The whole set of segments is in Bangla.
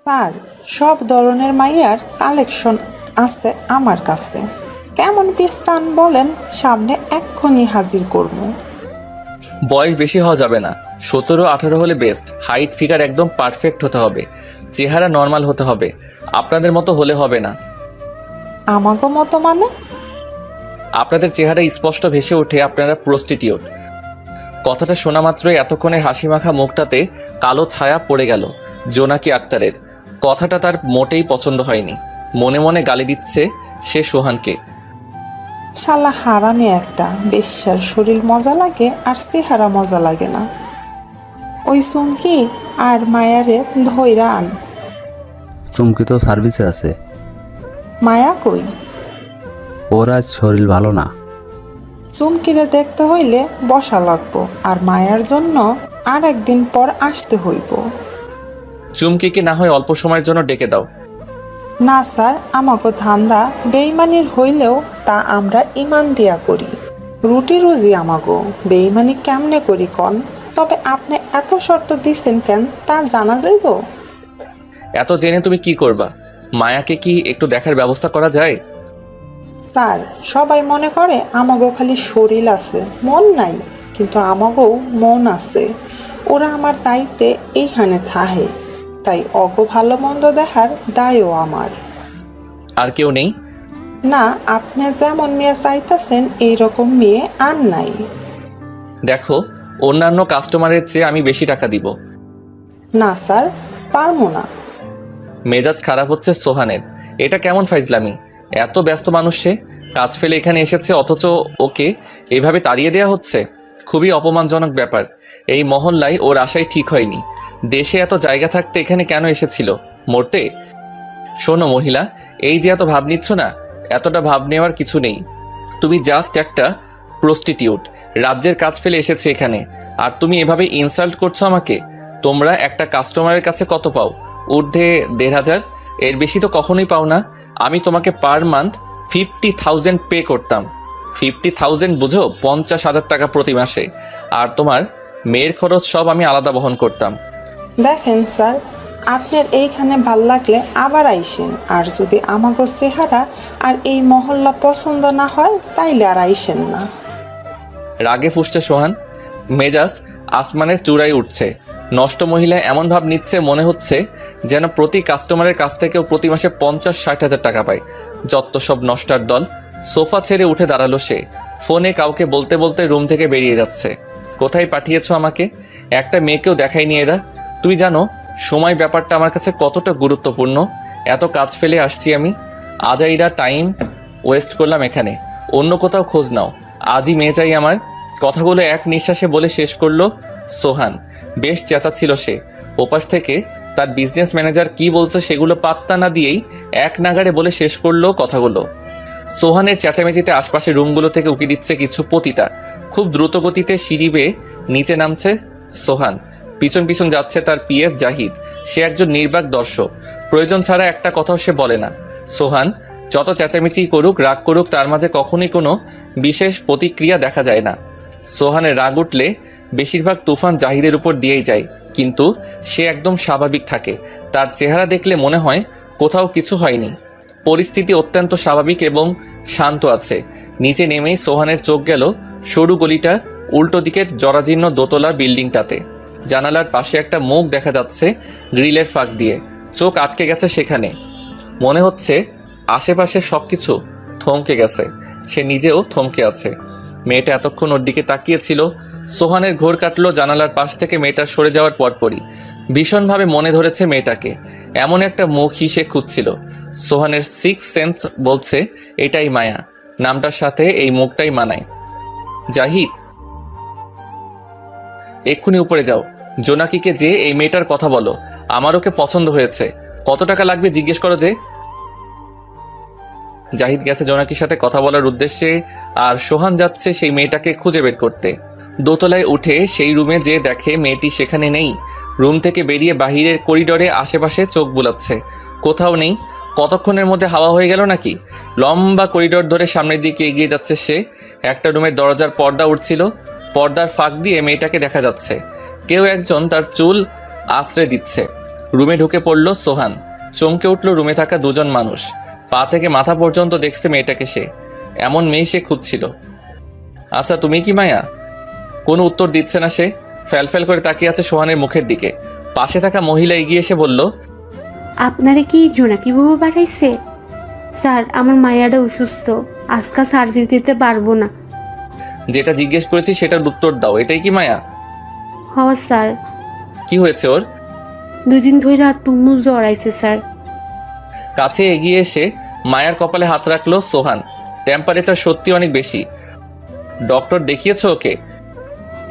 স্যার, সব ধরনের মাইয়ার কালেকশন আছে আমার কাছে। কেমন পিস চান বলেন, সামনে এক্ষুনি হাজির করবো। বয়স বেশি হওয়া যাবে না, 17-18 হলে বেস্ট। হাইট ফিগার একদম পারফেক্ট হতে হবে, চেহারা নর্মাল হতে হবে, আপনাদের মতো হলে হবে না। আমাগো মতো মানে? আপনাদের চেহারা স্পষ্ট ভেসে ওঠে আপনারা প্রস্টিটিউট। কথাটা শোনা মাত্রই এতক্ষণের হাসি মাখা মুখটাতে কালো ছায়া পড়ে গেল জোনাকি আক্তারের। কথাটা তার মোটেই পছন্দ হয়নি। মনে মনে গালি দিচ্ছে সে সোহানকে। শালা হারামে একটা, বেশ্যার শরীর মজা লাগে আর চেহারা মজা লাগে না। ওই চুমকি আর মায়ারে ধইরা আন। চুমকি তো সার্ভিসে আছে। মায়া কই? ওর আজ শরীর ভালো না। চুমকিরে দেখতে হইলে বসা লাগবো, আর মায়ার জন্য আর একদিন পর আসতে হইব। চুমকিকে না হয় অল্প সময়ের জন্য ডেকে দাও। না স্যার, আমাকে ধান্দা বেইমানির হইলেও তা আমরা ইমান দিয়া করি। রুটি রুজি আমাগো, বেইমানি কেমনে করি কন? তবে আপনি এত শর্ত দিচ্ছেন কেন তা জানা যাইব? এত জেনে তুমি কি করবা? মায়াকে কি একটু দেখার ব্যবস্থা করা যায়? স্যার, সবাই মনে করে আমাগো খালি শরীর আছে, মন নাই। কিন্তু আমাগো মন আছে। ওরা আমার দায়িত্বে এইখানে থাহে, তাই অগো ভালো মন্দ দেখার দায়ও আমার। আর কেউ নেই? না, আপনি যেমন মেয়ে চাইতেছেন এইরকম মেয়ে আর নাই। দেখো, অন্যান্য কাস্টমারের চেয়ে আমি বেশি টাকা দিব। না স্যার, পারবো না। মেজাজ খারাপ হচ্ছে সোহানের। এটা কেমন ফাইজলামি? এত ব্যস্ত মানুষ সে, কাজ ফেলে এখানে এসেছে, অথচ ওকে এভাবে তাড়িয়ে দেওয়া হচ্ছে। খুবই অপমানজনক ব্যাপার। এই মহল্লায় ওর আশাই ঠিক হয়নি। দেশে এত জায়গা থাকতে এখানে কেন এসেছিল? মরতে? শোনো মহিলা, এই যে এত ভাব নিচ্ছ না, এতটা ভাব নেওয়ার কিছু নেই। তুমি জাস্ট একটা প্রস্টিটিউট, রাজ্যের কাজ ফেলে এসেছে এখানে, আর তুমি এভাবে ইনসাল্ট করছো আমাকে। তোমরা একটা কাস্টমারের কাছে কত পাও? ঊর্ধ্বে 1,500, এর বেশি তো কখনোই পাও না। আমি তোমাকে পার মান্থ 50,000 পে করতাম। 50,000 বুঝো? 50,000 টাকা প্রতি মাসে। আর তোমার মেয়ের খরচ সব আমি আলাদা বহন করতাম। দেখেন স্যার, আপনার এইখানে ভাল লাগলে আবার আইসেন, আর যদি আমাগো চেহারা আর এই মহল্লা পছন্দ না হয় তাইলে আর আইসেন না। রাগে ফুঁসছে সোহান, মেজাজ আসমানের চূড়ায় উঠছে। নষ্ট মহিলা এমন ভাব নিচ্ছে, মনে হচ্ছে যেন প্রতি কাস্টমারের কাছ থেকেও প্রতি মাসে 50-60 হাজার টাকা পায়। যত সব নষ্টার দল। সোফা ছেড়ে উঠে দাঁড়ালো সে। ফোনে কাউকে বলতে বলতে রুম থেকে বেরিয়ে যাচ্ছে। কোথায় পাঠিয়েছো আমাকে? একটা মেয়েকেও দেখায়নি এরা। তুমি জানো সময় ব্যাপারটা আমার কাছে কতটা গুরুত্বপূর্ণ? এত কাজ ফেলে আসছি আমি, আজাইরা টাইম ওয়েস্ট করলাম এখানে। অন্য কোথাও খোঁজ নাও, আজই মেয়ে চাই আমার। কথাগুলো এক নিঃশ্বাসে বলে শেষ করলো সোহান। বেশ চেঁচাচ্ছিল সে। ওপাশ থেকে তার বিজনেস ম্যানেজার কি বলছে সেগুলো পাত্তা না দিয়েই এক নাগাড়ে বলে শেষ করলো কথাগুলো। সোহানের চেঁচামেচিতে আশপাশের রুমগুলো থেকে উকি দিচ্ছে কিছু পতিতা। খুব দ্রুত গতিতে সিঁড়ি বেয়ে নিচে নামছে সোহান। পিছন পিছন যাচ্ছে তার পিএস জাহিদ। সে একজন নির্বাক দর্শক, প্রয়োজন ছাড়া একটা কথাও সে বলে না। সোহান যত চেঁচামেচি করুক, রাগ করুক, তার মাঝে কখনোই কোনো বিশেষ প্রতিক্রিয়া দেখা যায় না। সোহানের রাগ উঠলে বেশিরভাগ তুফান জাহিদের উপর দিয়েই যায়, কিন্তু সে একদম স্বাভাবিক থাকে। তার চেহারা দেখলে মনে হয় কোথাও কিছু হয়নি। পরিস্থিতি অত্যন্ত স্বাভাবিক এবং শান্ত আছে। নিচে নেমেই সোহানের চোখ গেল সরু গলিটা উল্টো দিকের জরাজীর্ণ দোতলা বিল্ডিংটাতে। জানালার পাশে একটা মুখ দেখা যাচ্ছে গ্রিলের ফাঁক দিয়ে। চোখ আটকে গেছে সেখানে। মনে হচ্ছে আশেপাশে সবকিছু থমকে গেছে, সে নিজেও থমকে আছে। মেয়েটা এতক্ষণ ওর দিকে তাকিয়েছিল। সোহানের ঘোর কাটলো জানালার পাশ থেকে মেয়েটার সরে যাওয়ার পরপরই। ভীষণভাবে মনে ধরেছে মেয়েটাকে। এমন একটা মুখই সে খুঁজছিল। সোহানের সিক্স সেন্স বলছে এটাই মায়া, নামটার সাথে এই মুখটাই মানায়। জাহিদ, এক্ষুনি উপরে যাও, জোনাকিকে যে এই মেয়েটার কথা বলো, আমার ওকে পছন্দ হয়েছে। কত টাকা লাগবে জিজ্ঞেস করো যে। জাহিদ গেছে জোনাকির সাথে কথা বলার উদ্দেশ্যে, আর সোহান যাচ্ছে সেই মেয়েটাকে খুঁজে বের করতে। দোতলায় উঠে সেই রুমে যে দেখে মেয়েটি সেখানে নেই। রুম থেকে বেরিয়ে বাহিরের করিডোরে আশেপাশে চোখ বুলাচ্ছে, কোথাও নেই। কতক্ষণের মধ্যে হাওয়া হয়ে গেল নাকি? লম্বা করিডোর ধরে সামনের দিকে এগিয়ে যাচ্ছে সে। একটা রুমের দরজার পর্দা উঠছিল, পর্দার ফাঁক দিয়ে মেয়েটাকে দেখা যাচ্ছে। কেউ একজন তার চুল আশ্রয় দিচ্ছে। রুমে ঢুকে পড়ল সোহান। চমকে উঠল রুমে থাকা দুজন মানুষ। পা থেকে মাথা পর্যন্ত দেখছে মেয়েটাকে সে। এমন মেয়ে সে খুঁজছিল। আচ্ছা, তুমি কি মায়া? কোনো উত্তর দিচ্ছে না সে। ফ্যালফ্যাল করে তাকিয়ে আছে সোহানের মুখের দিকে। পাশে থাকা মহিলা এগিয়ে এসে বলল, আপনারে কি জোনাকি বাবু পাঠাইছে? স্যার, আমার মায়াটা অসুস্থ, আজকা সার্ভিস দিতে পারবো না। যেটা জিজ্ঞেস করেছি সেটার উত্তর দাও। এটাই কি মায়া? হ স্যার, কি হয়েছে ওর? 2 দিন ধরে তুমুল জ্বর আইছে স্যার। কাছে এগিয়ে এসে মায়ার কপালে হাত রাখলো সোহান। টেম্পারেচার সত্যি অনেক বেশি। ডক্টর দেখিয়েছো ওকে?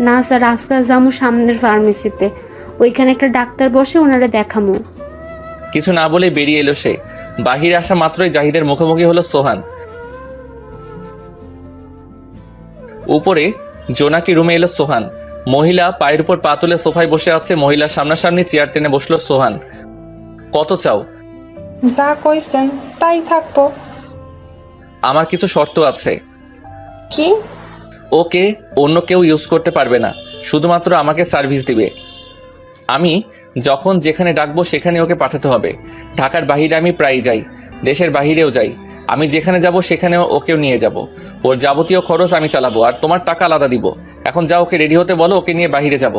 না স্যার, আজকাল যাবো সামনের ফার্মেসিতে, ওইখানে একটা ডাক্তার বসে, ওনারা দেখামো। কিছু না বলে বেরিয়ে এলো সে। বাহিরে আসা মাত্রই জাহিদের মুখোমুখি হলো সোহান। উপরে জোনাকি রুমে এলো সোহান। মহিলা পায়ের উপর পা তুলে সোফায় বসে আছে। মহিলার সামনাসামনি চেয়ার টেনে বসলো সোহান। কত চাও? যা কইছেন তাই থাকবো। আমার কিছু শর্ত আছে। কি? ওকে অন্য কেউ ইউজ করতে পারবে না, শুধুমাত্র আমাকে সার্ভিস দিবে। আমি যখন যেখানে ডাকবো সেখানে ওকে পাঠাতে হবে। ঢাকার বাইরে আমি প্রায় যাই, দেশের বাইরেও যাই। আমি যেখানে যাব সেখানেও ওকেও নিয়ে যাব। ওর যাবতীয় খরচ আমি চালাবো, আর তোমার টাকা আলাদা দিব। এখন যা, ওকে রেডি হতে বলো, ওকে নিয়ে বাইরে যাব।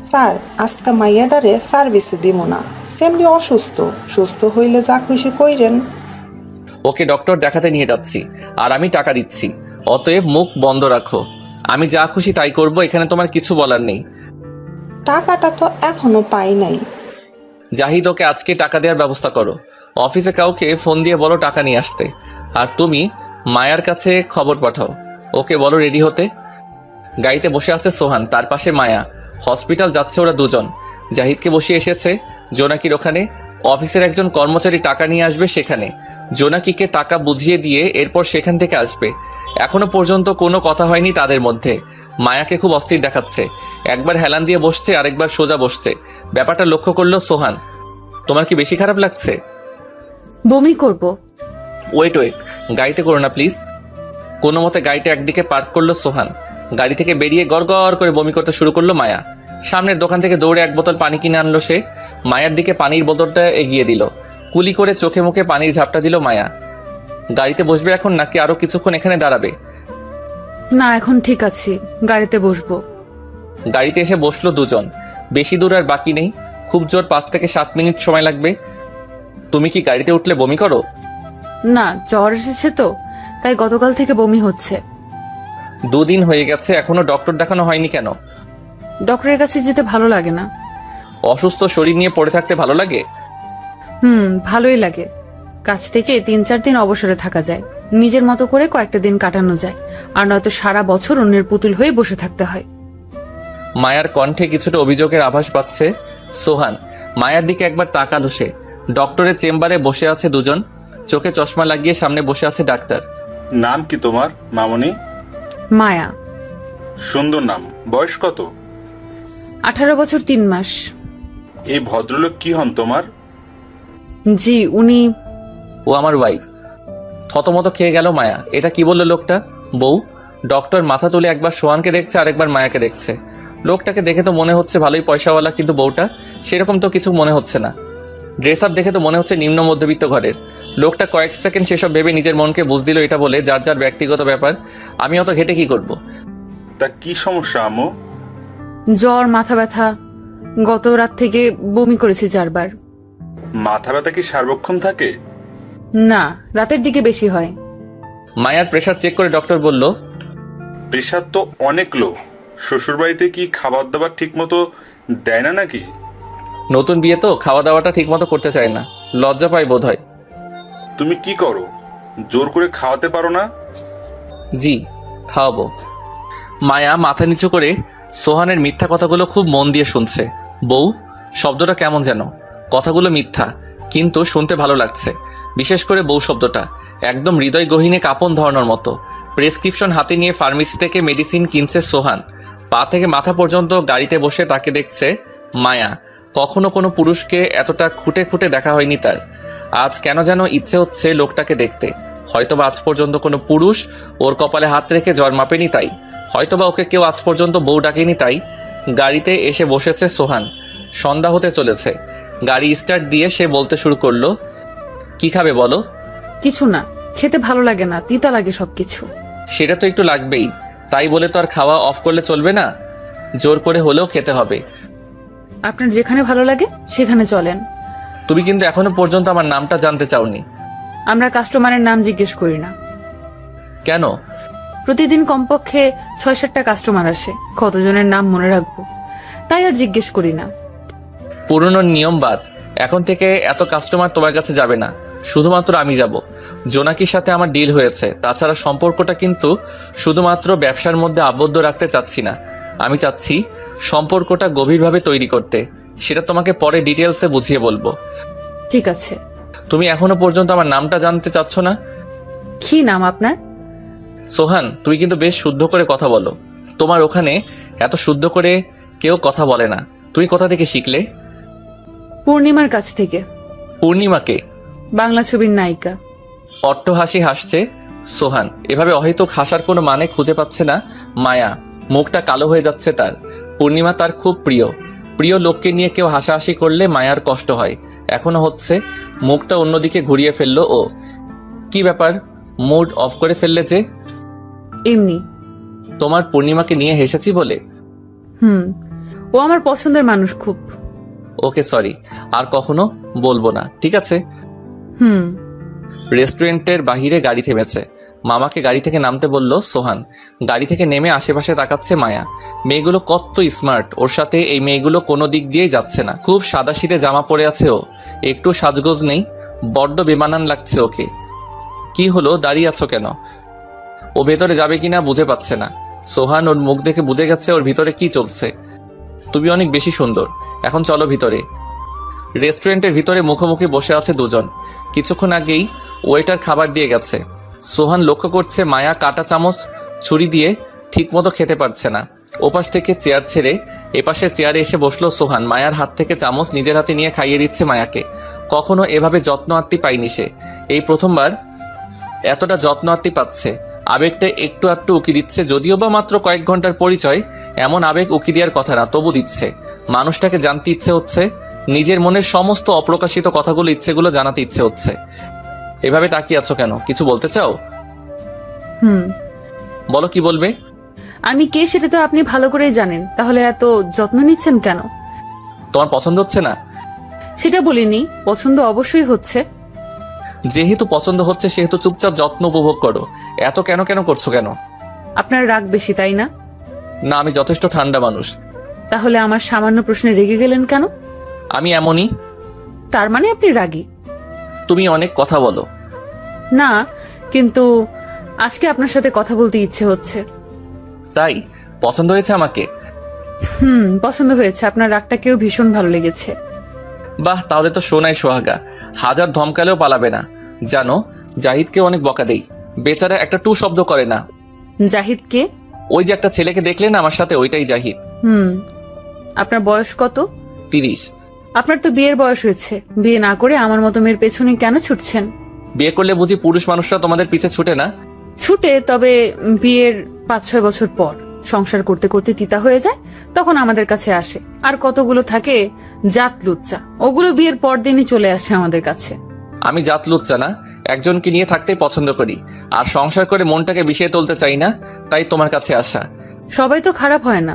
স্যার, আজকে মাইয়াডারে সার্ভিসে দিব না, সেমনি অসুস্থ। সুস্থ হইলে যা খুশি কইরেন। ওকে ডক্টর দেখাতে নিয়ে যাচ্ছি, আর আমি টাকা দিচ্ছি। অতএব মুখ বন্ধ রাখো। আমি যা খুশি তাই করব, এখানে তোমার কিছু বলার নেই। টাকাটা তো এখনো পাই নাই। জাহিদ, ওকে আজকে টাকা দেওয়ার ব্যবস্থা করো। অফিসে কাউকে ফোন দিয়ে বলো টাকা নিয়ে আসতে। আর তুমি মায়ার কাছে খবর পাঠাও, ওকে বলো রেডি হতে। গাড়িতে বসে আছে সোহান, তার পাশে মায়া। হসপিটাল যাচ্ছে ওরা দুজন। জাহিদকে বসিয়ে এসেছে জোনাকির ওখানে। অফিসের একজন কর্মচারী টাকা নিয়ে আসবে সেখানে। জোনাকিকে টাকা বুঝিয়ে দিয়ে এরপর সেখান থেকে আসবে। এখনো পর্যন্ত কোনো কথা হয়নি তাদের মধ্যে। মায়াকে খুব অস্থির দেখাচ্ছে। একবার হেলান দিয়ে বসছে, আরেকবার সোজা বসছে। ব্যাপারটা লক্ষ্য করলো সোহান। তোমার কি বেশি খারাপ লাগছে? বমি করব। ওয়েট, গাড়িতে করো না প্লিজ। কোনো মতে গাড়িটা একদিকে পার্ক করলো সোহান। গাড়ি থেকে বেরিয়ে গড়গড় করে বমি করতে শুরু করলো মায়া। সামনের দোকান থেকে দৌড়ে 1 বোতল পানি কিনে আনলো সে। মায়ার দিকে পানির বোতলটা এগিয়ে দিল। কুলি করে চোখে মুখে পানির ঝাপটা দিল মায়া। গাড়িতে বসবে এখন নাকি আরো কিছুক্ষণ এখানে দাঁড়াবে? না, এখন ঠিক আছি, গাড়িতে বসবো। গাড়িতে এসে বসলো দুজন। বেশি দূর আর বাকি নেই, খুব জোর 5 থেকে 7 মিনিট সময় লাগবে। তুমি কি গাড়িতে উঠলে বমি করো? না, জ্বর এসেছে তো, তাই গতকাল থেকে বমি হচ্ছে। 2 দিন হয়ে গেছে, এখনো ডক্টর দেখানো হয়নি কেন? ডক্টরের কাছে যেতে ভালো লাগে না। অসুস্থ শরীর নিয়ে পড়ে থাকতে ভালো লাগে? ভালোই লাগে। কাজ থেকে 3-4 দিন অবসরে থাকা যায়, নিজের মতো করে কয়েকটা দিন কাটানো যায়। আর নয়তো সারা বছর অন্যের পুতুল হয়ে বসে থাকতে হয়। মায়ার কণ্ঠে কিছুটা অভিযোগের আভাস পাচ্ছে সোহান। মায়ার দিকে একবার তাকালো সে। ডক্টরের চেম্বারে বসে আছে দুজন। চোখে চশমা লাগিয়ে সামনে বসে আছে ডাক্তার। নাম কি তোমার মামনি? মায়া। সুন্দর নাম। বয়স কত? 18 বছর 3 মাস। এই ভদ্রলোক কি হন তোমার? জি, উনি। ও আমার ওয়াইফ। থতমত খেয়ে গেল মায়া। এটা কি বললো লোকটা? বউ? ডক্টর মাথা তুলে একবার সোহানকে দেখছে, আরেকবার মায়াকে দেখছে। লোকটাকে দেখে তো মনে হচ্ছে ভালোই পয়সাওয়ালা, কিন্তু বউটা সেরকম তো কিছু মনে হচ্ছে না। ড্রেস আপ দেখে তো মনে হচ্ছে নিম্ন মধ্যবিত্ত ঘরের। লোকটা কয়েক সেকেন্ড সেসব ভেবে নিজের মনকে বুঝ দিল এটা বলে, যার যার ব্যক্তিগত ব্যাপার, আমি অত ঘেটে কি করব। তা কি সমস্যা আম্মু? জ্বর, মাথা ব্যথা, গত রাত থেকে বমি করেছি 4 বার। মাথা ব্যথা কি সার্বক্ষণ থাকে? না, রাতের দিকে বেশি হয়। মায়ার প্রেশার চেক করে ডক্টর বলল, প্রেশার তো অনেক লো। শ্বশুর বাড়িতে কি খাবার দাবার ঠিক মতো দেয় না নাকি? নতুন বিয়ে তো, খাওয়া দাওয়াটা ঠিক মতো করতে চায় না, লজ্জা পায় বোধ হয়। তুমি কি করো, জোর করে খাওয়াতে পারো না? জি, খাওয়াবো। মায়া মাথা নিচু করে সোহানের মিথ্যা কথাগুলো খুব মন দিয়ে শুনছে। বউ শব্দটা কেমন যেন, কথাগুলো মিথ্যা কিন্তু শুনতে ভালো লাগছে। বিশেষ করে বউ শব্দটা একদম হৃদয় গহীনে কাঁপন ধরানোর মতো। প্রেসক্রিপশন হাতে নিয়ে ফার্মেসি থেকে মেডিসিন কিনছে সোহান। পা থেকে মাথা পর্যন্ত গাড়িতে বসে তাকে দেখছে মায়া। কখনো কোনো পুরুষকে এতটা খুঁটে খুঁটে দেখা হয়নি তার। আজ কেন যেন ইচ্ছে হচ্ছে লোকটাকে দেখতে। হয়তোবা আজ পর্যন্ত কোনো পুরুষ ওর কপালে হাত রেখে জ্বর মাপেনি তাই, হয়তোবা ওকে কেউ আজ পর্যন্ত বউ ডাকেনি তাই। গাড়িতে এসে বসেছে সোহান। সন্ধ্যা হতে চলেছে। গাড়ি স্টার্ট দিয়ে সে বলতে শুরু করলো, কি খাবে বলো? কিছু না, খেতে ভালো লাগে না, তিতা লাগে সবকিছু। সেটা তো একটু লাগবেই, তাই বলে তো আর খাওয়া অফ করলে চলবে না, জোর করে হলেও খেতে হবে। আপনার যেখানে ভালো লাগে সেখানে চলেন। তুমি কিন্তু এখনো পর্যন্ত আমার নামটা জানতে চাওনি। আমরা কাস্টমারের নাম জিজ্ঞেস করি না। কেন? প্রতিদিন কমপক্ষে ৬-৭টা কাস্টমার আসে, কতজনের নাম মনে রাখবো, তাই আর জিজ্ঞেস করি না। পুরনো নিয়ম বাদ, এখন থেকে এত কাস্টমার তোমার কাছে যাবে না, শুধুমাত্র আমি যাব। জোনাকির সাথে আমার ডিল হয়েছে, তাছাড়া সম্পর্কটা কিন্তু শুধুমাত্র ব্যবসার মধ্যে আবদ্ধ রাখতে চাচ্ছি না। আমি চাচ্ছি সম্পর্কটা গভীরভাবে তৈরি করতে। সেটা তোমাকে পরে ডিটেলসে বুঝিয়ে বলবো। ঠিক আছে। তুমি এখনো পর্যন্ত আমার নামটা জানতে চাচ্ছ না? কি নাম আপনার? সোহান, তুমি কিন্তু বেশ শুদ্ধ করে কথা বলো। তোমার ওখানে এত শুদ্ধ করে কেউ কথা বলে না। তুমি কোথা থেকে শিখলে? পূর্ণিমার কাছ থেকে। পূর্ণিমাকে? বাংলা ছবির নায়িকা। অট্ট হাসি হাসছে সোহান। এভাবে অহেতুক হাসার কোনো মানে খুঁজে পাচ্ছে না মায়া। মুখটা কালো হয়ে যাচ্ছে তার। পূর্ণিমা তার খুব প্রিয়। প্রিয় লোককে নিয়ে কেউ হাসাহাসি করলে মায়ার কষ্ট হয়, এখনো হচ্ছে। মুখটা অন্যদিকে ঘুরিয়ে ফেললো ও। কি ব্যাপার, মুড অফ করে ফেললে যে? এমনি। তোমার পূর্ণিমাকে নিয়ে হেসেছি বলে? ও আমার পছন্দের মানুষ খুব। ওকে সরি, আর কখনো বলবো না, ঠিক আছে? রেস্টুরেন্টের বাহিরে গাড়ি থেমেছে। মামাকে গাড়ি থেকে নামতে বলল সোহান। গাড়ি থেকে নেমে আশেপাশে তাকাচ্ছে মায়া। মেয়েগুলো কত স্মার্ট, ওর সাথে এই মেয়েগুলো কোনো দিক দিয়েই যাচ্ছে না। খুব সাদাসিধে জামা পরে আছে ও, একটু সাজগোজ নেই, বড্ড বেমানান লাগছে ওকে। কি হলো, দাঁড়িয়ে আছো কেন? ও ভেতরে যাবে কিনা বুঝে পাচ্ছে না। সোহান ওর মুখ দেখে বুঝে গেছে ওর ভিতরে কি চলছে। তুমি অনেক বেশি সুন্দর, এখন চলো ভিতরে। রেস্টুরেন্টের ভিতরে মুখোমুখি বসে আছে দুজন। কিছুক্ষণ আগেই ওয়েটার খাবার দিয়ে গেছে। সোহান লক্ষ্য করছে মায়া কাঁটা চামচ ছুরি দিয়ে ঠিকমতো খেতে পারছে না। ওপাশ থেকে চেয়ার ছেড়ে এপাশে চেয়ারে এসে বসলো সোহান। মায়ার হাত থেকে চামচ নিজের হাতে নিয়ে খাইয়ে দিচ্ছে মায়াকে। কখনো এভাবে যত্ন আত্মি পায়নি সে, এই প্রথমবার এতটা যত্ন আত্মি পাচ্ছে। আবেগটা একটু একটু উকি দিচ্ছে, যদিও বা মাত্র কয়েক ঘন্টার পরিচয়, এমন আবেগ উকি দেওয়ার কথা না, তবু দিচ্ছে। মানুষটাকে জানতে ইচ্ছে হচ্ছে, নিজের মনের সমস্ত অপ্রকাশিত কথাগুলো, ইচ্ছেগুলো জানাতে ইচ্ছে হচ্ছে। এভাবে তাকিয়ে আছো কেন, কিছু বলতে চাও? বলো, কি বলবে? আমি কে সেটা তো আপনি ভালো করেই জানেন, তাহলে এত যত্ন নিচ্ছেন কেন? তোমার পছন্দ হচ্ছে না? সেটা বলিনি, পছন্দ অবশ্যই হচ্ছে। যেহেতু পছন্দ হচ্ছে সেহেতু চুপচাপ যত্ন উপভোগ করো। এত কেন কেন করছো কেন? আপনার রাগ বেশি, তাই না? না, আমি যথেষ্ট ঠান্ডা মানুষ। তাহলে আমার সামান্য প্রশ্নে রেগে গেলেন কেন? আমি এমনই। তার মানে আপনি রাগী? তুমি অনেক কথা বলো। না, কিন্তু আজকে আপনার সাথে কথা বলতে ইচ্ছে হচ্ছে। তাই? পছন্দ হয়েছে আমাকে? পছন্দ হয়েছে। আপনার রাগটাকেও ভীষণ ভালো লেগেছে। বাহ, তাহলে তো সোনাই সোহাগা। হাজার ধমকালেও পালাবে না। জানো, জাহিদকে অনেক বকা দেই, বেচারা একটা টু শব্দ করে না। জাহিদ কে? ওই যে একটা ছেলেকে দেখলে না আমার সাথে, ওইটাই জাহিদ। আপনার বয়স কত? 30। আপনার তো বিয়ের বয়স হয়েছে, বিয়ে না করে আমার মতো মেয়ের পেছনে কেন ছুটছেন? বিয়ে করলে বুঝি পুরুষ মানুষরা তোমাদের পিছে ছুটে না? ছুটে, তবে বিয়ের 5-6 বছর পর সংসার করতে করতে তিতা হয়ে যায়, তখন আমাদের কাছে আসে। আর কতগুলো থাকে জাত লুচ্চা, ওগুলো বিয়ের পর দিনই চলে আসে আমাদের কাছে। আমি জাত লুচ্চা না, একজনকে নিয়ে থাকতেই পছন্দ করি, আর সংসার করে মনটাকে বিষিয়ে তুলতে চাই না, তাই তোমার কাছে আসা। সবাই তো খারাপ হয় না।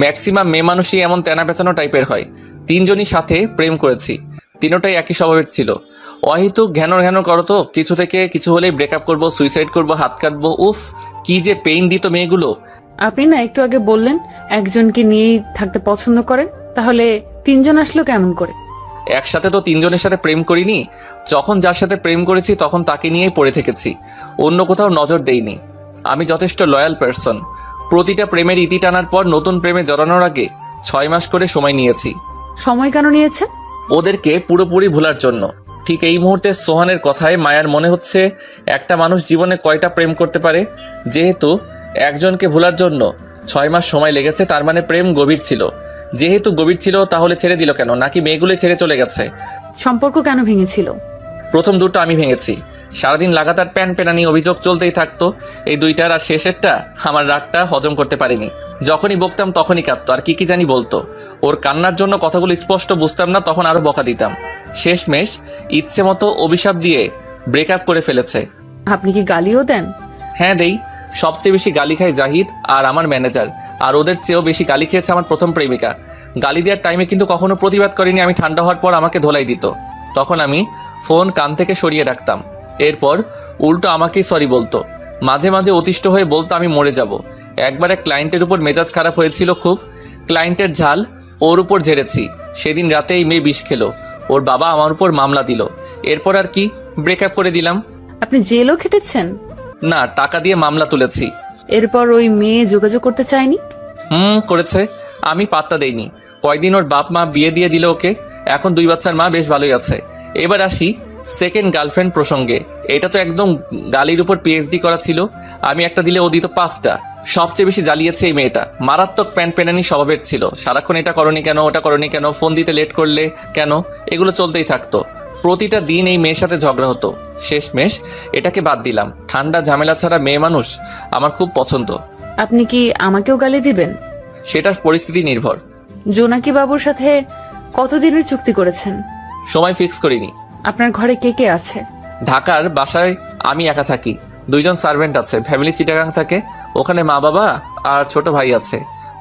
ম্যাক্সিমাম মেয়ে মানুষই এমন তেনা পেঁচানো টাইপের হয়। 3 জনই সাথে প্রেম করেছি, 3টাই একই স্বভাবের ছিল। অহেতুক ঘ্যানর ঘ্যানর করো তো, কিছু থেকে কিছু হলেই ব্রেকআপ করবো, সুইসাইড করবো, হাত কাটবো। উফ, কি যে পেইন দিত মেয়েগুলো। আপনি না একটু আগে বললেন একজনকে নিয়েই থাকতে পছন্দ করেন, তাহলে 3 জন আসলো কেমন করে? একসাথে তো 3 জনের সাথে প্রেম করিনি। যখন যার সাথে প্রেম করেছি তখন তাকে নিয়েই পড়ে থেকেছি, অন্য কোথাও নজর দেইনি। আমি যথেষ্ট লয়াল পারসন। প্রতিটা প্রেমের ইতি টানার পর নতুন প্রেমে জড়ানোর আগে 6 মাস করে সময় নিয়েছি। সময় কেন নিয়েছেন? ওদেরকে পুরোপুরি ভোলার জন্য। ঠিক এই মুহূর্তে সোহানের কথায় মায়ার মনে হচ্ছে, একটা মানুষ জীবনে কয়টা প্রেম করতে পারে? যেহেতু একজনকে ভোলার জন্য 6 মাস সময় লেগেছে, তার মানে প্রেম গভীর ছিল। যেহেতু গভীর ছিল, তাহলে ছেড়ে দিল কেন? নাকি মেয়েগুলো ছেড়ে চলে গেছে? সম্পর্ক কেন ভেঙেছিল? প্রথম দুটো আমি ভেঙেছি। সারাদিন লাগাতার প্যান প্যানানি অভিযোগ চলতেই থাকতো। এই দুইটার আর শেষেরটা আমার রাগটা হজম করতে পারিনি। যখনই বকতাম তখনই কাঁদতো, আর কি জানি বলতো। ওর কান্নার জন্য কথাগুলো স্পষ্ট বুঝতাম না, তখন আরো বকা দিতাম। শেষমেশ ইচ্ছে মতো অভিশাপ দিয়ে ব্রেকআপ করে ফেলেছে। আপনি কি গালিও দেন? হ্যাঁ দেই। সবচেয়ে বেশি গালি খায় জাহিদ আর আমার ম্যানেজার, আর ওদের চেয়েও বেশি গালি খেয়েছে আমার প্রথম প্রেমিকা। গালি দেওয়ার টাইমে কিন্তু কখনো প্রতিবাদ করিনি। আমি ঠান্ডা হওয়ার পর আমাকে ধোলাই দিত, তখন আমি ফোন কান থেকে সরিয়ে রাখতাম। এরপর উল্টো আমাকেই সরি বলতো। মাঝে মাঝে অতিষ্ঠ হয়ে বলতো আমি মরে যাব। একবার এক ক্লায়েন্টের উপর মেজাজ খারাপ হয়েছিল খুব। ক্লায়েন্টের ঝাল ওর উপর ঝেড়েছি। সেদিন রাতে এই মেয়ে বিষ খেলো। ওর বাবা আমার উপর মামলা দিল। এরপর আর কি, ব্রেকআপ করে দিলাম। আপনি জেলও খেটেছেন? না, টাকা দিয়ে মামলা তুলেছি। এরপর ওই মেয়ে যোগাযোগ করতে চায়নি? করেছে, আমি পাত্তা দেইনি। কয়দিন ওর বাপ মা বিয়ে দিয়ে দিল ওকে। এখন 2 বাচ্চার মা, বেশ ভালোই আছে। এবার আসি সেকেন্ড গার্লফ্রেন্ড প্রসঙ্গে। এটা তো একদম গালির উপর পিএইচডি করা ছিল। আমি একটা দিলে ও দিত 5টা। সবচেয়ে বেশি জ্বালিয়েছে এই মেয়েটা। মারাত্মক প্যান প্যানানি স্বভাবের ছিল। সারাক্ষণ এটা করনি কেন, ওটা করনি কেন, ফোন দিতে লেট করলে কেন, এগুলো চলতেই থাকতো। প্রতিটা দিন এই মেয়ের সাথে ঝগড়া হতো। শেষমেশ এটাকে বাদ দিলাম। ঠান্ডা ঝামেলা ছাড়া মেয়ে মানুষ আমার খুব পছন্দ। আপনি কি আমাকেও গালি দিবেন? সেটা পরিস্থিতি নির্ভর। জোনাকি বাবুর সাথে কতদিনের চুক্তি করেছেন? সময় ফিক্স করিনি। আপনার ঘরে কে কে আছে? ঢাকার বাসায় আমি একা থাকি। 2 জন সার্ভেন্ট আছে। ফ্যামিলি চিটাগাং থাকে। ওখানে মা বাবা আর ছোট ভাই আছে।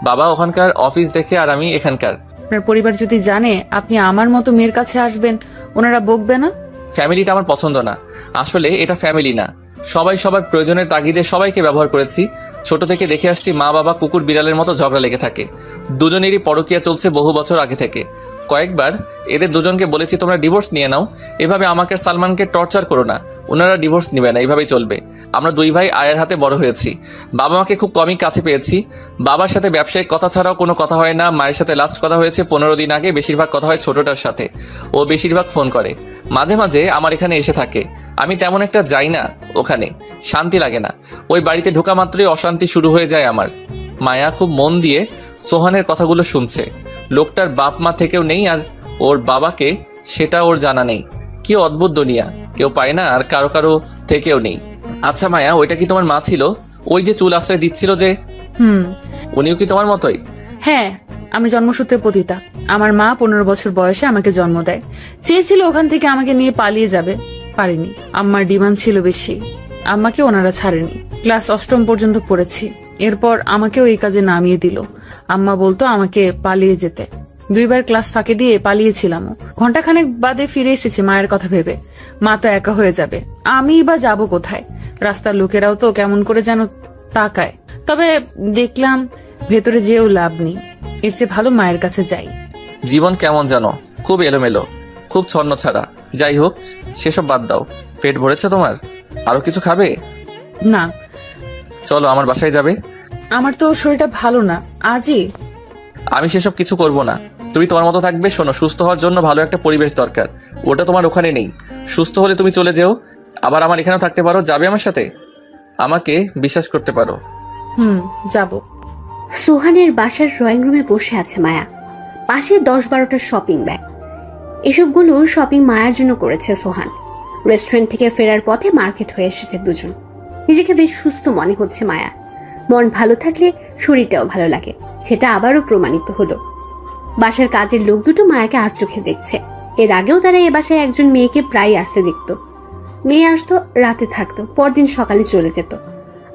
বাবা ওখানকার অফিস দেখে, আর আমি এখানকার। আপনার পরিবার যদি জানে আপনি আমার মতো মেয়ের কাছে আসবেন, ওনারা বকবে না? ফ্যামিলিটা আমার পছন্দ না। আসলে এটা ফ্যামিলি না। সবাই সবার প্রয়োজনের তাগিদে সবাইকে ব্যবহার করেছি। ছোট থেকে দেখে আসছি মা বাবা কুকুর বিড়ালের মতো ঝগড়া লেগে থাকে। দুজনেরই পরকীয়া চলছে বহু বছর আগে থেকে। কয়েকবার এদের দুজনকে বলেছি তোমরা ডিভোর্স নিয়ে নাও। এভাবে আমাকে সালমানকে টর্চার করো না। ওনারা ডিভোর্স নেবে না, এইভাবেই চলবে। আমরা 2 ভাই আয়ের হাতে বড় হয়েছি। বাবা মাকে খুব কমই কাছে পেয়েছি। বাবার সাথে ব্যবসায়িক কথা ছাড়াও কোনো কথা হয় না। মায়ের সাথে লাস্ট কথা হয়েছে 15 দিন আগে। বেশিরভাগ কথা হয় ছোটটার সাথে। ও বেশিরভাগ ফোন করে। মাঝে মাঝে আমার এখানে এসে থাকে। আমি তেমন একটা যাই না ওখানে, শান্তি লাগে না। ওই বাড়িতে ঢোকা মাত্রই অশান্তি শুরু হয়ে যায় আমার। মায়া খুব মন দিয়ে সোহানের কথাগুলো শুনছে। লোকটার বাপ মা থেকেও নেই, আর ওর বাবাকে সেটা ওর জানা নেই। কি অদ্ভুত দুনিয়া, কেউ পায় না আর কারো কারো থেকেও নেই। আচ্ছা মায়া, ওইটা কি তোমার মা ছিল? ওই যে চুল আশ্রয় দিচ্ছিল যে? উনিও কি তোমার মতোই? হ্যাঁ, আমি জন্মসূত্রে পতিতা। আমার মা 15 বছর বয়সে আমাকে জন্ম দেয়। চেয়েছিল ওখান থেকে আমাকে নিয়ে পালিয়ে যাবে, পারিনি। আম্মার ডিমান্ড ছিল বেশি। আম্মাকে ওনারা ছাড়েনি। ক্লাস 8ম পর্যন্ত পড়েছি। এরপর আমাকেও এই কাজে নামিয়ে দিল। আম্মা বলতো আমাকে পালিয়ে যেতে। 2 বার ক্লাস ফাঁকে দিয়ে পালিয়েছিলামও। ঘন্টাখানেক বাদে ফিরে এসেছি মায়ের কথা ভেবে। মা তো একা হয়ে যাবে, আমি বা যাব কোথায়? রাস্তার লোকেরাও তো কেমন করে যেন তাকায়। তবে দেখলাম ভেতরে যেও লাভ নেই, এর চেয়ে ভালো মায়ের কাছে যাই। জীবন কেমন যেন খুব এলোমেলো, খুব ছন্ন ছাড়া। যাই হোক, সেসব বাদ দাও। পেট ভরেছে তোমার? আরো কিছু খাবে? না। চলো আমার বাসায় যাবে। আমার তো শরীরটা ভালো না আজই। আমি সেসব কিছু করব না। তুমি তোমার মতো থাকবে। শোনো, সুস্থ হওয়ার জন্য ভালো একটা পরিবেশ দরকার। ওটা তোমার ওখানে নেই। সুস্থ হলে তুমি চলে যেও, আবার আমার এখানেও থাকতে পারো। যাবে আমার সাথে? আমাকে বিশ্বাস করতে পারো। যাব। সোহানের বাসার ড্রয়িং রুমে বসে আছে মায়া। পাশে 10-12টা শপিং ব্যাগ। এসবগুলো শপিং মায়ার জন্য করেছে সোহান। রেস্টুরেন্ট থেকে ফেরার পথে মার্কেট হয়ে এসেছে দুজন। নিজেকে বেশ সুস্থ মনে হচ্ছে মায়া। মন ভালো থাকলে শরীরটাও ভালো লাগে, সেটা আবারও প্রমাণিত হলো। বাসার কাজের লোক দুটো মায়াকে আর চোখে দেখছে। এর আগেও তারা এ বাসায় একজন মেয়েকে প্রায় আসতে দেখতো। মেয়ে আসতো, রাতে থাকতো, পরদিন সকালে চলে যেত।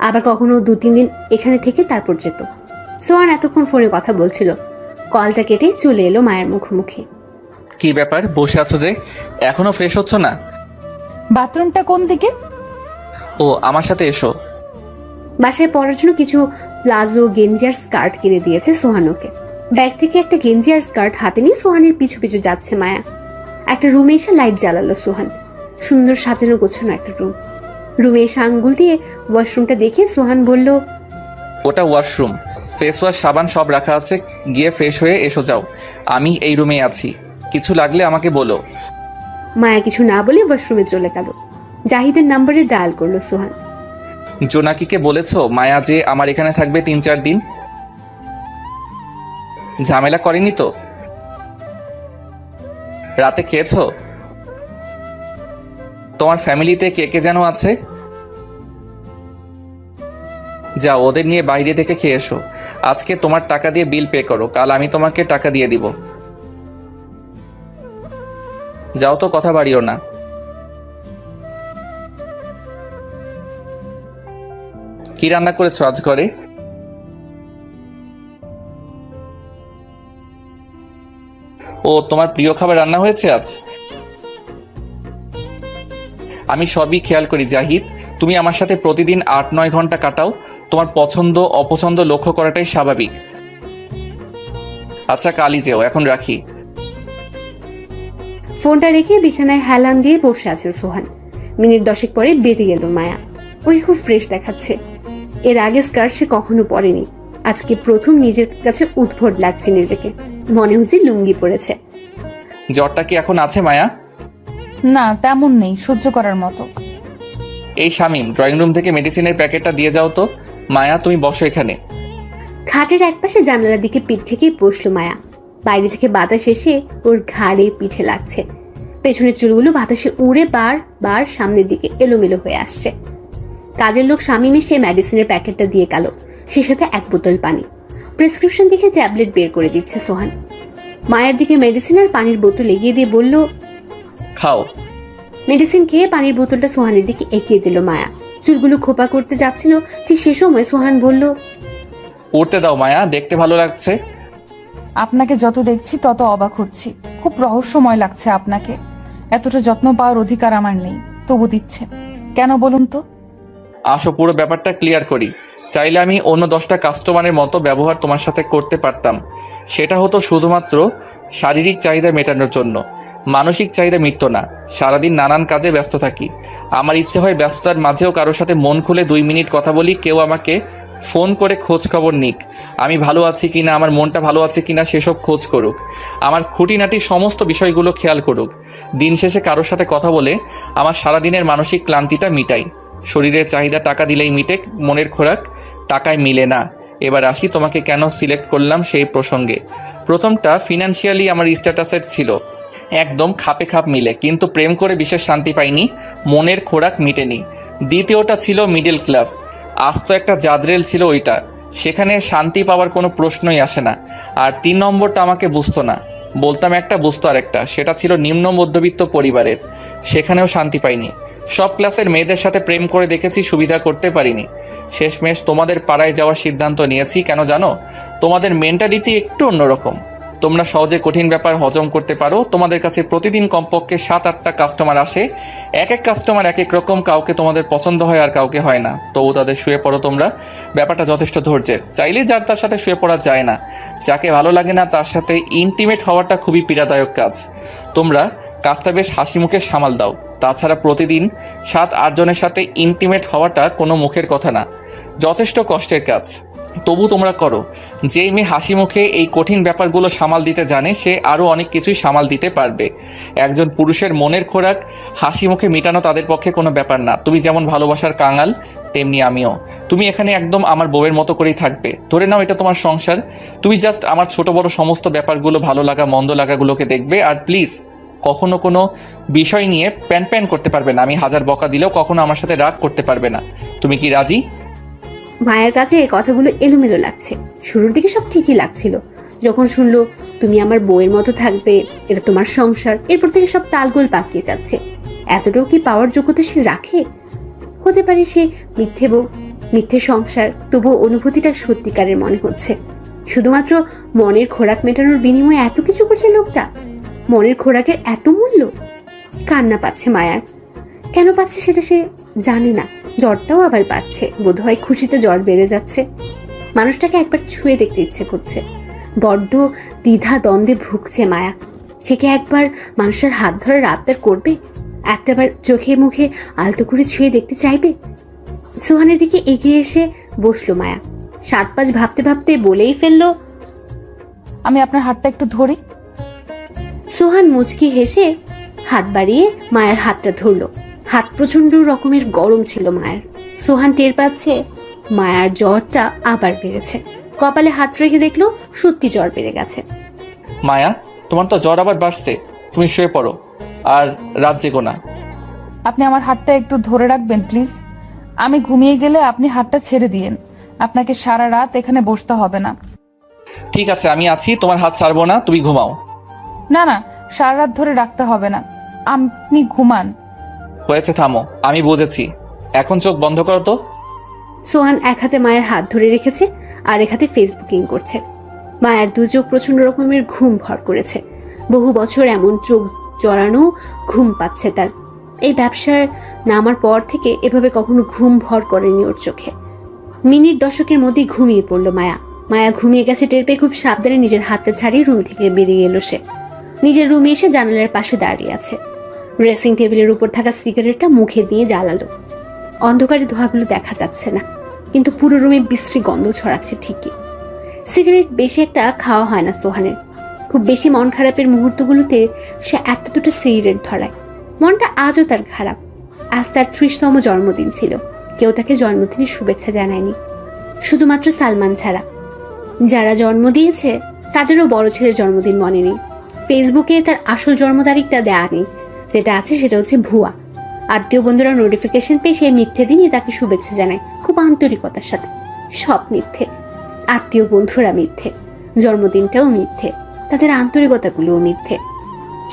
আবার কখনো 2-3 দিন এখানে থেকে তারপর যেত। সোহান এতক্ষণ ফোনে কথা বলছিল। কলটা কেটে চলে এলো মায়ের মুখোমুখি। কি ব্যাপার, বসে আছো যে? এখনো ফ্রেশ হচ্ছ না? বাথরুমটা কোন দিকে? ও, আমার সাথে এসো। বাসায় পরার জন্য কিছু প্লাজো, গেঞ্জি আর স্কার্ট কিনে দিয়েছে সোহানকে। ব্যাগ থেকে একটা গেঞ্জি আর স্কার্ট হাতে নিয়ে সোহানের পিছু পিছু যাচ্ছে মায়া। একটা রুমে এসে লাইট জ্বালালো সোহান। সুন্দর সাজানো গোছানো একটা রুম। রুমে এসে আঙ্গুল দিয়ে ওয়াশরুমটা দেখে সোহান বলল, ওটা ওয়াশরুম। ফেস ওয়াশ, সাবান সব রাখা আছে। গিয়ে ফ্রেশ হয়ে এসো যাও। আমি এই রুমে আছি, কিছু লাগলে আমাকে বলো। মায়া কিছু না বলে ওয়াশরুমে চলে গেল। জাহিদের নাম্বারে ডায়াল করলো সোহান। জোনাকিকে বলেছো মায়া যে আমার এখানে থাকবে 3-4 দিন? ঝামেলা করেনি তো? রাতে খেয়েছো? তোমার ফ্যামিলিতে কে কে যেন আছে? যাও, ওদের নিয়ে বাইরে থেকে খেয়ে এসো। আজকে তোমার টাকা দিয়ে বিল পে করো, কাল আমি তোমাকে টাকা দিয়ে দিব। যাও তো, কথা বাড়িও না। কি রান্না করেছো আজ ঘরে? ও, তোমার প্রিয় খাবার রান্না হয়েছে আজ? আমি সবই খেয়াল করি জাহিদ। তুমি আমার সাথে প্রতিদিন 8-9 ঘন্টা কাটাও। তোমার পছন্দ অপছন্দ লক্ষ্য করাটাই স্বাভাবিক। আচ্ছা, কালই যেও, এখন রাখি। ফোনটা রেখে বিছানায় হেলান দিয়ে বসে আছেন সোহান। মিনিট 10 পরে বেরিয়ে এলো মায়া। ওই খুব ফ্রেশ দেখাচ্ছে। এর আগে স্কার্ট সে কখনো পরেনি। আজকে প্রথম নিজের কাছে উদ্ভট লাগছে নিজেকে। মনে হচ্ছে লুঙ্গি পরেছে। জ্বরটা কি এখন আছে মায়া? না, তেমন নেই, সহ্য করার মতো। এই শামিম, ড্রয়িং রুম থেকে মেডিসিনের প্যাকেটটা দিয়ে যাও তো। মায়া, তুমি বসো এখানে। খাটের একপাশে জানালার দিকে পিঠ থেকে বসলো মায়া। বাইরে থেকে বাতাস এসে ওর ঘাড়ে পিঠে লাগছে। পেছনের চুলগুলো বাতাসে উড়ে বার সামনের দিকে এলোমেলো হয়ে আসছে। কাজের লোক শামিম এসে মেডিসিনের প্যাকেটটা দিয়ে গেল, সে সাথে 1 বোতল পানি। প্রেসক্রিপশন দেখে ট্যাবলেট বের করে দিচ্ছে সোহান। মায়ের দিকে মেডিসিন আর পানির বোতল এগিয়ে দিয়ে বলল, খাও। মেডিসিন খেয়ে পানির বোতলটা সোহানের দিকে এগিয়ে দিল মায়া। চুলগুলো খোপা করতে যাচ্ছিল, ঠিক সে সময় সোহান বলল, উঠতে দাও মায়া, দেখতে ভালো লাগছে। আপনাকে যত দেখছি তত অবাক হচ্ছি। খুব রহস্যময় লাগছে আপনাকে। এতটা যত্ন পাওয়ার অধিকার আমার নেই, তবু দিচ্ছে কেন বলুন তো? আসো, পুরো ব্যাপারটা ক্লিয়ার করি। চাইলে আমি অন্য 10টা কাস্টমারের মতো ব্যবহার তোমার সাথে করতে পারতাম। সেটা হতো শুধুমাত্র শারীরিক চাহিদা মেটানোর জন্য, মানসিক চাহিদা মিটতো না। সারাদিন নানান কাজে ব্যস্ত থাকি। আমার ইচ্ছে হয় ব্যস্ততার মাঝেও কারোর সাথে মন খুলে 2 মিনিট কথা বলি, কেউ আমাকে ফোন করে খোঁজ খবর নিক, আমি ভালো আছি কিনা, আমার মনটা ভালো আছে কিনা সেসব খোঁজ করুক, আমার খুঁটিনাটি সমস্ত বিষয়গুলো খেয়াল করুক। দিন শেষে কারোর সাথে কথা বলে আমার সারাদিনের মানসিক ক্লান্তিটা মিটাই। শরীরের চাহিদা টাকা দিলেই মিটে, মনের খোরাক টাকায় মিলে না। এবার আসি তোমাকে কেন সিলেক্ট করলাম সেই প্রসঙ্গে। প্রথমটা ফিনান্সিয়ালি আমার স্ট্যাটাসের ছিল, একদম খাপে খাপ মিলে, কিন্তু প্রেম করে বিশেষ শান্তি পাইনি, মনের খোরাক মিটেনি। দ্বিতীয়টা ছিল মিডল ক্লাস, আস্ত একটা জাদরেল ছিল ওইটা, সেখানে শান্তি পাওয়ার কোনো প্রশ্নই আসে না। আর 3 নম্বরটা আমাকে বুঝতো না, বলতাম একটা বুঝতো আরেকটা, সেটা ছিল নিম্ন মধ্যবিত্ত পরিবারের, সেখানেও শান্তি পাইনি। সব ক্লাসের মেয়েদের সাথে প্রেম করে দেখেছি, সুবিধা করতে পারিনি। শেষমেশ তোমাদের পাড়ায় যাওয়ার সিদ্ধান্ত নিয়েছি। কেন জানো? তোমাদের মেন্টালিটি একটু অন্যরকম। তোমরা সহজে কঠিন ব্যাপার হজম করতে পারো। তোমাদের কাছে প্রতিদিন কমপক্ষে 7-8টা কাস্টমার আসে, এক কাস্টমার এক রকম, কাউকে তোমাদের পছন্দ হয় আর কাউকে হয় না, তবু তাদের শুয়ে পড়ো তোমরা। ব্যাপারটা যথেষ্ট ধৈর্যের। চাইলেই যার তার সাথে শুয়ে পড়া যায় না, যাকে ভালো লাগে না তার সাথে ইন্টিমেট হওয়াটা খুবই পীড়াদায়ক কাজ। তোমরা কাজটা বেশ হাসি মুখে সামাল দাও। তাছাড়া প্রতিদিন 7-8 জনের সাথে ইন্টিমেট হওয়াটা কোনো মুখের কথা না, যথেষ্ট কষ্টের কাজ, তবু তোমরা করো। যেই মেয়ে হাসি মুখে এই কঠিন ব্যাপারগুলো সামাল দিতে জানে, সে আরও অনেক কিছুই সামাল দিতে পারবে। একজন পুরুষের মনের খোরাক হাসি মুখে মেটানো তাদের পক্ষে কোনো ব্যাপার না। তুমি যেমন ভালোবাসার কাঙাল, তেমনি আমিও। তুমি এখানে একদম আমার বউয়ের মতো করেই থাকবে। ধরে নাও এটা তোমার সংসার। তুমি জাস্ট আমার ছোট বড় সমস্ত ব্যাপারগুলো, ভালো লাগা মন্দ লাগাগুলোকে দেখবে। আর প্লিজ কখনো কোনো বিষয় নিয়ে প্যান করতে পারবে না। আমি হাজার বকা দিলেও কখনো আমার সাথে রাগ করতে পারবে না। তুমি কি রাজি? মায়ের কাছে এই কথাগুলো এলোমেলো লাগছে। শুরুর দিকে সব ঠিকই লাগছিল, যখন শুনলো তুমি আমার বউয়ের মতো থাকবে, এটা তোমার সংসার, এরপর থেকে সব তালগোল পাকিয়ে যাচ্ছে। এতটাও কি পাওয়ার যোগ্যতা সে রাখে? হতে পারে সে মিথ্যে বউ, মিথ্যে সংসার, তবুও অনুভূতিটা সত্যিকারের মনে হচ্ছে। শুধুমাত্র মনের খোরাক মেটানোর বিনিময়ে এত কিছু করছে লোকটা। মনের খোরাকের এত মূল্য? কান্না পাচ্ছে মায়ার। কেন পাচ্ছে সেটা সে জানে না। জ্বরটাও আবার পাচ্ছে, বোধহয় খুশিতে জ্বর বেড়ে যাচ্ছে। মানুষটাকে একবার ছুঁয়ে দেখতে ইচ্ছে করছে। বড্ড দ্বিধা দ্বন্দ্বে ভুগছে মায়া। সে কি একবার মানুষের হাত ধরে আবদার করবে? একটাবার চোখে মুখে আলতো করে ছুঁয়ে দেখতে চাইবে? সোহানের দিকে এগিয়ে এসে বসলো মায়া। 7-5 ভাবতে ভাবতে বলেই ফেললো, আমি আপনার হাতটা একটু ধরি। সোহান মুচকি হেসে হাত বাড়িয়ে মায়ের হাতটা ধরলো। হাত প্রচন্ড রকমের গরম ছিল মায়ের। সোহান টের পাচ্ছে মায়ার জ্বরটা আবার বেড়েছে। কপালে হাত রেখে দেখলো সত্যি জ্বর বেড়ে গেছে। মায়া, তোমার তো জ্বর আবার বাড়ছে, তুমি শুয়ে পড়ো আর রাত জেগো না। আপনি আমার হাতটা একটু ধরে রাখবেন প্লিজ? আমি ঘুমিয়ে গেলে আপনি হাতটা ছেড়ে দিয়েন। আপনাকে সারা রাত এখানে বসতে হবে না। ঠিক আছে, আমি আছি, তোমার হাত ছাড়বো না, তুমি ঘুমাও। না না, সারা রাত ধরে রাখতে হবে না, আপনি ঘুমান। হয়েছে, থামো, আমি বুঝেছি, এখন চোখ বন্ধ করো তো। সোহান এক হাতে মায়ের হাত ধরে রেখেছে আর এক হাতে ফেসবুকিং করছে। মায়ের দু চোখ প্রচন্ড রকমের ঘুম ভর করেছে। বহু বছর এমন চোখ জড়ানো ঘুম পাচ্ছে তার। এই ব্যবসার নামার পর থেকে এভাবে কখনো ঘুম ভর করেনি ওর চোখে। মিনিট দশকের মধ্যেই ঘুমিয়ে পড়লো মায়া। মায়া ঘুমিয়ে গেছে টের পেয়ে খুব সাবধানে নিজের হাতটা ছাড়িয়ে রুম থেকে বেরিয়ে এলো সে। নিজের রুমে এসে জানালার পাশে দাঁড়িয়ে আছে। ড্রেসিং টেবিলের উপর থাকা সিগারেটটা মুখে দিয়ে জ্বালালো। অন্ধকারে ধোঁয়াগুলো দেখা যাচ্ছে না, কিন্তু পুরো রুমে বিশ্রী গন্ধ ছড়াচ্ছে ঠিকই। সিগারেট বেশি একটা খাওয়া হয় না সোহানের। খুব বেশি মন খারাপের মুহূর্তগুলোতে সে একটা দুটো সিগারেট ধরায়। মনটা আজও তার খারাপ। আজ তার 30তম জন্মদিন ছিল। কেউ তাকে জন্মদিনের শুভেচ্ছা জানায়নি, শুধুমাত্র সালমান ছাড়া। যারা জন্ম দিয়েছে তাদেরও বড় ছেলের জন্মদিন মনে নেই। ফেসবুকে তার আসল জন্ম তারিখটা দেয়া নেই, যেটা আছে সেটা হচ্ছে ভুয়া। আত্মীয় বন্ধুরা নোটিফিকেশন পেয়ে সেই মিথ্যে দিনই তাকে শুভেচ্ছা জানায়, খুব আন্তরিকতার সাথে। সব মিথ্যে, আত্মীয় বন্ধুরা মিথ্যে, জন্মদিনটাও মিথ্যে, তাদের আন্তরিকতাগুলোও মিথ্যে।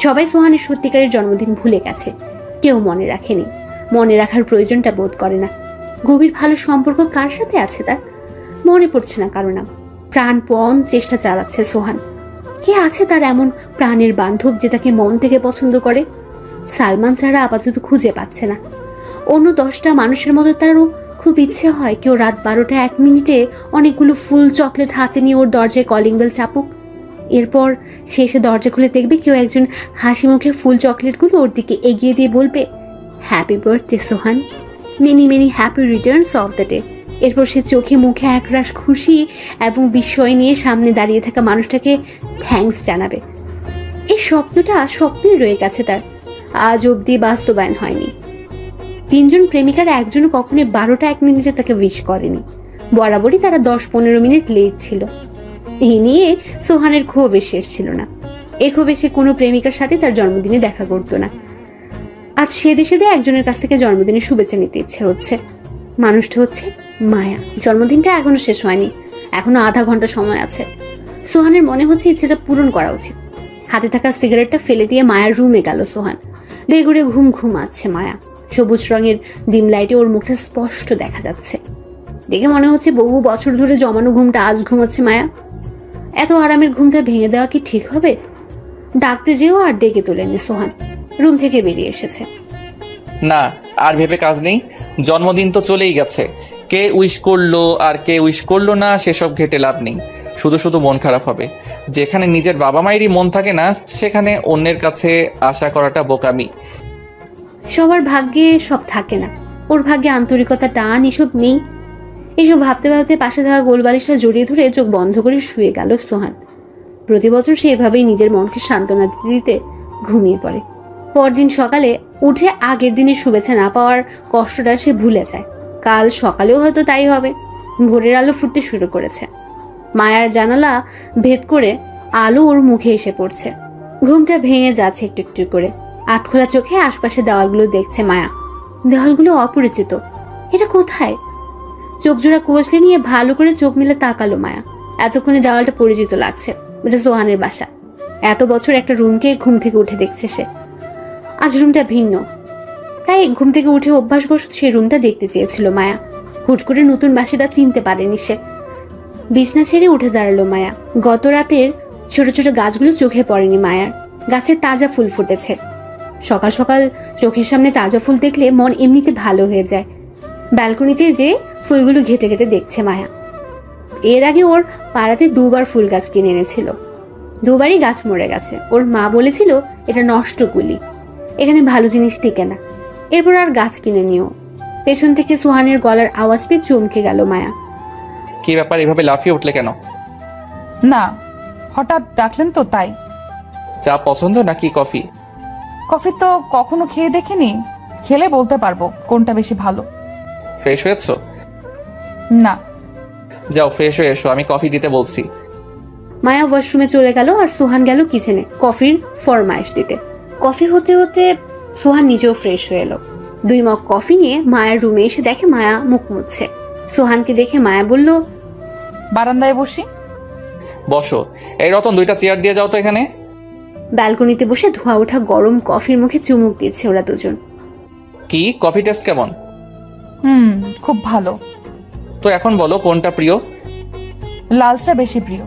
সবাই সোহানের সত্যিকারের জন্মদিন ভুলে গেছে, কেউ মনে রাখেনি, মনে রাখার প্রয়োজনটা বোধ করে না। গভীর ভালো সম্পর্ক কার সাথে আছে তার মনে পড়ছে না কারো নাম। প্রাণপণ চেষ্টা চালাচ্ছে সোহান। কে আছে তার এমন প্রাণের বান্ধব যে তাকে মন থেকে পছন্দ করে? সালমান ছাড়া আপাতত খুঁজে পাচ্ছে না। অন্য 10টা মানুষের মতো তারও খুব ইচ্ছে হয় কেউ রাত 12টা 1 মিনিটে অনেকগুলো ফুল চকলেট হাতে নিয়ে ওর দরজায় কলিং বেল চাপুক। এরপর সে এসে দরজা খুলে দেখবে কেউ একজন হাসি মুখে ফুল চকলেটগুলো ওর দিকে এগিয়ে দিয়ে বলবে, happy birthday Sohan, many many happy Returns of the day. এরপর সে চোখে মুখে একরাশ খুশি এবং বিস্ময় নিয়ে সামনে দাঁড়িয়ে থাকা মানুষটাকে থ্যাঙ্কস জানাবে। এই স্বপ্নটা স্বপ্নই রয়ে গেছে তার, আজ অবধি বাস্তবায়ন হয়নি। 3 জন প্রেমিকার একজনও কখনো 12টা 1 মিনিটে তাকে উইশ করেনি। বরাবরই তারা 10-15 মিনিট লেট ছিল। এই নিয়ে সোহানের ক্ষোভ শেষ ছিল না। এ ক্ষোভে সে কোনো প্রেমিকার সাথে তার জন্মদিনে দেখা করতো না। আজ সে দেশে একজনের কাছ থেকে জন্মদিনের শুভেচ্ছা নিতে ইচ্ছে হচ্ছে। মানুষটা হচ্ছে মায়া। জন্মদিনটা এখনো শেষ হয়নি, এখনো আধা ঘন্টা সময় আছে। সোহানের মনে হচ্ছে ইচ্ছেটা পূরণ করা উচিত। হাতে থাকা সিগারেটটা ফেলে দিয়ে মায়ার রুমে গেল সোহান। বেগুড়ে ঘুমাচ্ছে মায়া। সবুজ রঙের ডিম লাইটে ওর মুখটা স্পষ্ট দেখা যাচ্ছে। দেখে মনে হচ্ছে বহু বছর ধরে জমানো ঘুমটা আজ ঘুমাচ্ছে মায়া। এত আরামের ঘুমটা ভেঙে দেওয়া কি ঠিক হবে? ডাকতে যেও আর ডেকে তোলেনি সোহান। রুম থেকে বেরিয়ে এসেছে। না, আর ভেবে কাজ নেই, জন্মদিন তো চলেই গেছে। কে উইশ করলো আর কে উইশ করলো না সেসব ঘেটে লাভ নেই, শুধু শুধু মন খারাপ হবে। যেখানে নিজের বাবা মায়েরই মন থাকে না সেখানে অন্যের কাছে আশা করাটা বোকামি। সবার ভাগ্যে সব থাকে না, ওর ভাগ্যে আন্তরিকতা, টান এসব নেই। এসব ভাবতে ভাবতে পাশে থাকা গোলবালিশটা জড়িয়ে ধরে চোখ বন্ধ করে শুয়ে গেল সোহান। প্রতি বছর সে এভাবেই নিজের মনকে সান্ত্বনা দিতে দিতে ঘুমিয়ে পড়ে। পরদিন সকালে উঠে আগের দিনের শুভেচ্ছা না পাওয়ার কষ্টটা সে ভুলে যায়। কাল সকালেও হয়তো তাই হবে। ভোরের আলো ফুটতে শুরু করেছে। মায়ার জানালা ভেদ করে আলো ওর মুখে এসে পড়ছে। ঘুমটা ভেঙে যাচ্ছে একটু একটু করে। আটখোলা চোখে আশপাশে দেওয়ালগুলো দেখছে মায়া। দেওয়ালগুলো অপরিচিত, এটা কোথায়? চোখ জোড়া কষলে নিয়ে ভালো করে চোখ মিলে তাকালো মায়া। এতক্ষণে দেওয়ালটা পরিচিত লাগছে, এটা সোহানের বাসা। এত বছর একটা রুমকে ঘুম থেকে উঠে দেখছে সে। আজ রুমটা ভিন্ন। তাই ঘুম থেকে উঠে অভ্যাসবশত সেই রুমটা দেখতে চেয়েছিল মায়া। হুট করে নতুন বাসাটা চিনতে পারেনি সে। বিছনা ছেড়ে উঠে দাঁড়ালো মায়া। গত রাতের ছোট ছোট গাছগুলো চোখে পড়েনি মায়ার। গাছে তাজা ফুল ফুটেছে। সকাল সকাল চোখের সামনে তাজা ফুল দেখলে মন এমনিতে ভালো হয়ে যায়। ব্যালকনিতে যে ফুলগুলো ঘেটে ঘেটে দেখছে মায়া। এর আগে ওর পাড়াতে 2বার ফুল গাছ কিনে এনেছিল। 2বারই গাছ মরে গেছে। ওর মা বলেছিল এটা নষ্ট কুলি, এখানে ভালো জিনিস টিকে না। এরপর আর গাছ কিনে নিও। পেছন থেকে সোহানের গলার আওয়াজ পেয়ে চমকে গেল মায়া। কি ব্যাপার, এভাবে লাফিয়ে উঠলে কেন? না, হঠাৎ ডাকলেন তো তাই। চা পছন্দ নাকি কফি? কফি তো কখনো খেয়ে দেখিনি, খেলে বলতে পারবো কোনটা বেশি ভালো। ফ্রেশ হয়েছো? না। যাও ফ্রেশ হয়ে এসো, আমি কফি দিতে বলছি। মায়া ওয়াশরুমে চলে গেল আর সোহান গেল কিচেনে কফির ফরমাইশ দিতে। কফি হতে হতে সোহান নিজেও ফ্রেশ হয়ে এলো। 2 মগ কফি নিয়ে মায়ার রুমে এসে দেখে মায়া মুখ মুছছে। সোহানকে দেখে মায়া বলল, বারান্দায় বসি। বসো। এই রতন, 2টা চেয়ার দিয়ে যাও তো এখানে। ব্যালকনিতে বসে ধোয়া ওঠা গরম কফির মুখে চুমুক দিচ্ছে ওরা দুজন। কি কফি টেস্ট কেমন? খুব ভালো। তো এখন বলো কোনটা প্রিয়? লাল চা বেশি প্রিয়।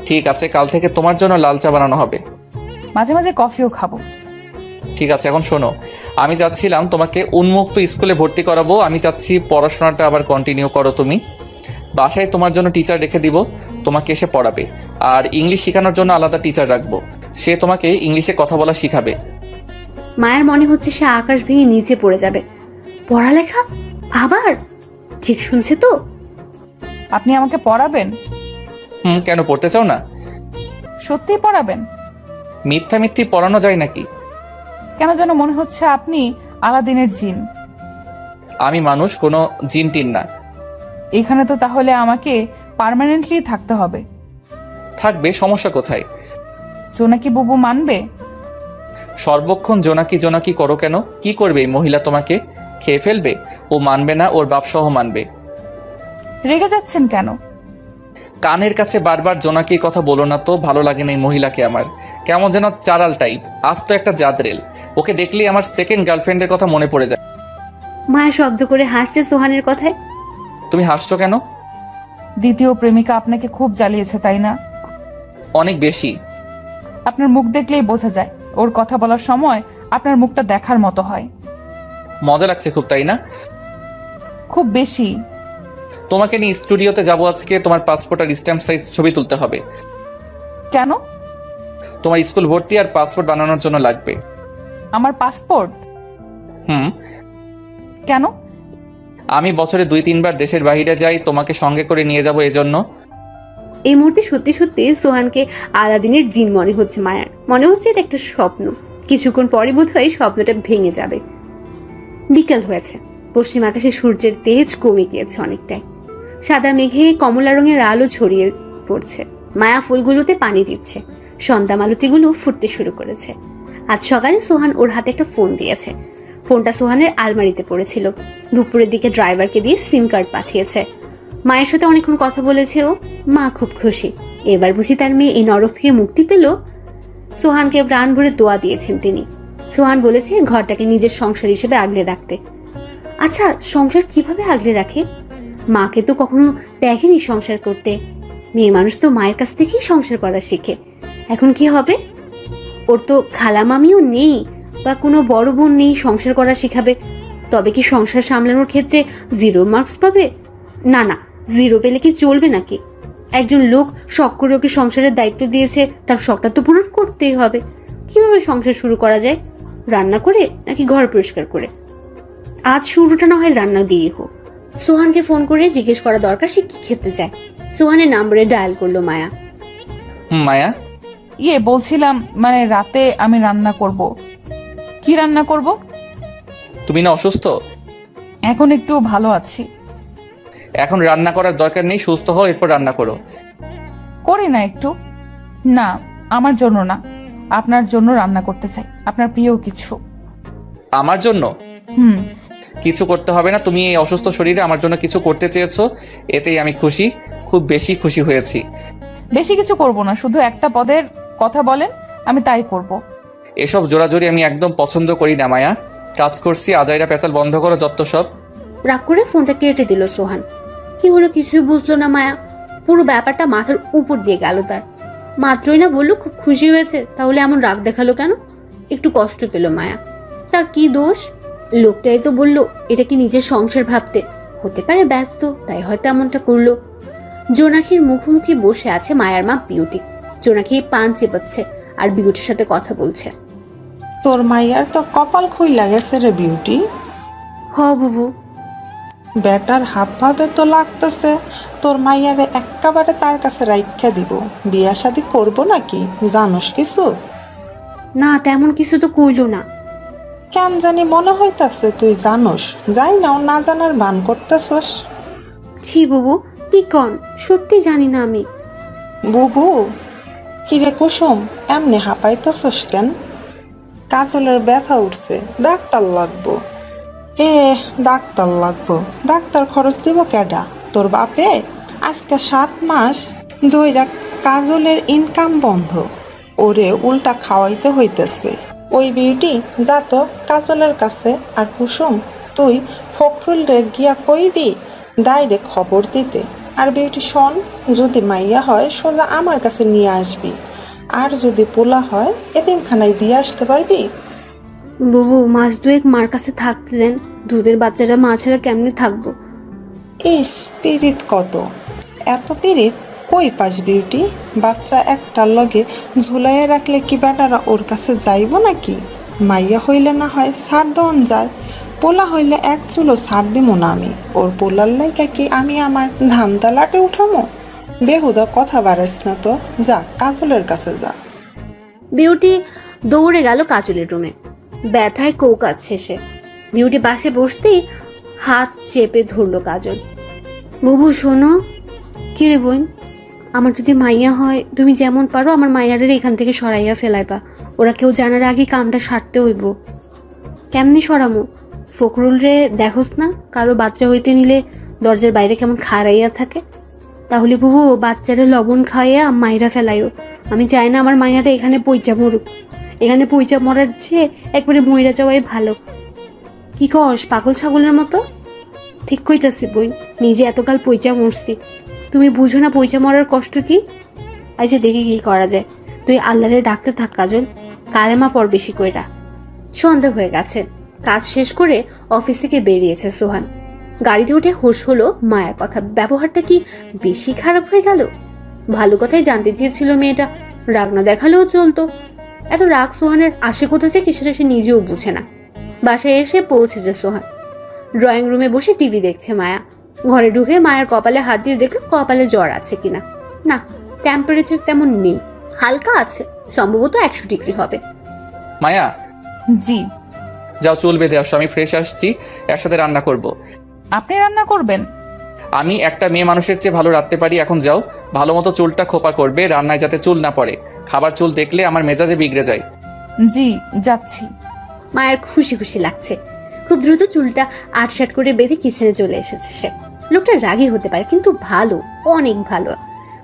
ঠিক আছে, কাল থেকে তোমার জন্য লাল চা বানানো হবে। মাঝে মাঝে কফিও খাবো। ঠিক আছে, এখন শোনো, আমি চাচ্ছিলাম তোমাকে উন্মুক্ত স্কুলে ভর্তি করাবো। আমি চাচ্ছি পড়াশোনাটা আবার কন্টিনিউ করো তুমি। বাসায় তোমার জন্য টিচার রেখে দিব, তোমাকে এসে পড়াবে। আর ইংলিশ শেখানোর জন্য আলাদা টিচার রাখবো, সে তোমাকে ইংলিশে কথা বলা শিখাবে। মায়ের মনে হচ্ছে সে আকাশ ভেঙে নিচে পড়ে যাবে। পড়ালেখা আবার? ঠিক শুনছে তো? আপনি আমাকে পড়াবেন? কেন, পড়তে চাও না? সত্যিই পড়াবেন? মিথ্যা মিথ্যি পড়ানো যায় নাকি? কেন যেন মনে হচ্ছে আপনি আলাদিনের জিন। আমি মানুষ, কোনো জিন টিন না। এখানে তো তাহলে আমাকে পার্মানেন্টলি থাকতে হবে। থাকবে, সমস্যা কোথায়? জোনাকি বুবু মানবে? সর্বক্ষণ জোনাকি জোনাকি করো কেন? কি করবে এই মহিলা? তোমাকে খেয়ে ফেলবে? ও মানবে না, ওর বাপ সহ মানবে। রেগে যাচ্ছেন কেন? কানের কাছে বারবার জোনাকির কথা বলো না তো, ভালো লাগে না এই মহিলাকে আমার। কেমন যেন চারাল টাইপ, আজ তো একটা জাদরেল। ওকে দেখলেই আমার সেকেন্ড গার্লফ্রেন্ডের কথা মনে পড়ে যায়। মায়া শব্দ করে হাসছে সোহানের কথায়। তুমি হাসছো কেন? দ্বিতীয় প্রেমিকা আপনাকে খুব জ্বালিয়েছে, তাই না? অনেক বেশি। আপনার মুখ দেখলেই বোঝা যায়। ওর কথা বলার সময় আপনার মুখটা দেখার মতো হয়। মজা লাগছে খুব, তাই না? খুব বেশি। তোমাকে নিয়ে স্টুডিওতে যাবো আজকে। তোমার পাসপোর্ট আর স্ট্যাম্প সাইজ ছবি তুলতে হবে। কেন? তোমার স্কুল ভর্তি আর পাসপোর্ট বানানোর জন্য লাগবে। আমার পাসপোর্ট? কেন? আমি বছরে 2-3 বার দেশের বাইরে যাই, তোমাকে সঙ্গে করে নিয়ে যাবো এজন্য। এই মুহূর্তে সত্যি সত্যি সোহানকে আলাদিনের জিন মনে হচ্ছে মায়ার। মনে হচ্ছে এটা একটা স্বপ্ন। কিছুক্ষণ পরে বোধ হয় স্বপ্নটা ভেঙে যাবে। বিকাল হয়েছে। পশ্চিম আকাশে সূর্যের তেজ কমে গিয়েছে অনেকটাই। সাদা মেঘে কমলা রঙের আলো ছড়িয়ে পড়ছে। মায়া ফুলগুলোতে পানি দিচ্ছে। সন্ধ্যা মালতীগুলো ফুটতে শুরু করেছে। আজ সকালে সোহান ওর হাতে একটা ফোন দিয়েছে। ফোনটা সোহানের আলমারিতে পড়েছিল। দুপুরের দিকে ড্রাইভারকে দিয়ে সিম কার্ড পাঠিয়েছে। মায়ের সাথে অনেকক্ষণ কথা বলেছে ও। মা খুব খুশি। এবার বুঝি তার মেয়ে এই নরক থেকে মুক্তি পেল। সোহানকে প্রাণ ভরে দোয়া দিয়েছেন তিনি। সোহান বলেছে ঘরটাকে নিজের সংসার হিসেবে আগলে রাখতে। আচ্ছা, সংসার কিভাবে আগলে রাখে? মাকে তো কখনো দেখেনি সংসার করতে। মেয়ে মানুষ তো মায়ের কাছ থেকেই সংসার করা শেখে। এখন কি হবে? ওর তো খালা মামিও নেই বা কোনো বড় বোন নেই সংসার করা শেখাবে। তবে কি সংসার সামলানোর ক্ষেত্রে 0 মার্কস পাবে? না না, 0 পেলে কি চলবে নাকি? একজন লোক শখ করে ওকে সংসারের দায়িত্ব দিয়েছে, তার শখটা তো পূরণ করতেই হবে। কিভাবে সংসার শুরু করা যায়? রান্না করে নাকি ঘর পরিষ্কার করে? আজ শুরুটা না হয় রান্না দিয়ে হোক। সোহানকে ফোন করে জিজ্ঞেস করা দরকার সে কি খেতে চায়। সোহানের নাম্বারে ডায়াল করলো মায়া। মায়া, বলছিলাম মানে রাতে আমি রান্না করব। কি রান্না করব? তুমি না অসুস্থ? এখন একটু ভালো আছি। এখন রান্না করার দরকার নেই, সুস্থ হও এরপর রান্না করো। করি না একটু? না, আমার জন্য না, আপনার জন্য রান্না করতে চাই। আপনার প্রিয় কিছু। আমার জন্য? কিছু করতে হবে না। তুমি এই অসুস্থ শরীরে আমার জন্য কিছু করতে চেয়েছো, এতেই আমি খুশি, খুব বেশি খুশি হয়েছি। বেশি কিছু করব না, শুধু একটা পদের কথা বলেন, আমি তাই করব। এসব জোরাজোরি আমি একদম পছন্দ করি না মায়া। কাজ করছি, আজাইরা পেঁচাল বন্ধ করো যত সব। রাগ করে ফোনটা কেটে দিল সোহান। কি হলো কিছুই বুঝলো না মায়া। পুরো ব্যাপারটা মাথার উপর দিয়ে গেল তার। মাত্রই না বললো খুব খুশি হয়েছে, তাহলে এমন রাগ দেখালো কেন? একটু কষ্ট পেল মায়া। তার কি দোষ? লোকটাই তো বললো এটা কি নিজের সংসার ভাবতে। হতে পারে ব্যস্ত, তাই হয়তো এমনটা করলো। জোনাকির মুখোমুখি বসে আছে মায়ার মা বিউটি। জোনাকি পান চেপাচ্ছে আর বিউটির সাথে কথা বলছে। তোর মাইয়ার তো কপাল খুইলা গেছে রে বিউটি। হ বুবু। বেটার হাব ভাবে তো লাগতেছে তোর মাইয়ারে একেবারে তার কাছে রাইখা দিব। বিয়া শাদি করবো নাকি, জানোস কিছু? না, তেমন কিছু তো কইলো না। কেন জানি মনে হইতাছে তুই জানোস, যাই নাও না জানার ভান করতেছস। ছি বুবু, কি কন? সত্যি জানি না আমি। বুবু, কিরে কুসুম, এমনি হাঁপাইতেছস কেন? কাজলের ব্যথা উঠছে, ডাক্তার লাগবো। এ ডাক্তার লাগবো, ডাক্তার খরচ দিব কেডা? তোর বাপে আজকে 7 মাস ধইরা কাজলের ইনকাম বন্ধ, ওরে উল্টা খাওয়াইতে হইতেছে। ওই বিউটি যা তো কাজলের কাছে। আর কুসুম, তুই ফখরুল রে গিয়া কইবি ডাইরেক্ট খবর দিতে। আর বিউটি শোন, যদি মাইয়া হয় সোজা আমার কাছে নিয়ে আসবি, আর যদি পোলা হয় এতিমখানায় দিয়ে আসতে পারবি। বুবু, মাস 2 মার কাছে থাকতে দেন। দুধের বাচ্চারা মা ছাড়া কেমনে থাকবো? ইস, পিরিত কত! এত পিরিত কই পাস বিউটি? বাচ্চা একটার লগে ঝুলাইয়া রাখলে কি বেটারা ওর কাছে যাইব নাকি? মাইয়া হইলে না হয় ছাড় দন যায়, পোলা হইলে এক চুলো ছাড় দিব না আমি। ওর পোলার লাইকা কি আমি আমার ধান তালাটে উঠামো? বেহুদা কথা বাড়াইস না তো, যা কাজলের কাছে যা। বিউটি দৌড়ে গেল কাজলের রুমে। ব্যথায় কৌকাচ্ছে সে। বিউটি পাশে বসতেই হাত চেপে ধরলো কাজল। বুবু শোনো। কি রে বোন? আমার যদি মাইয়া হয়, তুমি যেমন পারো আমার মাইয়ারের এখান থেকে সরাইয়া ফেলাইবা। ওরা কেউ জানার আগে কামটা সারতে হইব। কেমনি সরামো? ফখরুল রে দেখোস না, কারো বাচ্চা হইতে নিলে দরজার বাইরে কেমন খাড়াইয়া থাকে। তাহলে বুবু বাচ্চারে লবণ খাইয়া মাইরা ফেলাইও। আমি চাই না আমার মাইয়াটা এখানে পইচা মরুক। এখানে পইচা মরার চেয়ে একবারে মইরা যাওয়াই ভালো। কি কস পাগল ছাগলের মতো? ঠিক কইতাছি বই, নিজে এতকাল পইচা মরছি, তুমি বুঝো না পইচা মরার কষ্ট কি? আচ্ছা দেখি কি করা যায়। তুই আল্লাহরে ডাকতে থাক কাজল, কালেমা পর বেশি কইরা। সন্ধ্যা হয়ে গেছে। কাজ শেষ করে অফিস থেকে বেরিয়েছে সোহান। গাড়িতে উঠে হোশ হলো মায়ের কথা। ব্যবহারটা কি বেশি খারাপ হয়ে গেল? ভালো কথাই জানতে চেয়েছিল মেয়েটা, রাগ না দেখালেও চলতো। এত রাগ সোহানের আসে কোথা থেকে সেটা সে নিজেও বুঝে না। বাসায় এসে পৌঁছেছে সোহান। ড্রয়িং রুমে বসে টিভি দেখছে মায়া। ঘরে ঢুকে মায়ের কপালে হাত দিয়ে দেখলো কপালে জ্বর আছে কিনা। না, টেম্পারেচার তেমন নেই, হালকা আছে, সম্ভবত 100 ডিগ্রি হবে। মায়া, জি। যাও চুল বেঁধে আসো, আমি ফ্রেশ আসছি, একসাথে রান্না করব। আপনি রান্না করবেন? আমি একটা মেয়ে মানুষের চেয়ে ভালো রাখতে পারি। এখন যাও, ভালো মতো চুলটা খোপা করবে, রান্নায় যাতে চুল না পড়ে। খাবার চুল দেখলে আমার মেজাজে বিগড়ে যায়। জি, যাচ্ছি। মায়ের খুশি খুশি লাগছে। খুব দ্রুত চুলটা আটসাট করে বেঁধে কিচেনে চলে এসেছে সে। লোকটা রাগী হতে পারে কিন্তু ভালো, অনেক ভালো।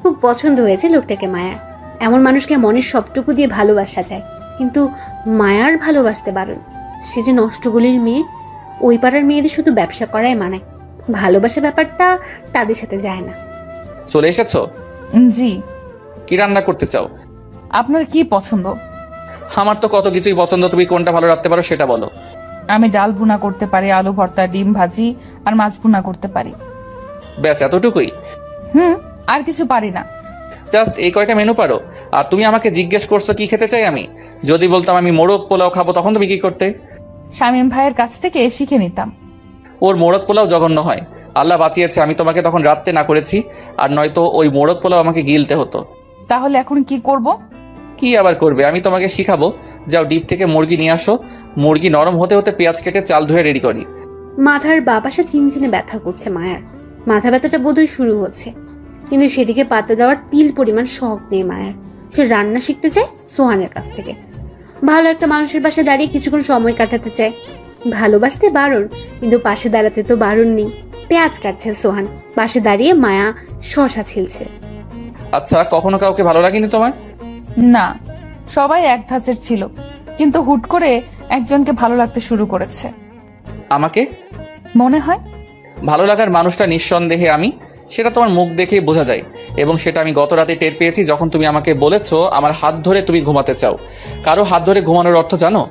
খুব পছন্দ হয়েছে লোকটাকে মায়ার। এমন মানুষকে মনের সবটুকু দিয়ে ভালোবাসা যায়, কিন্তু মায়ার ভালোবাসতে বারণ। সে যে নষ্টগুলির মেয়ে, ওই পাড়ার মেয়েদের শুধু ব্যবসা করাই মানায়, ভালোবাসা ব্যাপারটা তাদের সাথে যায় না। চলে এসেছো? জি। কি রান্না করতে চাও? আপনার কি পছন্দ? আমার তো কত কিছুই পছন্দ, তুমি কোনটা ভালো রাখতে পারো সেটা বলো। আমি ডাল ভুনা করতে পারি, আলু ভর্তা, ডিম ভাজি আর মাছ ভুনা করতে পারি। ব্যাস এতটুকুই? আর কিছু পারি না। জাস্ট এই কয়টা মেনু পারো? আর তুমি আমাকে জিজ্ঞেস করছো কি খেতে চাই আমি? যদি বলতাম আমি মোরগ পোলাও খাবো তখন তুমি কি করতে? শামীম ভাইয়ের কাছ থেকে শিখে নিতাম। ওর মোরগ পোলাও জঘন্য হয়। আল্লাহ বাঁচিয়েছে আমি তোমাকে তখন রাত্রে না করেছি, আর নয়তো ওই মোরগ পোলাও আমাকে গিলতে হতো। তাহলে এখন কি করব? কি আবার করবে, আমি তোমাকে শিখাবো। যাও ডিপ থেকে মুরগি নিয়ে আসো, মুরগি নরম হতে হতে পেঁয়াজ কেটে চাল ধুয়ে রেডি করি। মাথার বাপাসা চিনচিনে ব্যথা করছে মায়ার। মাথা ব্যথাটা বোধহয় শুরু হচ্ছে, কিন্তু সেদিকে পাতা দেওয়ার তিল পরিমাণ শখ নেই মায়ার। সে রান্না শিখতে চায় সোহানের কাছ থেকে। ভালো একটা মানুষের পাশে দাঁড়িয়ে কিছুক্ষণ সময় কাটাতে চায়। ভালোবাসতে বারণ, কিন্তু পাশে দাঁড়াতে তো বারণ নেই। পেঁয়াজ কাটছে সোহান, পাশে দাঁড়িয়ে মায়া শশা ছিলছে। আচ্ছা, কখনো কাউকে ভালো লাগেনি তোমার? না, সবাই এক ধাঁচের ছিল, কিন্তু হুট করে একজনকে ভালো লাগতে শুরু করেছে। আমাকে? মনে হয় ভালো লাগার মানুষটা নিঃসন্দেহে আমি, সেটা তোমার মুখ দেখেই বোঝা যায়। এবং সেটা আমি গত রাতে টের পেয়েছি যখন তুমি আমাকে বলেছো আমার হাত ধরে তুমি ঘুমাতে চাও। কারো হাত ধরে ঘুমানোর অর্থ জানো?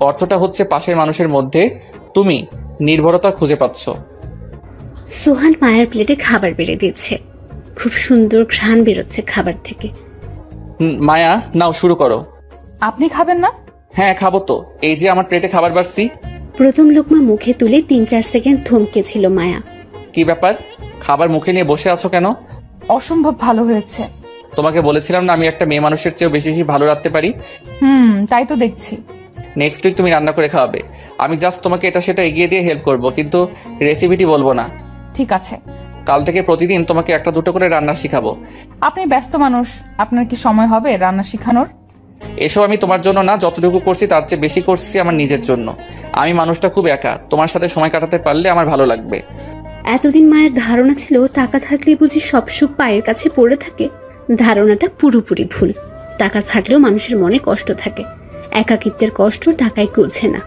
অর্থটা হচ্ছে পাশের মানুষের মধ্যে তুমি নির্ভরতা খুঁজে পাচ্ছ। সোহান মায়ের প্লেটে খাবার বেড়ে দিচ্ছে। খুব সুন্দর ঘ্রাণ বেরোচ্ছে খাবার থেকে। মায়া, নাও শুরু করো। আপনি খাবেন না? হ্যাঁ খাবো তো, এই যে আমার প্লেটে খাবার বাড়ছি। প্রথম লোকমা মুখে তুলে 3-4 সেকেন্ড থমকে ছিল মায়া। কি ব্যাপার, খাবার মুখে নিয়ে বসে আছো কেন? অসম্ভব ভালো হয়েছে। তোমাকে বলেছিলাম না আমি একটা মেয়ে মানুষের চেয়েও বেশি বেশি ভালো রাখতে পারি। তাই তো দেখছি। নেক্সট উইক তুমি রান্না করে খাওয়াবে। আমি জাস্ট তোমাকে এটা সেটা এগিয়ে দিয়ে হেল্প করব, কিন্তু রেসিপিটি বলবো না। ঠিক আছে। কাল থেকে প্রতিদিন তোমাকে 1-2 করে রান্না শিখাবো। আপনি ব্যস্ত মানুষ, আপনার কি সময় হবে রান্না শেখানোর? এসব আমি তোমার জন্য না, যতটুকু করছি তার চেয়ে বেশি করছি আমার নিজের জন্য। আমি মানুষটা খুব একা, তোমার সাথে সময় কাটাতে পারলে আমার ভালো লাগবে। এতদিন মায়ের ধারণা ছিল টাকা থাকলে বুঝি সব সুখ পায়ের কাছে পড়ে থাকে। ধারণাটা পুরোপুরি ভুল। টাকা থাকলেও মানুষের মনে কষ্ট থাকে, একাকিত্বের কষ্ট টাকায় কুলছে না।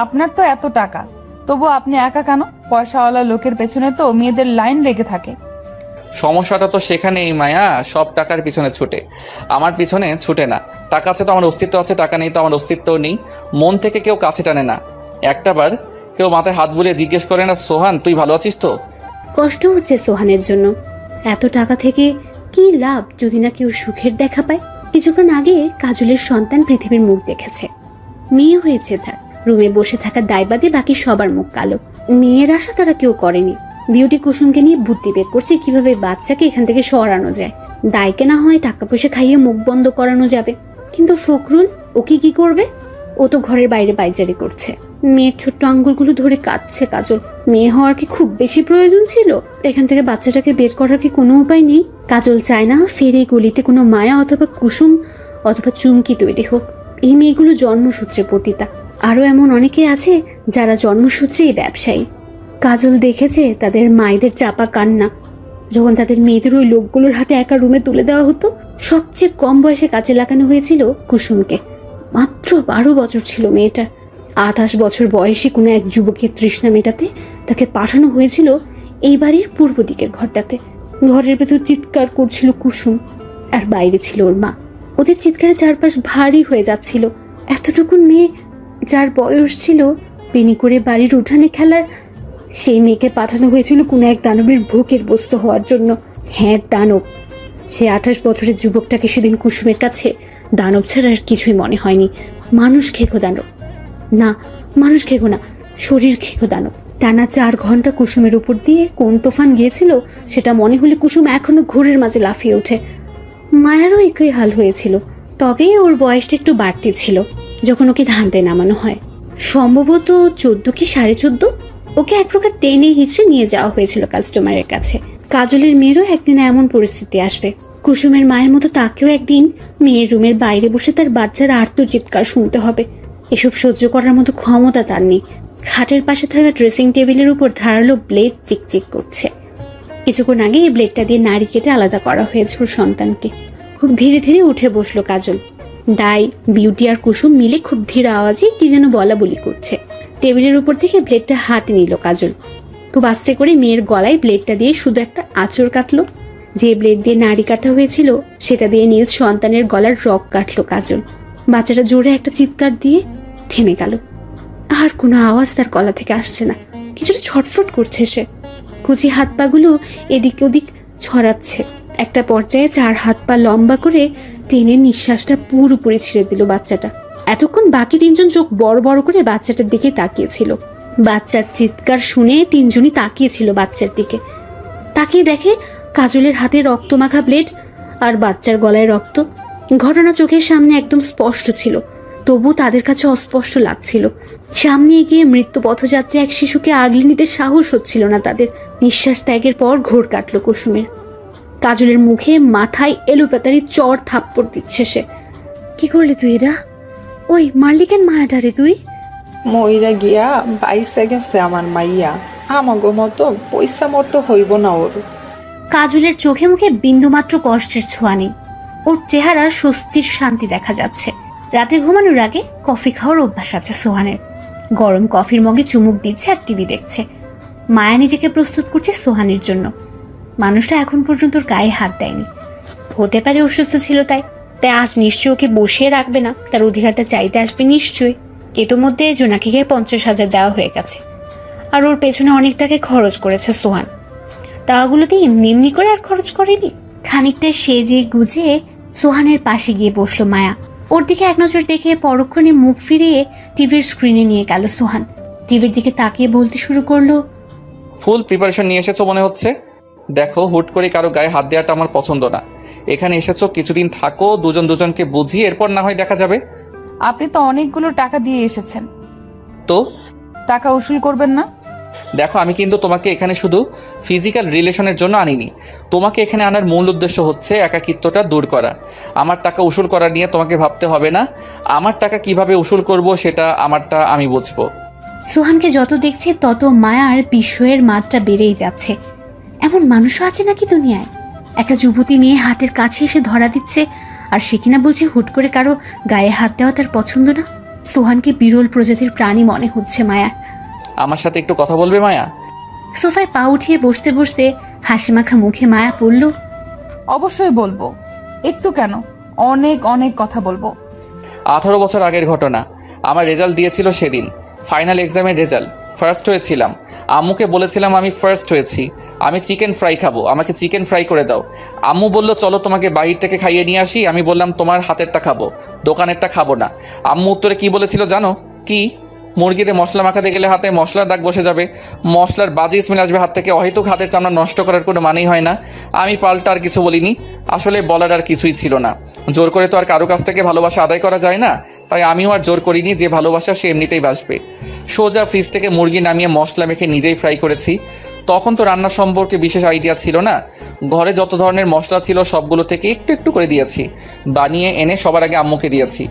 আপনার তো এত টাকা, তবু আপনি একা কেন? পয়সাওয়ালা লোকের পেছনে তো মেয়েদের লাইন লেগে থাকে। সমস্যাটা তো সেখানেই মায়া, সব টাকার পিছনে ছুটে, আমার পিছনে ছুটে না। টাকা আছে তো আমার অস্তিত্ব আছে, টাকা নেই তো আমার অস্তিত্বও নেই। মন থেকে কেউ কাছে টানে না, একটাবার কেউ মাথায় হাত বুলিয়ে জিজ্ঞেস করে না, সোহান তুই ভালো আছিস তো? কষ্ট হচ্ছে সোহানের জন্য। এত টাকা থেকে কি লাভ যদি না কেউ সুখের দেখা পায়। কিছুক্ষণ আগে কাজলের সন্তান পৃথিবীর মুখ দেখেছে, মেয়ে হয়েছে তার। রুমে বসে থাকা দায়বাদে বাকি সবার মুখ কালো। মেয়ের আশা তারা কেউ করেনি। বিউটি কুসুমকে নিয়ে বুদ্ধি বের করছে কিভাবে বাচ্চাকে এখান থেকে সরানো যায়। দায়কে না হয় টাকা পয়সা খাইয়ে মুখ বন্ধ করানো যাবে, কিন্তু ফখরুল ওকে কি করবে? ও তো ঘরের বাইরে পাইচারি করছে। মেয়ের ছোট্ট আঙ্গুলগুলো ধরে কাঁদছে কাজল। মেয়ে হওয়ার কি খুব বেশি প্রয়োজন ছিল? এখান থেকে বাচ্চাটাকে বের করার কি কোনো উপায় নেই? কাজল চায় না ফের এই গলিতে কোনো মায়া অথবা কুসুম অথবা চুমকি তৈরি হোক। এই মেয়েগুলো জন্মসূত্রে পতিতা। আরো এমন অনেকে আছে যারা জন্মসূত্রেই ব্যবসায়ী। কাজল দেখেছে তাদের মায়েদের চাপা কান্না যখন তাদের মেয়েদের ওই লোকগুলোর হাতে একা রুমে তুলে দেওয়া হতো। সবচেয়ে কম বয়সে কাজে লাগানো হয়েছিল কুসুমকে। মাত্র 12 বছর ছিল মেয়েটার। 28 বছর বয়সী কোনো এক যুবকের তৃষ্ণা মেটাতে তাকে পাঠানো হয়েছিল এই বাড়ির পূর্ব দিকের ঘরটাতে। ঘরের ভেতর চিৎকার করছিল কুসুম, আর বাইরে ছিল ওর মা। ওদের চিৎকারে চারপাশ ভারী হয়ে যাচ্ছিল। এতটুকুন মেয়ে যার বয়স ছিল পেনি করে বাড়ির উঠানে খেলার, সেই মেয়েকে পাঠানো হয়েছিল কোনো এক দানবের ভোগের বস্তু হওয়ার জন্য। হ্যাঁ, দানব। সে 28 বছরের যুবকটাকে সেদিন কুসুমের কাছে দানব ছাড়া আর কিছুই মনে হয়নি। মানুষ খেকো দানব না, মানুষ খেকো না, শরীর খেকো দানব। টানা 4 ঘন্টা কুসুমের উপর দিয়ে কোন তোফান গিয়েছিল সেটা মনে হলে কুসুম এখনো ঘোরের মাঝে লাফিয়ে ওঠে। মায়ারও একই হাল হয়েছিল, তবে ওর বয়সটা একটু বাড়তি ছিল যখন ওকে ধান্দায় নামানো হয়। সম্ভবত 14 কি 14.5। ওকে এক প্রকার টেনে হিচড়ে নিয়ে যাওয়া হয়েছিল কাস্টমারের কাছে। কাজলের মেয়েরও একদিন এমন পরিস্থিতি আসবে। কুসুমের মায়ের মতো তাকেও একদিন মেয়ের রুমের বাইরে বসে তার বাচ্চার আর্তচিৎকার শুনতে হবে। এসব সহ্য করার মতো ক্ষমতা তার নেই। খাটের পাশে থাকা ড্রেসিং টেবিলের উপর ধারালো ব্লেড চিকচিক করছে। কিছুক্ষণ আগে এই ব্লেডটা দিয়ে নাড়ি কেটে আলাদা করা হয়েছে ওর সন্তানকে। খুব ধীরে ধীরে উঠে বসলো কাজল। ডাই, বিউটি আর কুসুম মিলে খুব ধীর আওয়াজে কি যেন বলা বলি করছে। টেবিলের উপর থেকে ব্লেডটা হাতে নিল কাজল। খুব আস্তে করে মেয়ের গলায় ব্লেডটা দিয়ে শুধু একটা আঁচড় কাটলো। যে ব্লেড দিয়ে নাড়ি কাটা হয়েছিল সেটা দিয়ে নিয়ে সন্তানের গলার রগ কাটলো কাজল। বাচ্চাটা জোরে একটা চিৎকার দিয়ে থেমে গেল। আর কোনো আওয়াজ তার গলা থেকে আসছে না। কিছুটা ছটফট করছে সে। কুচি হাত পাগুলো এদিক ওদিক ছড়াচ্ছে। একটা পর্যায়ে 4 হাত পা লম্বা করে টেনে নিঃশ্বাসটা পুরোপুরি ছেড়ে দিল বাচ্চাটা। এতক্ষণ বাকি 3জন চোখ বড় বড় করে বাচ্চাটার দিকে তাকিয়েছিল। বাচ্চার চিৎকার শুনে 3জনই তাকিয়েছিল বাচ্চার দিকে। তাকিয়ে দেখে কাজলের হাতে রক্তমাখা ব্লেড আর বাচ্চার গলায় রক্ত। ঘটনা চোখের সামনে একদম স্পষ্ট ছিল, তবু তাদের কাছে অস্পষ্ট লাগছিল। সামনে এগিয়ে মৃত্যু পথযাত্রী এক শিশুকে আগলে নিতে সাহস হচ্ছিল না তাদের। নিঃশ্বাস ত্যাগের পর ঘোর কাটল কুসুমের। কাজলের মুখে মাথায় এলোপাতারি চড় থাপ্পড় দিচ্ছে সে। কি করলি তুই এটা? ওই মারলি কেন মায়াটারে তুই? মইরা গিয়া 22 গেছে আমার মাইয়া। আমাগো মতো পয়সা মরতো হইব না ওর। কাজলের চোখে মুখে বিন্দুমাত্র কষ্টের ছোঁয়া নেই। ওর চেহারা স্বস্তির শান্তি দেখা যাচ্ছে। রাতে ঘুমানোর আগে কফি খাওয়ার অভ্যাস আছে সোহানের। গরম কফির মগে চুমুক দিচ্ছে আর টিভি দেখছে। মায়া নিজেকে প্রস্তুত করছে সোহানের জন্য। মানুষটা এখন পর্যন্ত ওর গায়ে হাত দেয়নি। হতে পারে অসুস্থ ছিল তাই আজ নিশ্চয়ই ওকে বসিয়ে রাখবে না, তার অধিকারটা চাইতে আসবে নিশ্চয়ই। ইতোমধ্যে জোনাকিকে 50,000 দেওয়া হয়ে গেছে, আর ওর পেছনে অনেক টাকা খরচ করেছে সোহান। টাকাগুলোতে এমনি এমনি করে আর খরচ করেনি। খানিকটা সেজে গুজে সোহানের পাশে গিয়ে বসলো মায়া। ওর দিকে এক নজর দেখে পরক্ষণে মুখ ফিরিয়ে টিভির স্ক্রিনে নিয়ে গেল সোহান। টিভির দিকে তাকিয়ে বলতে শুরু করলো, ফুল প্রিপারেশন নিয়ে এসেছো মনে হচ্ছে। দেখো, হুট করে কারো গায়ে হাত দেওয়াটা আমার পছন্দ না। এখানে এসেছো, কিছুদিন থাকো, দুজন দুজনকে বুঝিয়ে এরপর না হয় দেখা যাবে। আপনি তো অনেকগুলো টাকা দিয়ে এসেছেন, তো টাকা উসুল করবেন না? দেখো, আমি কিন্তু তোমাকে এখানে শুধু ফিজিক্যাল রিলেশনের জন্য আনিনি। তোমাকে এখানে আনার মূল উদ্দেশ্য হচ্ছে একাকিত্বটা দূর করা। আমার টাকা উসুল করা নিয়ে তোমাকে ভাবতে হবে না। আমার টাকা কিভাবে উসুল করব সেটা আমারটা আমি বুঝবো। সোহানকে যত দেখছে তত মায়ার বিস্ময়ের মাত্রা বেড়েই যাচ্ছে। এমন মানুষও আছে নাকি দুনিয়ায়? একটা যুবতী মেয়ে হাতের কাছে এসে ধরা দিচ্ছে, আর সে কিনা বলছে হুট করে কারো গায়ে হাত দেওয়া তার পছন্দ না। সোহানকে বিরল প্রজাতির প্রাণী মনে হচ্ছে মায়ার। আমার সাথে একটু কথা বলবে মায়া? সোফায় পা উঠিয়ে বসতে বসতে হাসিমাখা মুখে মায়া পড়ল। অবশ্যই বলবো। একটু কেন, অনেক অনেক কথা বলবো। 18 বছর আগের ঘটনা। আমার রেজাল্ট দিয়েছিল সেদিন, ফাইনাল এক্সামের রেজাল্ট। ফার্স্ট হয়েছিলাম। আম্মুকে বলেছিলাম আমি ফার্স্ট হয়েছি, আমি চিকেন ফ্রাই খাবো, আমাকে চিকেন ফ্রাই করে দাও। আম্মু বলল চলো তোমাকে বাইরে থেকে খাইয়ে নিয়ে আসি। আমি বললাম তোমার হাতেরটা খাবো, দোকানেরটা খাবো না। আম্মু উত্তরে কি বলেছিল জানো? কি? মুরগিতে মশলা মাখাতে গেলে হাতে মশলার দাগ বসে যাবে, মশলার বাজে স্মেল আসবে হাত থেকে, অহেতুক হাতের চামড়া নষ্ট করার কোনো মানেই হয় না। আমি পাল্টা আর কিছু বলিনি। আসলে বলার আর কিছুই ছিল না। জোর করে তো আর কারো কাছ থেকে ভালোবাসা আদায় করা যায় না, তাই আমিও আর জোর করিনি। যে ভালোবাসা সে এমনিতেই বাসবে। সোজা ফ্রিজ থেকে মুরগি নামিয়ে মশলা মেখে নিজেই ফ্রাই করেছি। তখন তো রান্না সম্পর্কে বিশেষ আইডিয়া ছিল না। ঘরে যত ধরনের মশলা ছিল সবগুলো থেকে একটু একটু করে দিয়েছি, বানিয়ে এনে সবার আগে আম্মুকে দিয়েছি।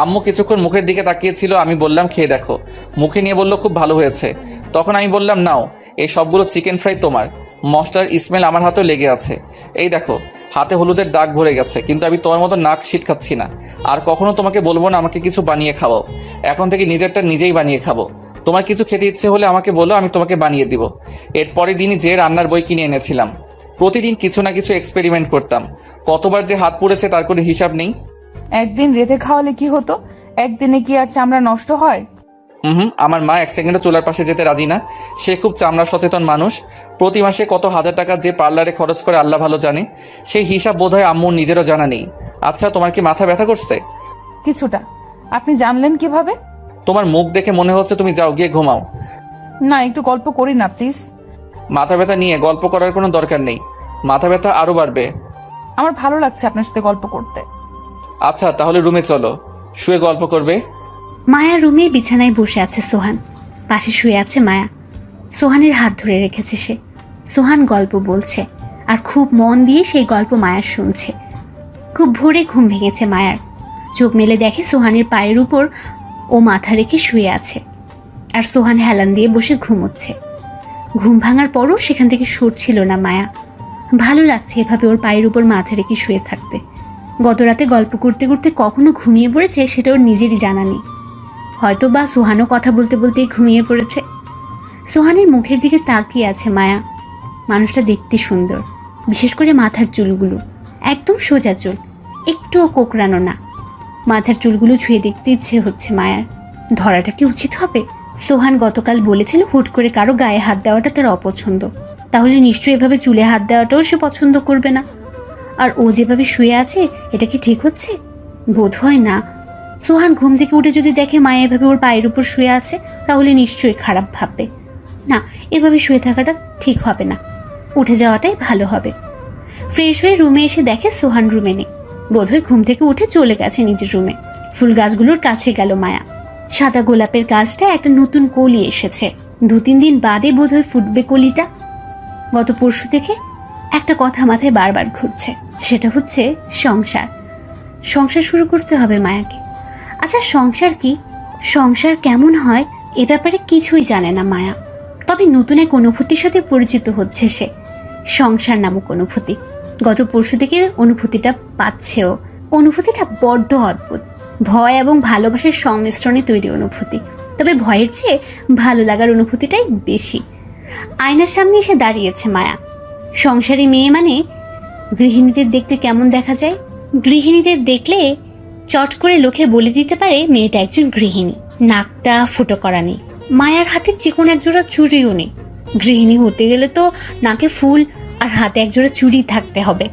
আম্মু কিছুক্ষণ মুখের দিকে তাকিয়েছিল। আমি বললাম খেয়ে দেখো। মুখে নিয়ে বলল খুব ভালো হয়েছে। তখন আমি বললাম নাও, এই সবগুলো চিকেন ফ্রাই তোমার। মশলার স্মেল আমার হাতেও লেগে আছে। এই দেখো, হাতে হলুদের দাগ ভরে গেছে, কিন্তু আমি তোমার মতো নাক শীত খাচ্ছি না। আর কখনো তোমাকে বলবো না আমাকে কিছু বানিয়ে খাওয়াও। এখন থেকে নিজেরটা নিজেই বানিয়ে খাবো। তোমার কিছু খেতে ইচ্ছে হলে আমাকে বলো, আমি তোমাকে বানিয়ে দিব। এরপরের দিনই যে রান্নার বই কিনে এনেছিলাম। প্রতিদিন কিছু না কিছু এক্সপেরিমেন্ট করতাম। কতবার যে হাত পুড়েছে তার কোনো হিসাব নেই। একদিন রেঁধে খাওয়ালে কি হতো? একদিনে কি আর চামড়া নষ্ট হয়? আমার মা 1 সেকেন্ডও চুলার পাশে যেতে রাজি না। সে খুব চামড়া সচেতন মানুষ। প্রতি মাসে কত হাজার টাকা যে পার্লারে খরচ করে আল্লাহ ভালো জানে। সেই হিসাব বোধহয় আম্মুর নিজেরও জানা নেই। আচ্ছা, তোমার কি মাথা ব্যথা করছে? কিছুটা। আপনি জানলেন কিভাবে? তোমার মুখ দেখে মনে হচ্ছে তুমি যাও গিয়ে ঘুমাও। না, একটু গল্প করি না প্লিজ। মাথা ব্যথা নিয়ে গল্প করার কোনো দরকার নেই। মাথা ব্যথা আরও বাড়বে। আমার ভালো লাগছে আপনার সাথে গল্প করতে। আচ্ছা, তাহলে রুমে চলো, শুয়ে গল্প করবে। মায়ার রুমে বিছানায় বসে আছে সোহান, পাশে শুয়ে আছে মায়া। সোহানের হাত ধরে রেখেছে সে। সোহান গল্প বলছে, আর খুব মন দিয়ে সেই গল্প মায়া শুনছে। খুব ভোরে ঘুম ভেঙেছে মায়ার। চোখ মেলে দেখে সোহানের পায়ের উপর ও মাথা রেখে শুয়ে আছে, আর সোহান হেলান দিয়ে বসে ঘুমোচ্ছে। ঘুম ভাঙার পরও সেখান থেকে সরছিল না মায়া। ভালো লাগছে এভাবে ওর পায়ের উপর মাথা রেখে শুয়ে থাকতে। গত রাতে গল্প করতে করতে কখনো ঘুমিয়ে পড়েছে সেটা ওর নিজেরই জানা নেই। হয়তো বা সোহানও কথা বলতে বলতেই ঘুমিয়ে পড়েছে। সোহানের মুখের দিকে তাকিয়ে আছে মায়া। মানুষটা দেখতে সুন্দর, বিশেষ করে মাথার চুলগুলো একদম সোজা চুল, একটুও কোকড়ানো না। মাথার চুলগুলো ছুঁয়ে দেখতে ইচ্ছে হচ্ছে মায়ার। ধরাটা কি উচিত হবে? সোহান গতকাল বলেছিল হুট করে কারো গায়ে হাত দেওয়াটা তার অপছন্দ। তাহলে নিশ্চয়ই এভাবে চুলে হাত দেওয়াটাও সে পছন্দ করবে না। আর ও যেভাবে শুয়ে আছে এটা কি ঠিক হচ্ছে? বোধ হয় না। সোহান ঘুম থেকে উঠে যদি দেখে মায়া এভাবে ওর পায়ের উপর শুয়ে আছে, তাহলে নিশ্চয়ই খারাপ ভাববে। না, এভাবে শুয়ে থাকাটা ঠিক হবে না। উঠে যাওয়াটাই ভালো হবে। ফ্রেশ হয়ে রুমে এসে দেখে সোহান রুমে নেই। বোধহয় ঘুম থেকে উঠে চলে গেছে নিজের রুমে। ফুল গাছগুলোর কাছে গেল মায়া। সাদা গোলাপের গাছটা একটা নতুন কলি এসেছে। 2-3 দিন বাদে বোধহয় ফুটবে কলিটা। গত পরশু থেকে একটা কথা মাথায় বারবার ঘুরছে, সেটা হচ্ছে সংসার। সংসার শুরু করতে হবে মায়াকে। আচ্ছা, সংসার কি, সংসার কেমন হয় এ ব্যাপারে কিছুই জানে না মায়া। তবে নতুন এক অনুভূতির সাথে পরিচিত হচ্ছে সে, সংসার নামক অনুভূতি। গত পরশু থেকে অনুভূতিটা পাচ্ছেও। অনুভূতিটা বড্ড অদ্ভুত। ভয় এবং ভালোবাসার সংমিশ্রণে তৈরি অনুভূতি। তবে ভয়ের চেয়ে ভালো লাগার অনুভূতিটাই বেশি। আয়নার সামনে এসে দাঁড়িয়েছে মায়া। সংসারী মেয়ে মানে গৃহিণীদের দেখতে কেমন দেখা যায়? গৃহিণীদের দেখলে চট করে লোকে বলে দিতে পারে মেয়েটা একজন গৃহিণী। নাকটা ফুটো করা নেই, মায়ার হাতে চিকন একজোড়া চুড়িও নেই। গৃহিণী হতে গেলে তো নাকে ফুল আর হাতে একজোড়া চুড়ি থাকতে হবে।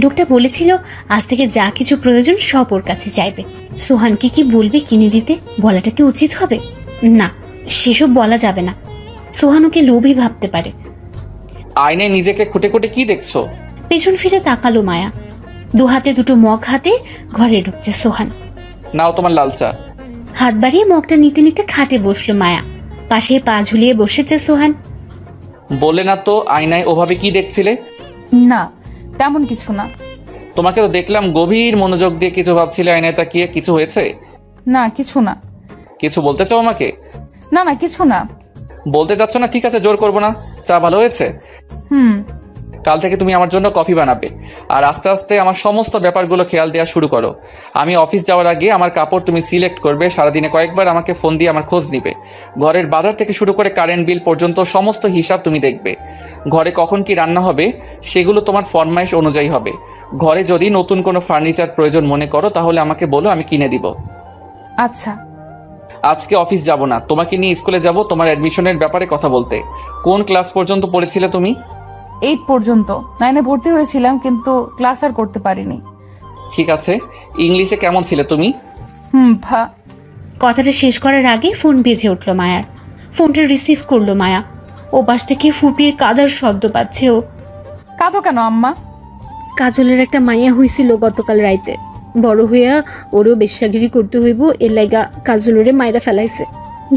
লোকটা বলেছিল আজ থেকে যা কিছু প্রয়োজন সব ওর কাছে চাইবে। সোহানকে কি বলবে কিনে দিতে? বলাটা কি উচিত হবে? না, সেসব বলা যাবে না। সোহান ওকে লোভী ভাবতে পারে। আয়নায় নিজেকে খুঁটে খুঁটে কি দেখছো? পেছন ফিরে তাকালো মায়া। 2 হাতে 2টো মগ হাতে ঘরে ঢুকছে সোহান। নাও তোমার লাল চা। হাত বাড়িয়ে মগটা নিতে নিতে খাটে বসলো মায়া। পাশে পা ঝুলিয়ে বসেছে সোহান। বললে না তো আয়নায় ওভাবে কি দেখছিলে? না, তেমন কিছু না। তোমাকে তো দেখলাম গভীর মনোযোগ দিয়ে কিছু ভাবছিলে আয়নায় তাকিয়ে। কিছু হয়েছে? না, কিছু না। কিছু বলতে চাও আমাকে? না না, কিছু না। বলতে চাচ্ছ না? ঠিক আছে, জোর করবো না। চা ভালো হয়েছে? হুম। কাল থেকে তুমি আমার জন্য কফি বানাবে, আর আস্তে আস্তে আমার সমস্ত ব্যাপারগুলো খেয়াল দেওয়া শুরু করো। আমি অফিস যাওয়ার আগে আমার কাপড় তুমি সিলেক্ট করবে, সারাদিনে কয়েকবার আমাকে ফোন দিয়ে আমার খোঁজ নিবে। ঘরের বাজার থেকে শুরু করে কারেন্ট বিল পর্যন্ত সমস্ত হিসাব তুমি দেখবে। ঘরে কখন কি রান্না হবে সেগুলো তোমার ফরমাইশ অনুযায়ী হবে। ঘরে যদি নতুন কোনো ফার্নিচার প্রয়োজন মনে করো তাহলে আমাকে বলো, আমি কিনে দিব। আচ্ছা। আজকে অফিস যাব না, তোমাকে নিয়ে স্কুলে যাব তোমার অ্যাডমিশনের ব্যাপারে কথা বলতে। কোন ক্লাস পর্যন্ত পড়েছিলে তুমি? 8 পর্যন্ত। 9-এ ভর্তি হয়েছিলাম, কিন্তু ক্লাস আর করতে পারিনি। ঠিক আছে, ইংলিশে কেমন ছিলে তুমি? কথাটা শেষ করার আগে ফোন বেজে উঠল মায়ার। ফোনটা রিসিভ করলো মায়া। ও পাশ থেকে ফুপিয়ে কাদার শব্দ পাচ্ছে ও। কাঁদো কেন আম্মা? কাজলের একটা মাইয়া হইছিল গতকাল রাইতে। বড় হইয়া ওরও বেশ্যাগিরি করতে হইব, এর লাইগা কাজলরে মায়েরা ফেলাইছে।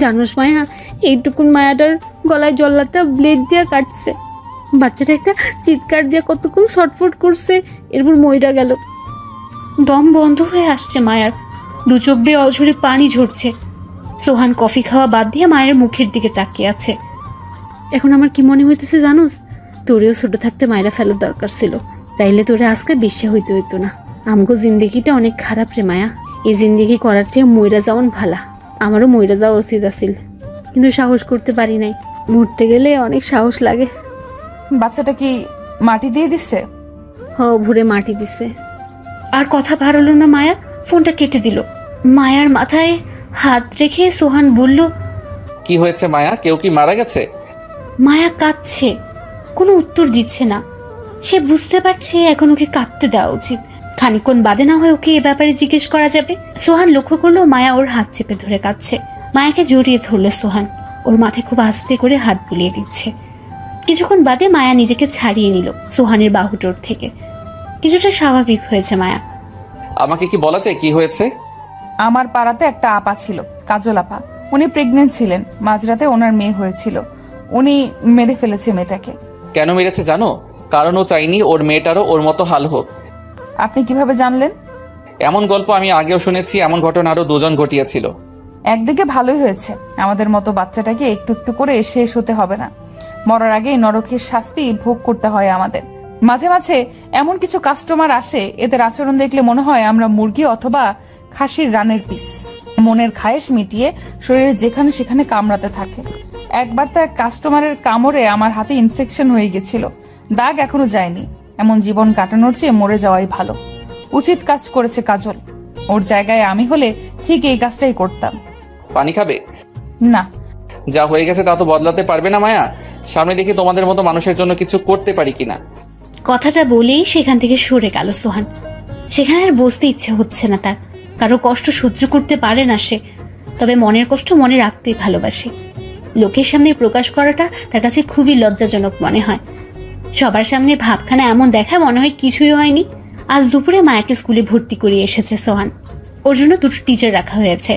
জানোস মায়া, এইটুকুন মায়াটার গলায় জল্লাটা ব্লেড দিয়া কাটছে। বাচ্চাটা একটা চিৎকার দিয়ে কতক্ষণ ছটফট করছে, এরপর মইরা গেল। দম বন্ধ হয়ে আসছে মায়ার, দু চোখ বেয়ে অঝরে পানি ঝরছে। সোহান কফি খাওয়া বাদ দিয়ে মায়ের মুখের দিকে তাকিয়ে আছে। এখন আমার কি মনে হইতেছে জানোস, তোরেও ছোট থাকতে মায়েরা ফেলার দরকার ছিল, তাইলে তোরে আজকে বিশ্বা হইতে হইতো না। আমগো জিন্দেগিটা অনেক খারাপ রে মায়া, এই জিন্দেগি করার চেয়ে মইরা যাওয়ান ভালা। আমারও মইরা যাওয়া উচিত আছিল, কিন্তু সাহস করতে পারি নাই। মরতে গেলে অনেক সাহস লাগে। বাচ্চাটা কি মাটি দিয়ে দিছে? ভুরে মাটি দিছে। আর কথা বাড়ালো না মায়া, ফোনটা কেটে দিল। মায়ার মাথায় হাত রেখে সোহান বলল, কি হয়েছে মায়া, কেউ কি মারা গেছে? মায়া কাঁদছে, কোনো উত্তর দিচ্ছে না। সে বুঝতে পারছে এখন ওকে কাঁদতে দেওয়া উচিত, খানিকক্ষণ বাদে না হয় ওকে এ ব্যাপারে জিজ্ঞেস করা যাবে। সোহান লক্ষ্য করলো মায়া ওর হাত চেপে ধরে কাঁদছে। মায়াকে জড়িয়ে ধরলো সোহান, ওর মাথায় খুব আস্তে করে হাত বুলিয়ে দিচ্ছে। কিছুক্ষণ বাদে মায়া নিজেকে ছাড়িয়ে নিল সোহানের বাহুটোর থেকে। কিছুটা স্বাভাবিক হয়েছে মায়া। আমাকে কি বলা যায় কি হয়েছে? আমার পাড়াতে একটা আপা ছিল, কাজল আপা। উনি প্রেগনেন্ট ছিলেন, মাঝরাতে ওনার মেয়ে হয়েছিল। উনি মেরে ফেলেছে মেয়েটাকে। কেন মেরেছে জানো? কারণ ও চাইনি ওর মেয়েটারও ওর মতো হাল হোক। আপনি কিভাবে জানলেন? এমন গল্প আমি আগেও শুনেছি, এমন ঘটনা আরো 2 জন ঘটিয়েছিল। একদিকে ভালোই হয়েছে, আমাদের মতো বাচ্চাটাকে একটু একটু করে শেষ হতে হবে না। মরার আগে নরকের শাস্তি ভোগ করতে হয় আমাদের। মাঝে মাঝে এমন কিছু কাস্টমার আসে, এদের আচরণ দেখলে মনে হয় আমরা মুরগি অথবা খাসির রানের পিস। মনের খায়েশ মিটিয়ে শরীরে যেখানে সেখানে কামড়াতে থাকে। একবার তো এক কাস্টমারের কামড়ে আমার হাতে ইনফেকশন হয়ে গেছিল, দাগ এখনো যায়নি। এমন জীবন কাটানোর চেয়ে মরে যাওয়াই ভালো। উচিত কাজ করেছে কাজল, ওর জায়গায় আমি হলে ঠিক এই কাজটাই করতাম। পানি খাবে? না। যা হয়ে গেছে তা তো বদলাতে পারবে না মায়া। সামনে দেখি তোমাদের মতো মানুষের জন্য কিছু করতে পারি কিনা। কথাটা বলেই সেখান থেকে সরে গেল সোহান। সেখানে আর বসতে ইচ্ছে হচ্ছে না তার। কারো কষ্ট সহ্য করতে পারে না সে, তবে মনের কষ্ট মনে রাখতেই ভালোবাসে। লোকের সামনে প্রকাশ করাটা তার কাছে খুবই লজ্জাজনক মনে হয়। সবার সামনে ভাবখানা এমন দেখায় মনে হয় কিছুই হয়নি। আজ দুপুরে মায়াকে স্কুলে ভর্তি করিয়ে এসেছে সোহান। ওর জন্য 2টো টিচার রাখা হয়েছে।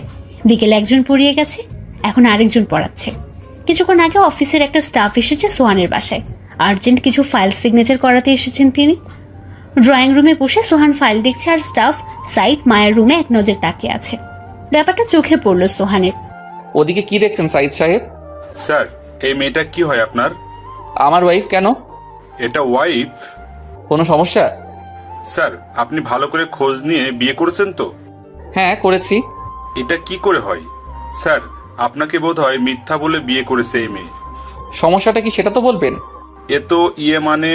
বিকেলে একজন পড়িয়ে গেছে, এখন আরেকজন পড়াচ্ছে। কিছুক্ষণ আগে অফিসের একটা স্টাফ এসেছে সোহানের বাসায়। আর্জেন্ট কিছু ফাইল সিগনেচার করাতে এসেছেন তিনি। ড্রয়িং রুমে বসে সোহান ফাইল দেখছে, আর স্টাফ সাইদ মায়ের রুমে এক নজর তাকিয়ে আছে। ব্যাপারটা চোখে পড়ল সোহানের। ওদিকে কি দেখছেন সাইদ সাহেব? স্যার, এই মেয়েটা কি হয় আপনার? আমার ওয়াইফ। কেন? এটা ওয়াইফ? কোনো সমস্যা? স্যার, আপনি ভালো করে খোঁজ নিয়ে বিয়ে করেছেন তো? হ্যাঁ, করেছি। এটা কি করে হয়? স্যার, আপনাকে বোধহয় মিথ্যা বলে বিয়ে করেছে এই মেয়ে। সমস্যাটা কি সেটা তো বলবেন। এ তো মানে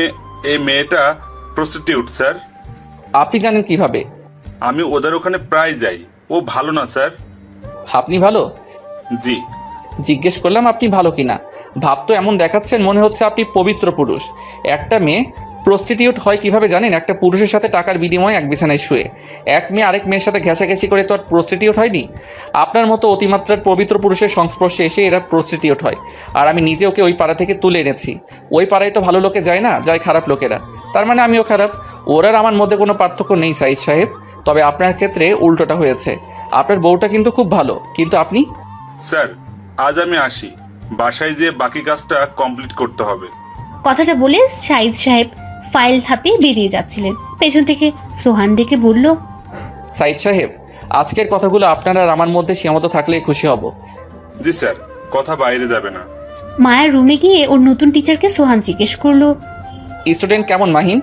এই মেয়েটা প্রস্টিটিউট স্যার। আপনি জানেন কিভাবে? আমি ওদের ওখানে প্রায় যাই। ও ভালো না স্যার। আপনি ভালো? জি। জিজ্ঞেস করলাম আপনি ভালো কিনা। ভাব তো এমন দেখাচ্ছেন মনে হচ্ছে আপনি পবিত্র পুরুষ। একটা মেয়ে প্রস্টিটিউট হয় কিভাবে জানেন? একটা পুরুষের সাথে টাকার বিনিময়ে এক বিছানায় শুয়ে। এক মেয়ে আরেক মেয়ের সাথে ঘেঁষাঘেঁষি করে তো আর প্রস্টিটিউট হয়নি। আপনার মতো অতিমাত্রার পবিত্র পুরুষের সংস্পর্শে এসে এরা প্রস্টিটিউট হয়। আর আমি নিজে ওকে ওই পাড়া থেকে তুলে এনেছি। ওই পাড়ায় তো ভালো লোকে যায় না, যায় খারাপ লোকেরা। তার মানে আমিও খারাপ। ওর আর আমার মধ্যে কোনো পার্থক্য নেই সাইদ সাহেব। তবে আপনার ক্ষেত্রে উল্টোটা হয়েছে। আপনার বউটা কিন্তু খুব ভালো, কিন্তু আপনি। স্যার, আজ আমি আসি। বাসায় যেয়ে বাকি কাজটা কমপ্লিট করতে হবে। কথাটা বলে শাহিদ সাহেব ফাইল হাতে বেরিয়ে যাচ্ছিলেন। পেছন থেকে সোহান ডেকে বলল, সাইদ সাহেব, আজকের কথাগুলো আপনার আর আমার মধ্যে সীমাবদ্ধ থাকলেই খুশি হব। জি স্যার, কথা বাইরে যাবে না। মায়ের রুমে গিয়ে ওর নতুন টিচারকে সোহান জিজ্ঞেস করলো, স্টুডেন্ট কেমন মাহিন?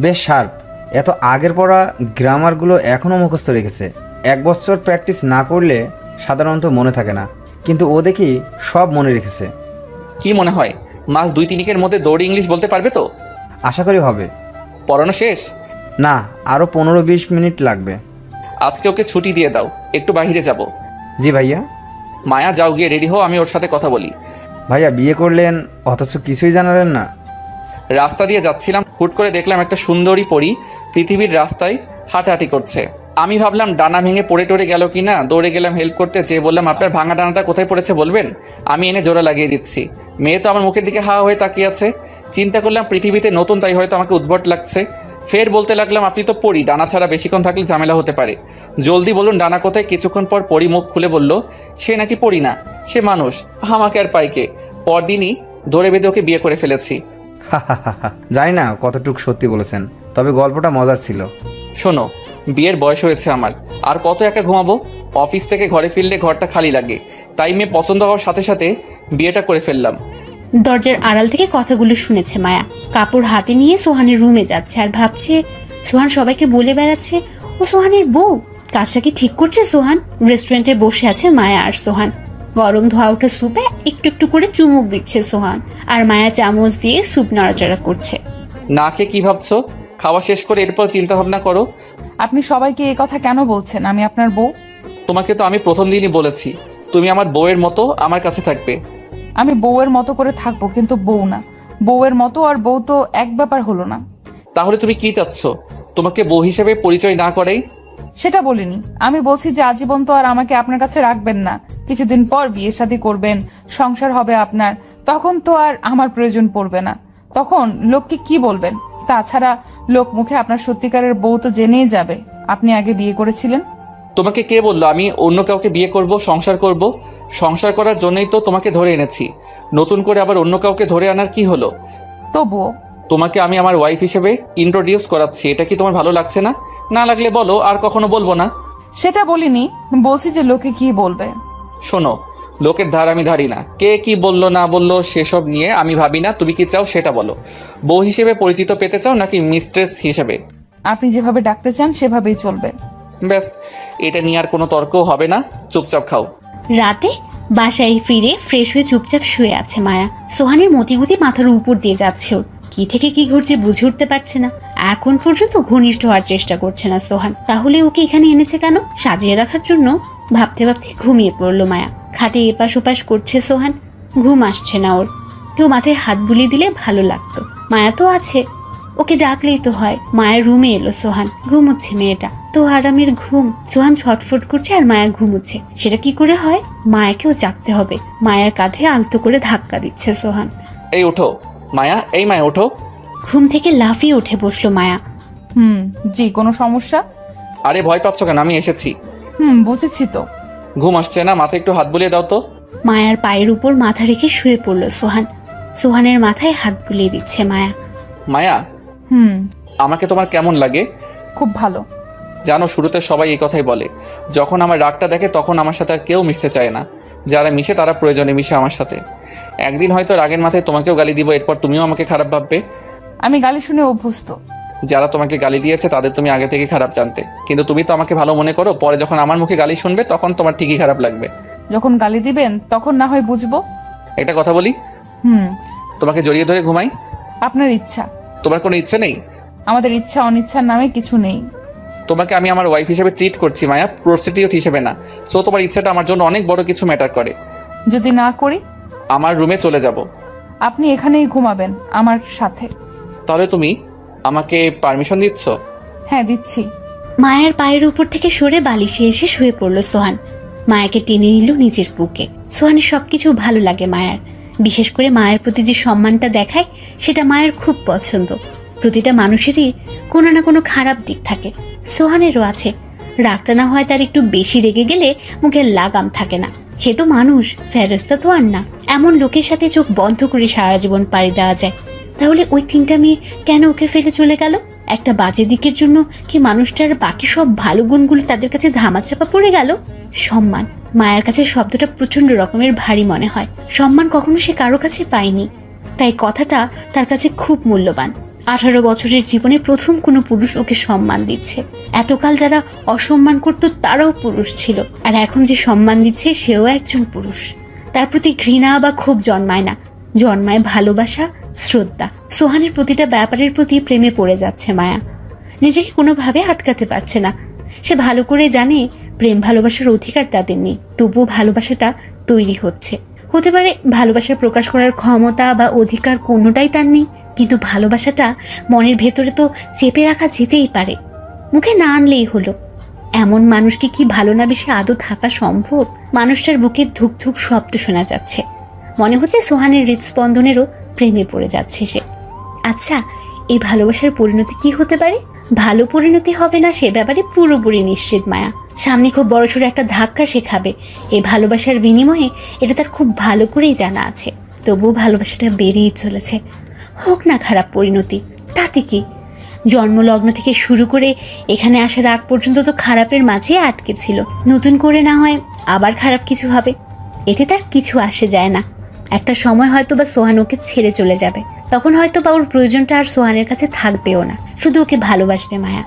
বেশ শার্প, এত আগের পড়া গ্রামারগুলো এখনও মুখস্থ রেখেছে। 1 বছর প্র্যাকটিস না করলে সাধারণত মনে থাকে না, কিন্তু ও দেখি সব মনে রেখেছে। কি মনে হয় মাস 2-3 মধ্যে দৌড়ে ইংলিশ বলতে পারবে তো? আশা করি হবে। পড়ানো শেষ? না, আরও 15-20 মিনিট লাগবে। আজকে ওকে ছুটি দিয়ে দাও, একটু বাইরে যাব। জি ভাইয়া। মায়া, যাও গিয়ে রেডি হও, আমি ওর সাথে কথা বলি। ভাইয়া বিয়ে করলেন অথচ কিছুই জানালেন না? রাস্তা দিয়ে যাচ্ছিলাম, হুট করে দেখলাম একটা সুন্দরী পরী পৃথিবীর রাস্তায় হাঁটাহাঁটি করছে। আমি ভাবলাম ডানা ভেঙে পড়ে টড়ে গেল কি না, দৌড়ে গেলাম হেল্প করতে, চেয়ে বললাম, আপনার ভাঙা ডানাটা কোথায় পড়েছে বলবেন, আমি এনে জোড়া লাগিয়ে দিচ্ছি। মেয়ে তো আমার মুখের দিকে হা হয়ে তাকিয়ে আছে। চিন্তা করলাম পৃথিবীতে নতুন, তাই হয়তো আমাকে উদ্ভট লাগছে। ফের বলতে লাগলাম, আপনি তো পড়ি, ডানা ছাড়া বেশিক্ষণ থাকলে ঝামেলা হতে পারে, জলদি বলুন ডানা কোথায়। কিছুক্ষণ পর পরী মুখ খুলে বলল, সে নাকি পড়ি না, সে মানুষ, আমাকে আর পাইকে। পরদিনই ধরে বেঁধে ওকে বিয়ে করে ফেলেছি। জানি না কতটুকু সত্যি বলেছেন, তবে গল্পটা মজার ছিল। শোনো, বিয়ের বয়স হয়েছে আমার, আর কত একা ঘুমাবো? অফিস থেকে ঘরে ফিরলে ঘরটা খালি লাগে, তাই মেয়ে পছন্দ হওয়ার সাথে সাথে বিয়েটা করে ফেললাম। দরজার আড়াল থেকে কথাগুলো শুনেছে মায়া। কাপড় হাতে নিয়ে সোহানের রুমে যাচ্ছে আর ভাবছে সোহান সবাইকে বলে বেড়াচ্ছে ও সোহানের বউ। কাজটা কি ঠিক করছে সোহান? রেস্টুরেন্টে বসে আছে মায়া আর সোহান। গরম ধোয়া ওঠা স্যুপে একটু একটু করে চুমুক দিচ্ছে সোহান, আর মায়া চামচ দিয়ে স্যুপ নাড়াচাড়া করছে। না খেয়ে কি ভাবছো? খাওয়া শেষ করে এরপর চিন্তা ভাবনা করো। আপনি সবাইকে এই কথা কেন বলছেন? আমি আপনার বউ। তোমাকে তো আমি প্রথম দিনই বলেছি তুমি আমার বউয়ের মতো আমার কাছে থাকবে। আমি বউয়ের মতো করে থাকবো, কিন্তু বউ না। বউয়ের মতো আর বউ তো এক ব্যাপার হলো না। তাহলে তুমি কি চাচ্ছ? তোমাকে বউ হিসেবে পরিচয় না করেই? সেটা বলিনি, আমি বলছি যে আজীবন তো আর আমাকে আপনার কাছে রাখবেন না। কিছুদিন পর বিয়ে শাদী করবেন, সংসার হবে আপনার, তখন তো আর আমার প্রয়োজন পড়বে না। তখন লোককে কি বলবেন? তাছাড়া লোক মুখে আপনার সত্যিকারের বউ তো জেনেই যাবে আপনি আগে বিয়ে করেছিলেন। তোমাকে কে বললো আমি অন্য কাউকে বিয়ে করব, সংসার করব? সংসার করার জন্যই তো তোমাকে ধরে এনেছি, নতুন করে আবার অন্য কাউকে ধরে আনার কি হলো? তবুও তোমাকে আমি আমার ওয়াইফ হিসেবে ইন্ট্রোডিউস করাচ্ছি, এটা কি তোমার ভালো লাগছে না? না লাগলে বলো, আর কখনো বলবো না। সেটা বলিনি, বলছি যে লোকে কি বলবে। শোনো, লোকের ধার আমি ধারি না, কে কি বললো না বললো সেসব নিয়ে আমি ভাবি না। তুমি কি চাও সেটা বলো, বউ হিসেবে পরিচিত পেতে চাও নাকি মিস্ট্রেস হিসেবে? আপনি যেভাবে ডাকতে চান সেভাবেই চলবে। ব্যাস, এটা নিয়ে আর কোনো তর্ক হবে না, চুপচাপ খাও। রাতে বাসায় ফিরে ফ্রেশ হয়ে চুপচাপ শুয়ে আছে মায়া। সোহানের মতিগতি মাথার উপর দিয়ে যাচ্ছে ওর। কি থেকে কি ঘটছে বুঝে উঠতে পারছে না। এখন পর্যন্ত ঘনিষ্ঠ হওয়ার চেষ্টা করছে না সোহান। তাহলে ওকে এখানে এনেছে কেন? সাজিয়ে রাখার জন্য? ভাবতে ভাবতে ঘুমিয়ে পড়লো মায়া। খাটে এপাশ ওপাশ করছে সোহান, ঘুম আসছে না ওর। কেউ মাথায় হাত বুলিয়ে দিলে ভালো লাগতো। মায়া তো আছে, ওকে ডাকলেই তো হয়। মায়ের রুমে এলো সোহান, ঘুমোচ্ছে মেয়েটা, তো আরামের ঘুম। সোহান ছটফট করছে আর মায়া ঘুমোচ্ছে। সেটা কি করে হয়? মায়াকেও জাগতে হবে। মায়ের কাঁধে আলতো করে ধাক্কা দিচ্ছে সোহান। এই ওঠো মায়া, এই মায়া ওঠো। ঘুম থেকে লাফিয়ে উঠে বসলো মায়া। জি, কোনো সমস্যা? আরে ভয় পাচ্ছ কেন? আমি এসেছি। বুঝেছি তো। ঘুম আসছে না? মাথায় একটু হাত বুলিয়ে দাও তো। মায়ার পায়ের উপর মাথা রেখে শুয়ে পড়লো সোহান। সোহানের মাথায় হাত বুলিয়ে দিচ্ছে মায়া। মায়া, আমাকে তোমার কেমন লাগে? খুব ভালো। জানো, শুরুতে সবাই এই কথাই বলে, যখন আমার রাগটা দেখে তখন আমার সাথে আর কেউ মিশতে চায় না, যারা মিশে তারা প্রয়োজনে মিশে আমার সাথে। একদিন হয়তো রাগের মাথায় তোমাকেও গালি দিব, এরপর তুমিও আমাকে খারাপ ভাববে। আমি গালি শুনে অভ্যস্ত। যারা তোমাকে গালি দিয়েছে তাদের তুমি আগে থেকে খারাপ জানতে, কিন্তু তুমি তো আমাকে ভালো মনে করো। পরে যখন আমার মুখে গালি শুনবে তখন তোমার ঠিকই খারাপ লাগবে। যখন গালি দিবেন তখন না হয় বুঝবো। একটা কথা বলি, তোমাকে জড়িয়ে ধরে ঘুমাই? আপনার ইচ্ছা। তোমার কোনো ইচ্ছে নেই? আমাদের ইচ্ছা অনিচ্ছার নামে কিছু নেই। তোমাকে আমি আমার ওয়াইফ হিসেবে ট্রিট করছি মায়া, প্রস্টিটিউট হিসেবে না। সো তোমার ইচ্ছাটা আমার জন্য অনেক বড় কিছু ম্যাটার করে। যদি না করি? আমার রুমে চলে যাব। আপনি এখানেই ঘুমাবেন আমার সাথে। তাহলে তুমি আমাকে পারমিশন দিচ্ছ? হ্যাঁ, দিচ্ছি। মায়ের পায়ের উপর থেকে সরে বালিশে এসে শুয়ে পড়লো সোহান। মায়াকে টেনে নিল নিজের বুকে। সোহানের সবকিছু ভালো লাগে মায়ার, বিশেষ করে মায়ের প্রতি যে সম্মানটা দেখায় সেটা মায়ের খুব পছন্দ। প্রতিটা মানুষেরই কোনো না কোনো খারাপ দিক থাকে, সোহানেরও আছে। রাগটা না হয় তার একটু বেশি রেগে গেলে মুখের লাগাম থাকে না, সে তো মানুষ, ফেরেশতা তো আর না। এমন লোকের সাথে চোখ বন্ধ করে সারা জীবন পাড়ি দেওয়া যায়? তাহলে ওই 3টা মেয়ে কেন ওকে ফেলে চলে গেল? একটা বাজে দিকের জন্য কি মানুষটার বাকি সব ভালো গুণগুলো তাদের কাছে ধামাচাপা পড়ে গেল? সম্মান, মায়ের কাছে শব্দটা প্রচন্ড রকমের ভারী মনে হয়। সম্মান কখনো সে কারো কাছে পায়নি, তাই কথাটা তার কাছে খুব মূল্যবান। 18 বছরের জীবনে প্রথম কোনো পুরুষ ওকে সম্মান দিচ্ছে। এতকাল যারা অসম্মান করতো তারাও পুরুষ ছিল, আর এখন যে সম্মান দিচ্ছে সেও একজন পুরুষ। তার প্রতি ঘৃণা বা ক্ষোভ জন্মায় না, জন্মায় ভালোবাসা, শ্রদ্ধা। সোহানের প্রতিটা ব্যাপারের প্রতি প্রেমে পড়ে যাচ্ছে মায়া। নিজেকে কোনোভাবে আটকাতে পারছে না। সে ভালো করে জানে প্রেম ভালোবাসার অধিকার তাদের নেই, তবুও ভালোবাসাটা তৈরি হচ্ছে। হতে পারে ভালোবাসার প্রকাশ করার ক্ষমতা বা অধিকার কোনোটাই তার নেই, কিন্তু ভালোবাসাটা মনের ভেতরে তো চেপে রাখা যেতেই পারে, মুখে না আনলেই হলো। এমন মানুষকে কি ভালো না বেশি আদৌ থাকা সম্ভব? মানুষটার বুকে ধুক ধুক শব্দ শোনা যাচ্ছে। মনে হচ্ছে সোহানের হৃদস্পন্দনেরও প্রেমে পড়ে যাচ্ছে সে। আচ্ছা, এই ভালোবাসার পরিণতি কি হতে পারে? ভালো পরিণতি হবে না সে ব্যাপারে পুরোপুরি নিশ্চিত মায়া। সামনে খুব বড়সড় একটা ধাক্কা সে খাবে। এই ভালোবাসার বিনিময়ে এটা তার খুব ভালো করেই জানা আছে। তবুও ভালোবাসাটা বেড়েই চলেছে। হোক না খারাপ পরিণতি, তাতে কি? জন্মলগ্ন থেকে শুরু করে এখানে আসার আগ পর্যন্ত তো খারাপের মাঝে আটকে ছিল। নতুন করে না হয় আবার খারাপ কিছু হবে, এতে তার কিছু আসে যায় না। একটা সময় হয়তো বা সোহান ওকে ছেড়ে চলে যাবে, তখন হয়তো বা ওর প্রয়োজনটা আর সোহানের কাছে থাকবেও না, শুধু ওকে ভালোবাসবে মায়া।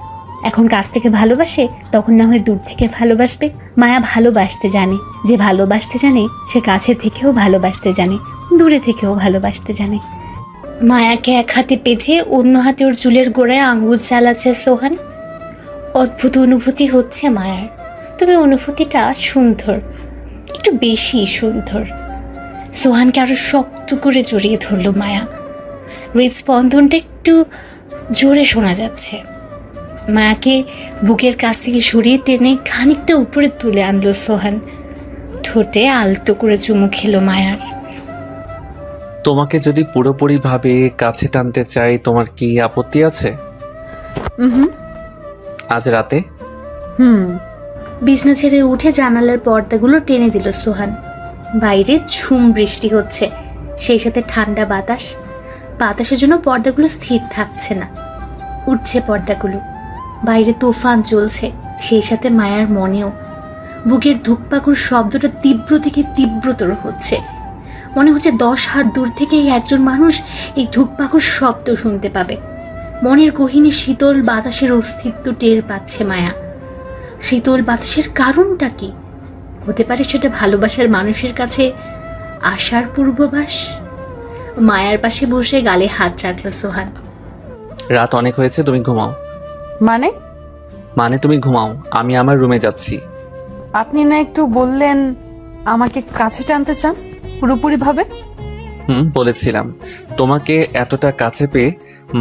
এখন কাছ থেকে ভালোবাসে, তখন না হয় দূর থেকে ভালোবাসবে। মায়া ভালোবাসতে জানে, যে ভালোবাসতে জানে সে কাছে থেকেও ভালোবাসতে জানে, দূরে থেকেও ভালোবাসতে জানে। মায়াকে এক হাতে পেঁচিয়ে অন্য হাতে ওর চুলের গোড়ায় আঙ্গুল চালাচ্ছে সোহান। অদ্ভুত অনুভূতি হচ্ছে মায়ার, তবে অনুভূতিটা সুন্দর, একটু বেশি সুন্দর। সোহানকে আরো শক্ত করে জড়িয়ে ধরল মায়া। হৃদস্পন্দনটা একটু জোরে শোনা যাচ্ছে। মায়াকে বুকের কাছ থেকে সরিয়ে টেনে খানিকটা উপরে তুলে আনলো সোহান। ঠোঁটে আলতো করে চুমু খেলো মায়ার। তোমাকে যদি পুরোপুরি ভাবে কাছে টানতে চাই, তোমার কি আপত্তি আছে? আজ রাতে? বিছনা ছেড়ে উঠে জানালার পর্দাগুলো টেনে দিল সোহান। বাইরে ঝুম বৃষ্টি হচ্ছে, সেই সাথে ঠান্ডা বাতাস। বাতাসের জন্য পর্দাগুলো স্থির থাকছে না, উঠছে পর্দাগুলো। বাইরে তুফান চলছে, সেই সাথে মায়ার মনেও। বুকের ধুকপাকুর শব্দটা তীব্র থেকে তীব্রতর হচ্ছে। মনে হচ্ছে 10 হাত দূর থেকে একজন মানুষ এই ধুকপাকুর শব্দ শুনতে পাবে। মনের গহীনে শীতল বাতাসের অস্তিত্ব টের পাচ্ছে মায়া। শীতল বাতাসের কারণটা কি? হতে পারে সেটা ভালোবাসার মানুষের কাছে আসার পূর্বাভাস। মায়ার পাশে বসে গালে হাত রাখলো সোহান। রাত অনেক হয়েছে, তুমি ঘুমাও। মানে তুমি ঘুমাও, আমি আমার রুমে যাচ্ছি। আপনি না একটু বললেন আমাকে কাছে টানতে চান পুরোপুরি ভাবে? বলেছিলাম। তোমাকে এতটা কাছে পেয়ে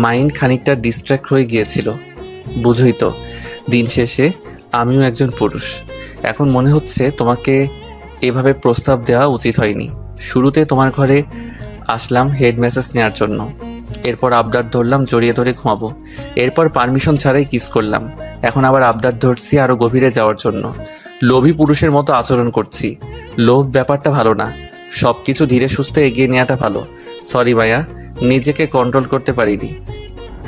মাইন্ড খানিকটা ডিস্ট্র্যাক্ট হয়ে গিয়েছিল। বুঝই তো, দিন শেষে আমিও একজন পুরুষ। এখন মনে হচ্ছে তোমাকে এভাবে প্রস্তাব দেওয়া উচিত হয়নি। শুরুতে তোমার ঘরে আসলাম হেড মেসেজ নেওয়ার জন্য, এরপর আবদার ধরলাম জড়িয়ে ধরে ঘুমাবো, এরপর পারমিশন ছাড়াই কিস করলাম, এখন আবার আবদার ধরছি আরো গভীরে যাওয়ার জন্য। লোভী পুরুষের মতো আচরণ করছি। লোভ ব্যাপারটা ভালো না, সবকিছু ধীরে সুস্থে এগিয়ে নেওয়াটা ভালো। সরি মায়া, নিজেকে কন্ট্রোল করতে পারিনি।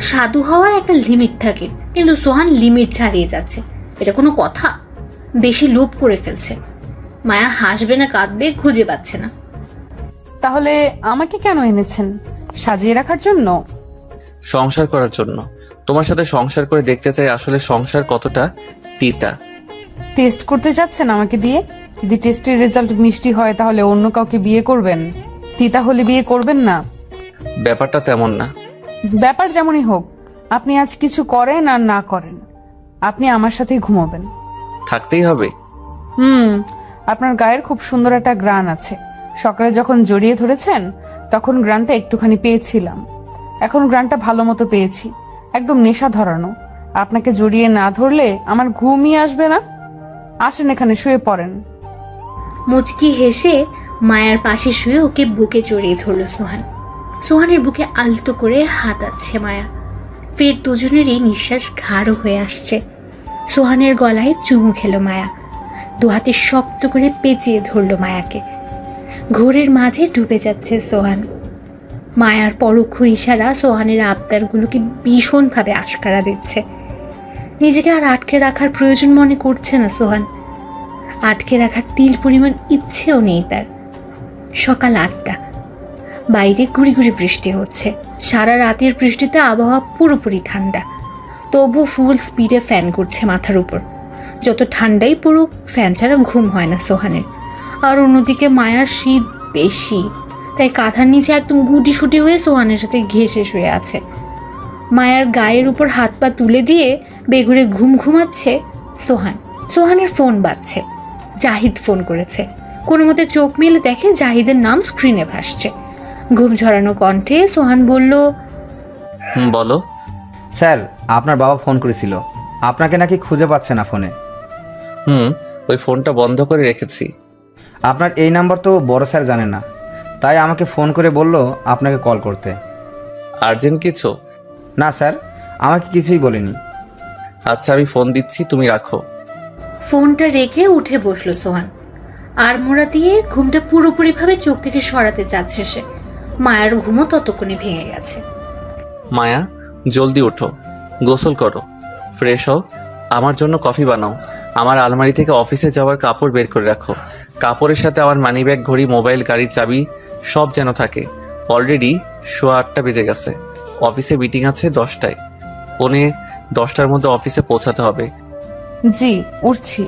সাধু হওয়ার একটা লিমিট থাকে, কিন্তু সোহান লিমিট ছাড়িয়ে যাচ্ছে। এটা কোনো কথা? বেশি লোভ করে ফেলছে। মায়া হাসবে না কাঁদবে খুঁজে পাচ্ছে না। তাহলে আমাকে কেন এনেছেন? সাজিয়ে রাখার জন্য? সংসার করার জন্য। তোমার সাথে সংসার করে দেখতে চাই আসলে সংসার কতটা তিতা। টেস্ট করতে যাচ্ছেন আমাকে দিয়ে? যদি টেস্টের রেজাল্ট মিষ্টি হয় তাহলে অন্য কাউকে বিয়ে করবেন, তিতা হলে বিয়ে করবেন না। ব্যাপারটা তেমন না। ব্যাপার যেমনই হোক, আপনি আজ কিছু করেন আর না করেন, আপনি আমার সাথেই ঘুমাবেন। থাকতেই হবে? আপনার গায়ের খুব সুন্দর একটা গ্রান আছে। সকালে যখন জড়িয়ে ধরেছেন তখন গ্রানটা একটুখানি পেয়েছিলাম, এখন গ্রানটা ভালো মতো পেয়েছি, একদম নেশা ধরানো। আপনাকে জড়িয়ে না ধরলে আমার ঘুমই আসবে না। আসেন এখানে শুয়ে পড়েন। মুচকি হেসে মায়ার পাশে শুয়ে ওকে বুকে জড়িয়ে ধরল সোহান। সোহানের বুকে আলতো করে হাত আছে মায়া। ফের দুজনেরই নিঃশ্বাস গাঢ় হয়ে আসছে। সোহানের গলায় চুমু খেলো মায়া। দুহাতে শক্ত করে পেঁচিয়ে ধরল মায়াকে। ঘোরের মাঝে ডুবে যাচ্ছে সোহান। মায়ার পরোক্ষ ইশারা সোহানের আবদারগুলোকে ভীষণভাবে আশকারা দিচ্ছে। নিজেকে আর আটকে রাখার প্রয়োজন মনে করছে না সোহান। আটকে রাখার তিল পরিমাণ ইচ্ছেও নেই তার। সকাল 8টা, বাইরে গুড়ি গুড়ি বৃষ্টি হচ্ছে। সারা রাতের বৃষ্টিতে আবহাওয়া পুরোপুরি ঠান্ডা, তবু ফুল স্পিডে ফ্যান করছে মাথার উপর। যত ঠান্ডাই পড়ুক, ফ্যান ছাড়া ঘুম হয় না সোহানের। আর অন্যদিকে মায়ার শীত বেশি, তাই কাঁথার নিচে একদম গুটিসুটি হয়ে সোহানের সাথে ঘেঁষে শুয়ে আছে। মায়ার গায়ের উপর হাত পা তুলে দিয়ে বেঘুরে ঘুমাচ্ছে সোহান। সোহানের ফোন বাজছে। জাহিদ ফোন করেছে। কোনো মতে চোখ মেলে দেখে জাহিদের নাম স্ক্রিনে ভাসছে। ঘুম ঝরানো কণ্ঠে সোহান বলল, বলো। স্যার, আপনার বাবা ফোন করেছিল, আপনাকে নাকি খুঁজে পাচ্ছে না ফোনে। ওই ফোনটা বন্ধ করে রেখেছি। আপনার এই নাম্বার তো বড় স্যার জানে না, তাই আমাকে ফোন করে বলল আপনাকে কল করতে। আর্জেন্ট কিছু? না স্যার, আমাকে কিছুই বলেনি। আচ্ছা, আমি ফোন দিচ্ছি, তুমি রাখো। ফোনটা রেখে উঠে বসলো সোহান। আড়মোড়া দিয়ে ঘুমটা পুরোপুরিভাবে চোখ থেকে সরাতে চাচ্ছে সে। মায়ার ঘুমও ততক্ষণে ভেঙে গেছে। মায়া, জলদি ওঠো, গোসল করো, ফ্রেশ হও, আমার জন্য কফি বানাও। আমার আলমারি থেকে অফিসে যাওয়ার কাপড় বের করে রাখো। কাপড়ের সাথে আমার মানিব্যাগ, ঘড়ি, মোবাইল, গাড়ির চাবি সব যেন থাকে। অলরেডি 8:15 বেজে গেছে। অফিসে মিটিং আছে 10টায়। 9:45 মধ্যে অফিসে পৌঁছাতে হবে। জি, উঠছি।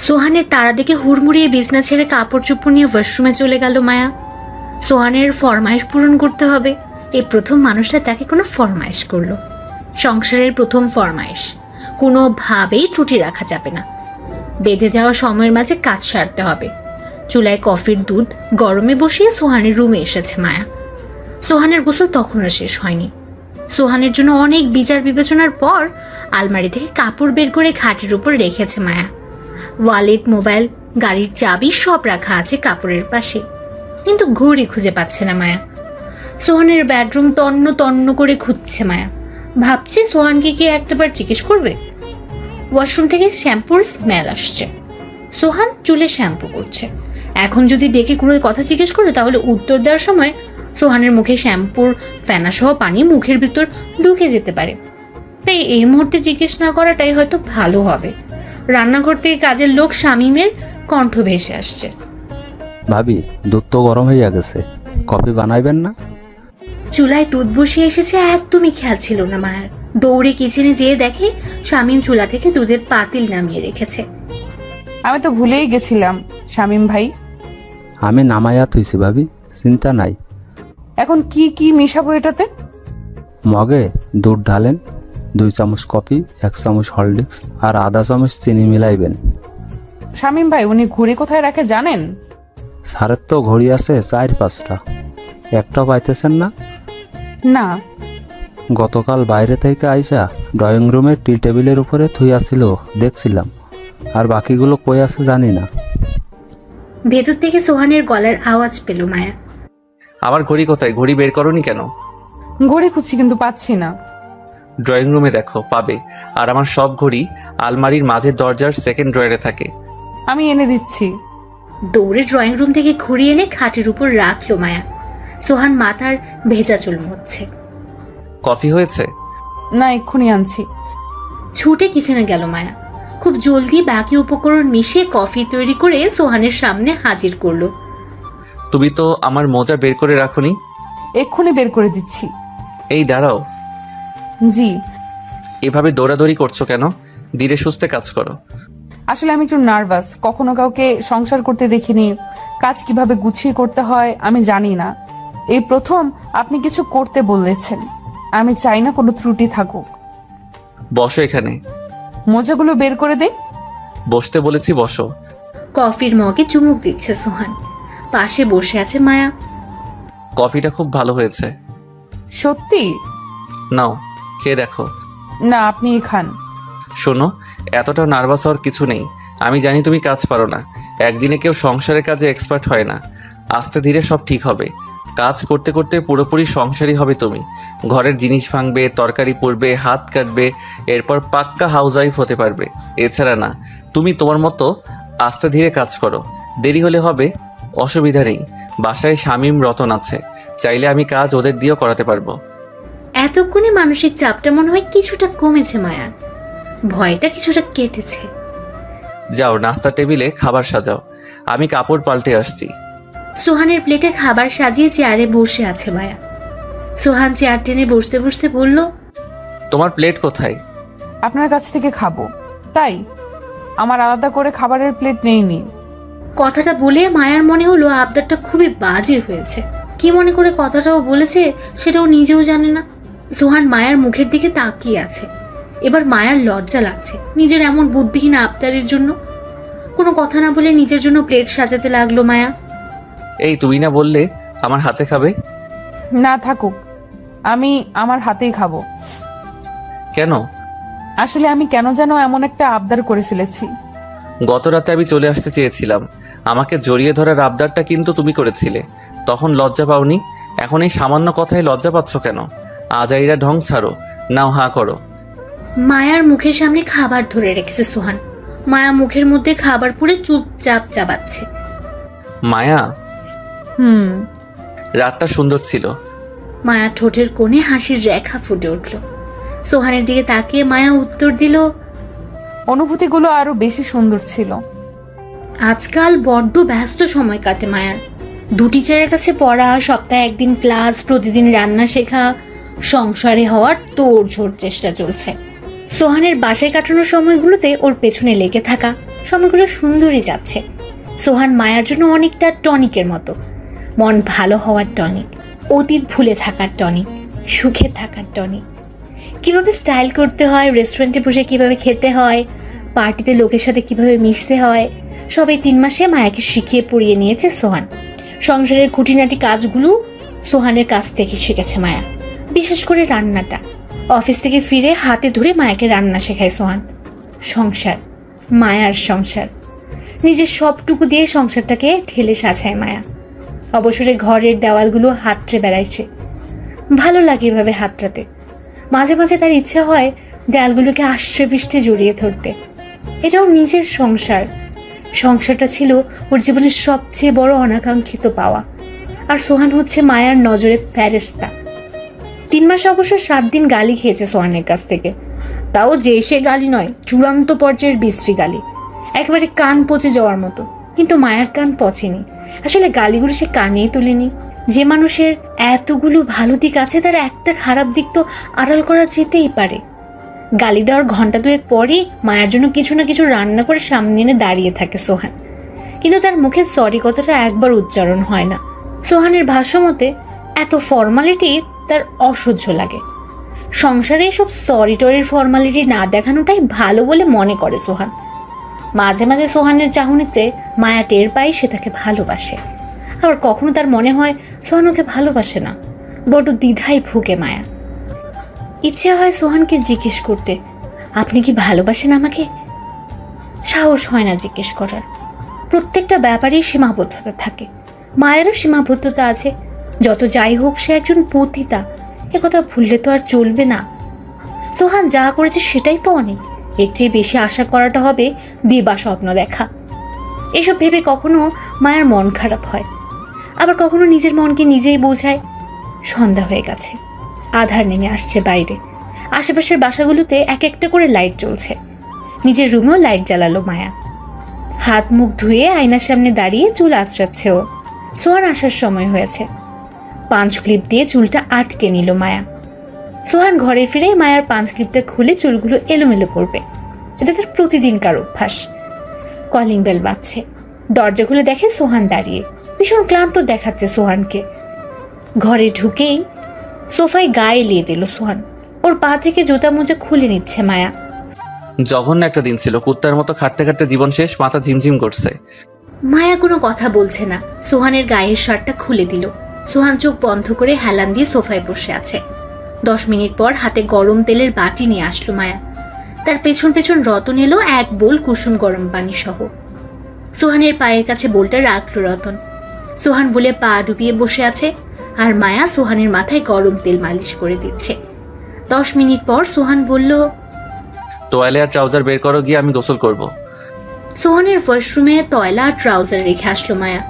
সোহানের তারা দেখে হুড়মুড়িয়ে বিছনা ছেড়ে কাপড় চোপড় নিয়ে ওয়াশরুমে চলে গেল মায়া। সোহানের ফরমাইশ পূরণ করতে হবে। এই প্রথম মানুষটা তাকে কোনো ফরমাইশ করলো। সংসারের প্রথম ফরমাইশ, কোনোভাবেই ত্রুটি রাখা যাবে না। বেঁধে দেওয়া সময়ের মাঝে কাজ সারতে হবে। চুলায় কফির দুধ গরমে বসিয়ে সোহানের রুমে এসেছে মায়া। সোহানের গোসল তখনও শেষ হয়নি। সোহানের জন্য অনেক বিচার বিবেচনার পর আলমারি থেকে কাপড় বের করে খাটের উপর রেখেছে মায়া। ওয়ালেট, মোবাইল, গাড়ির চাবি সব রাখা আছে কাপড়ের পাশে, কিন্তু ঘড়ি খুঁজে পাচ্ছে না মায়া। সোহানের বেডরুম তন্ন তন্ন করে খুঁজছে মায়া। ভাবছে সোহানকে কি একটাবার জিজ্ঞেস করবে। ওয়াশরুম থেকে শ্যাম্পুর স্মেল আসছে। সোহান চুলে শ্যাম্পু করছে। এখন যদি ডেকে কোনো কথা জিজ্ঞেস করে তাহলে উত্তর দেওয়ার সময় সোহানের মুখে শ্যাম্পুর ফেনা সহ পানি মুখের ভিতর ঢুকে যেতে পারে। তাই এই মুহূর্তে জিজ্ঞেস না করাটাই হয়তো ভালো হবে। রান্নাঘর থেকে কাজের লোক শামীমের কণ্ঠ ভেসে আসছে। ভাবি, দুধ তো গরম হয়ে গেছে, কফি বানাইবেন না? চুলায় দুধ বসিয়ে এসেছে, একদমই খেয়াল ছিল না মায়ের। দৌড়ে কিচেনে যেয়ে দেখে শামীম চুলা থেকে দুধের পাতিল নামিয়ে রেখেছে। আমি তো ভুলেই গেছিলাম শামীম ভাই। আমি নামাইয়া থুইছি ভাবি, চিন্তা নাই। এখন কি কি মেশাবো এটাতে? মগে দুধ ঢালেন, 2 চামচ কফি, 1 চামচ হরলিক্স আর আধা চামচ চিনি মিলাইবেন। শামীম ভাই, উনি ঘড়ি কোথায় রাখে জানেন? স্যারের তো ঘড়ি আছে 4-5টা, একটা পাইতেছেন না? না। গতকাল বাইরে থেকে আইসা ড্রয়িং রুমের টি টেবিলের উপরে থুইয়াছিল, দেখছিলাম। আর বাকিগুলো কই আছে জানি না। ভেতর থেকে সোহানের গলার আওয়াজ পেল মায়া। আমার ঘড়ি কোথায়? ঘড়ি বের করনি কেন? ঘড়ি খুঁজছি কিন্তু পাচ্ছি না। ড্রয়িং রুমে দেখো, পাবে। আর আমার সব ঘড়ি আলমারির মাঝের দরজার সেকেন্ড ড্রয়ারে থাকে। আমি এনে দিচ্ছি। দৌড়ে ড্রয়িং রুম থেকে ঘুরিয়ে এনে খাটের উপর রাখলো মায়া। সোহান মাথার ভেজা চুল মুছছে। কফি হয়েছে? না, এক্ষুনি আনছি। ছুটে কিচেনে গেল মায়া। খুব জলদি বাকি উপকরণ মিশিয়ে কফি তৈরি করে সোহানের সামনে হাজির করলো। তুমি তো আমার মোজা বের করে রাখোনি। এক্ষুনি বের করে দিচ্ছি। এই দাঁড়াও। জি। এভাবে দৌড়াদৌড়ি করছো কেন? ধীরে সুস্থে কাজ করো। আসলে আমি একটু নার্ভাস। কখনো কাউকে সংসার করতে দেখিনি। কাজ কিভাবে গুছিয়ে করতে হয় আমি জানি না। এই প্রথম আপনি কিছু করতে বলেছেন। আমি চাই না কোনো ত্রুটি থাকুক। বসো এখানে। মোজাগুলো বের করে দে। বসতে বলেছি, বসো। কফির মগে চুমুক দিচ্ছে সোহান। পাশে বসে আছে মায়া। কফিটা খুব ভালো হয়েছে। সত্যি? নাও, খেয়ে দেখো। না, আপনি খান। শোনো, এতটা নার্ভাস হওয়ার কিছু নেই। আমি জানি তুমি কাজ পারো না। একদিনে কেউ সংসারের কাজে এক্সপার্ট হয় না। আস্তে ধীরে সব ঠিক হবে। কাজ করতে করতে পুরোপুরি সংসারই হবে তুমি। ঘরের জিনিস ভাঙবে, তরকারি পড়বে, হাত কাটবে, এরপর পাক্কা হাউস ওয়াইফ হতে পারবে। এছাড়া না, তুমি তোমার মতো আস্তে ধীরে কাজ করো, দেরি হলে হবে। অসুবিধা নেই, বাসায় শামীম রতন আছে, চাইলে আমি কাজ ওদের দিয়েও করাতে পারবো। এতক্ষণে মানসিক চাপটা মনে হয় কিছুটা কমেছে মায়ার, ভয়টা কিছুটা কেটেছে। যাও, নাস্তার টেবিলে খাবার সাজাও, আমি কাপড় পাল্টে আসছি। সোহানের প্লেটে খাবার সাজিয়ে চেয়ারে বসে আছে মায়া। সোহান চেয়ার টেনে বসতে বসতে বলল, তোমার প্লেট কোথায়? আপনার কাছ থেকে খাবো, তাই আমার আলাদা করে খাবারের প্লেট নেইনি। কথাটা বলে মায়ার মনে হলো আবদারটা খুবই বাজে হয়েছে। কি মনে করে কথাটাও বলেছে সেটাও নিজেও জানে না। সোহান মায়ার মুখের দিকে তাকিয়ে আছে। এবার মায়ার লজ্জা লাগছে নিজের এমন বুদ্ধিহীন আবদারের জন্য। কোনো কথা না বলে নিজের জন্য প্লেট সাজাতে লাগলো মায়া। এই, তুমি না বললে আমার হাতে খাবে? না থাকুক, আমি আমার হাতেই খাবো। কেন? আসলে আমি কেন যেন এমন একটা আবদার করে ফেলেছি। গত রাতে আমি চলে আসতে চেয়েছিলাম, আমাকে জড়িয়ে ধরার আবদারটা কিন্তু তুমি করেছিলে, তখন লজ্জা পাওনি। এখন এই সামান্য কথায় লজ্জা পাচ্ছ কেন? আজাইরা ঢং ছাড়ো, নাও হাঁ করো। মায়ার মুখের সামনে খাবার ধরে রেখেছে সোহান। মায়া মুখের মধ্যে খাবার পুরে চুপচাপ চাবাচ্ছে। মায়া, হুম, রাতটা সুন্দর ছিল। মায়া ঠোঁটের কোণে হাসির রেখা ফুটে উঠল। সোহানের দিকে তাকিয়ে মায়া উত্তর দিল, অনুভূতিগুলো আরো বেশি সুন্দর ছিল। আজকাল বড্ড ব্যস্ত সময় কাটে মায়ার। 2 টিচারের কাছে পড়া, সপ্তাহে 1 দিন ক্লাস, প্রতিদিন রান্না শেখা, সংসারে হওয়ার তোড়জোড় চেষ্টা চলছে। সোহানের বাসায় কাটানোর সময়গুলোতে ওর পেছনে লেগে থাকা সময়গুলো সুন্দরই যাচ্ছে। সোহান মায়ার জন্য অনেকটা টনিকের মতো, মন ভালো হওয়ার টনিক, অতীত ভুলে থাকার টনিক, সুখে থাকার টনিক। কিভাবে স্টাইল করতে হয়, রেস্টুরেন্টে বসে কিভাবে খেতে হয়, পার্টিতে লোকের সাথে কিভাবে মিশতে হয়, সব এই 3 মাসে মায়াকে শিখিয়ে পড়িয়ে নিয়েছে সোহান। সংসারের খুঁটিনাটি কাজগুলো সোহানের কাছ থেকে শিখেছে মায়া, বিশেষ করে রান্নাটা। অফিস থেকে ফিরে হাতে ধরে মায়াকে রান্না শেখায় সোহান। সংসার, মায়ার সংসার, নিজের সবটুকু দিয়ে সংসারটাকে ঠেলে সাজায় মায়া। অবসরে ঘরের দেওয়ালগুলো হাতড়ে বেড়াইছে, ভালো লাগে এভাবে হাতড়াতে। মাঝে মাঝে তার ইচ্ছা হয় দেয়ালগুলোকে আষ্টে পৃষ্ঠে জড়িয়ে ধরতে। এটাও নিজের সংসার। সংসারটা ছিল ওর জীবনের সবচেয়ে বড় অনাকাঙ্ক্ষিত পাওয়া। আর সোহান হচ্ছে মায়ার নজরে ফেরেশতা। 3 মাস অবশ্য 7 দিন গালি খেয়েছে সোহানের কাছ থেকে, তাও যে সে গালি নয়, চূড়ান্ত পর্যায়ের বিশ্রী গালি, একেবারে কান পচে যাওয়ার মতো। কিন্তু মায়ার কান পচেনি। আসলে গালিগুলো সে কানেই তোলেনি। যে মানুষের এতগুলো ভালো দিক আছে তার একটা খারাপ দিক তো আড়াল করা যেতেই পারে। গালি দেওয়ার ঘন্টা 2 পরই মায়ের জন্য কিছু না কিছু রান্না করে সামনে এনে দাঁড়িয়ে থাকে সোহান, কিন্তু তার মুখে সরি কথাটা একবার উচ্চারণ হয় না। সোহানের ভাষ্য মতে এত ফর্মালিটি তার অসহ্য লাগে। সংসারে এসব সরি টরির ফর্মালিটি না দেখানোটাই ভালো বলে মনে করে সোহান। মাঝে মাঝে সোহানের চাহনিতে মায়া টের পায় সে তাকে ভালোবাসে, আবার কখনো তার মনে হয় সোহান ওকে ভালোবাসে না। বড় দ্বিধায় ভুগে মায়া। ইচ্ছে হয় সোহানকে জিজ্ঞেস করতে, আপনি কি ভালোবাসেন আমাকে? সাহস হয় না জিজ্ঞেস করার। প্রত্যেকটা ব্যাপারেই সীমাবদ্ধতা থাকে, মায়েরও সীমাবদ্ধতা আছে। যত যাই হোক সে একজন পতিতা, একথা ভুললে তো আর চলবে না। সোহান যা করেছে সেটাই তো অনেক, এর চেয়ে বেশি আশা করাটা হবে দিবা স্বপ্ন দেখা। এসব ভেবে কখনো মায়ের মন খারাপ হয়, আবার কখনো নিজের মনকে নিজেই বোঝায়। সন্ধ্যা হয়ে গেছে, আধার নেমে আসছে বাইরে। আশেপাশের বাসাগুলোতে এক একটা করে লাইট জ্বলছে। নিজের রুমেও লাইট জ্বালালো মায়া। হাত মুখ ধুয়ে আয়নার সামনে দাঁড়িয়ে চুল আঁচড়াচ্ছে ও। সোহান আসার সময় হয়েছে। 5 ক্লিপ দিয়ে চুলটা আটকে নিল মায়া। সোহান ঘরে ফিরে মায়ার 5 ক্লিপটা খুলে চুলগুলো এলোমেলো করবে, এটা তার প্রতিদিনকার অভ্যাস। কলিং বেল বাজছে। দরজা খুলে দেখে সোহান দাঁড়িয়ে, ভীষণ ক্লান্ত দেখাচ্ছে সোহানকে। ঘরে ঢুকেই সোফায় গায়ে লিয়ে দিল সোহান। ওর পা থেকে জুতা মোজা খুলে নিচ্ছে মায়া। জঘন্য একটা দিন ছিল, কুত্তার মতো খাটতে খাটতে জীবন শেষ, মাথা ঝিমঝিম করছে। মায়া কোনো কথা বলছে না, সোহানের গায়ের শার্টটা খুলে দিল। সোহান চোখ বন্ধ করে হেলান দিয়ে সোফায় বসে আছে। 10 মিনিট পর হাতে গরম তেলের বাটি নিয়ে আসলো মায়া। তার পেছন পেছন রতন এলো 1 বোল কুসুম গরম পানি সহ। সোহানের পায়ের কাছে বোলটা রাখলো রতন। সোহান বলে পা ডুবিয়ে বসে আছে, আর মায়া সোহানের মাথায় গরম তেল মালিশ করে দিচ্ছে। 10 মিনিট পর সোহান বলল, তোয়ালে আর ট্রাউজার বের করো, গিয়ে আমি গোসল করব। সোহানের ওয়াশরুমে তয়লা আর ট্রাউজার রেখে আসলো মায়া।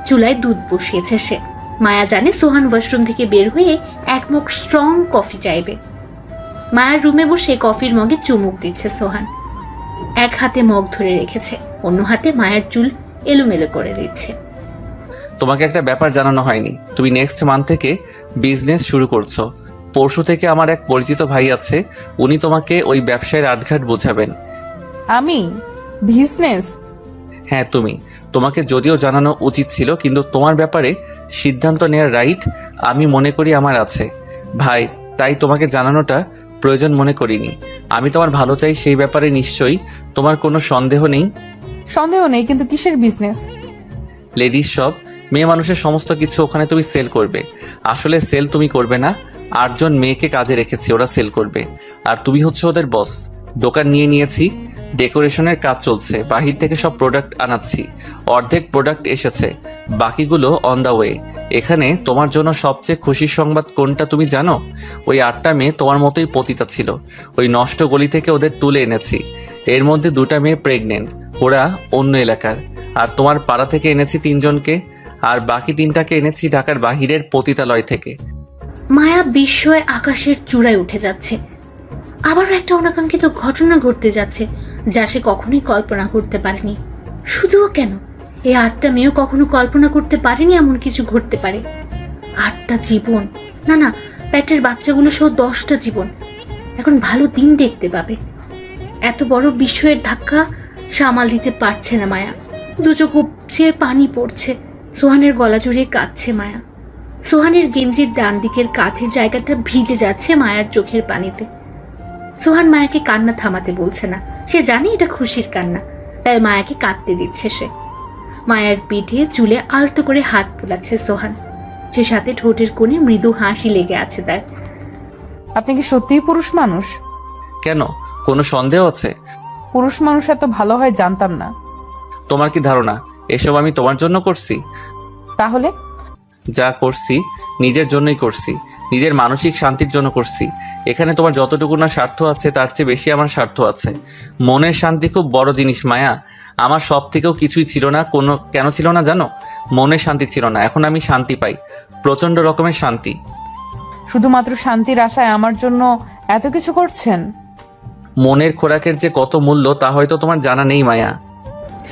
চুলায় দুধ বসিয়েছে সে। মায়া জানে সোহান ওয়াশরুম থেকে বের হয়ে এক মগ স্ট্রং কফি চাইবে। মায়ার রুমে বসে কফির মগে চুমুক দিচ্ছে সোহান। এক হাতে মগ ধরে রেখেছে, অন্য হাতে মায়ের চুল এলোমেলো করে দিচ্ছে। তোমাকে একটা ব্যাপার জানানো হয়নি, তুমি নেক্সট মান্থ থেকে বিজনেস শুরু করছো। পরশু থেকে আমার এক পরিচিত ভাই আছে, উনি তোমাকে ওই ব্যবসায়ের আটঘাট বোঝাবেন। আমি বিজনেস? হ্যাঁ তুমি। তোমাকে যদিও জানানো উচিত ছিল, কিন্তু তোমার ব্যাপারে সিদ্ধান্ত নেওয়ার রাইট আমি মনে করি আমার আছে ভাই, তাই তোমাকে জানানোটা প্রয়োজন মনে করিনি। আমি তোমার ভালো চাই, সেই ব্যাপারে নিশ্চয়ই তোমার কোনো সন্দেহ নেই। সন্দেহ নেই, কিন্তু কিসের বিজনেস? লেডিস শপ, মেয়ে মানুষের সমস্ত কিছু ওখানে তুমি সেল করবে। আসলে সেল তুমি করবে না, 8 জন মেয়েকে কাজে রেখেছি, ওরা সেল করবে, আর তুমি হচ্ছে ওদের বস। দোকান নিয়ে নিয়েছি, ডেকোরেশনের কাজ চলছে, বাহির থেকে সব প্রোডাক্ট আনাচ্ছি, অর্ধেক প্রোডাক্ট এসেছে, বাকিগুলো অন দ্য ওয়ে। এখানে তোমার জন্য সবচেয়ে খুশির সংবাদ কোনটা তুমি জানো? ওই 8টা মেয়ে তোমার মতোই পতিতা ছিল, ওই নষ্ট গলি থেকে ওদের তুলে এনেছি। এর মধ্যে 2টা মেয়ে প্রেগনেন্ট, ওরা অন্য এলাকার। আর তোমার পাড়া থেকে এনেছি 3 জনকে, আর বাকি 3টাকে এনেছি ঢাকার বাহিরের পতিতালয় থেকে। মায়া বিস্ময়ে আকাশের চূড়ায় উঠে যাচ্ছে। আবারও একটা অনাকাঙ্ক্ষিত ঘটনা ঘটতে যাচ্ছে, যা সে কখনোই কল্পনা করতে পারেনি। শুধুও কেন, এই 8টা মেয়েও কখনো কল্পনা করতে পারেনি এমন কিছু ঘটতে পারে। 8টা জীবন, না না, পেটের বাচ্চাগুলো সহ 10টা জীবন এখন ভালো দিন দেখতে পাবে। এত বড় বিস্ময়ের ধাক্কা সামাল দিতে পারছে না মায়া। দু চোখ উপচে পানি পড়ছে। সোহানের গলা জড়িয়ে কাঁদছে মায়া। সোহানের গেঞ্জির ডান দিকের কাঁধের জায়গাটা ভিজে যাচ্ছে মায়ার চোখের পানিতে। সোহান মায়াকে কান্না থামাতে বলছে না, সে জানে এটা খুশির কান্না, তাই মায়াকে কাঁদতে দিচ্ছে সে। মায়ার পিঠে চুলে আলতো করে হাত বোলাচ্ছে সোহান, সে সাথে ঠোঁটের কোণে মৃদু হাসি লেগে আছে তার। আপনি কি সত্যিই পুরুষ মানুষ? কেন, কোনো সন্দেহ আছে? পুরুষ মানুষ এত ভালো হয় জানতাম না। তোমার কি ধারণা এসব আমি তোমার জন্য করছি? তাহলে? যা করছি নিজের জন্যই করছি, নিজের মানসিক শান্তির জন্য করছি। এখানে তোমার যতটুকু না স্বার্থ আছে, তার চেয়ে বেশি আমার স্বার্থ আছে। মনের শান্তি খুব বড় জিনিস মায়া। আমার সব থেকেও কিছুই ছিল না। কেন ছিল না জানো? মনের শান্তি ছিল না। এখন আমি শান্তি পাই, প্রচন্ড রকমের শান্তি। শুধুমাত্র শান্তির আশায় আমার জন্য এত কিছু করছেন? মনের খোরাকের যে কত মূল্য তা হয়তো তোমার জানা নেই মায়া।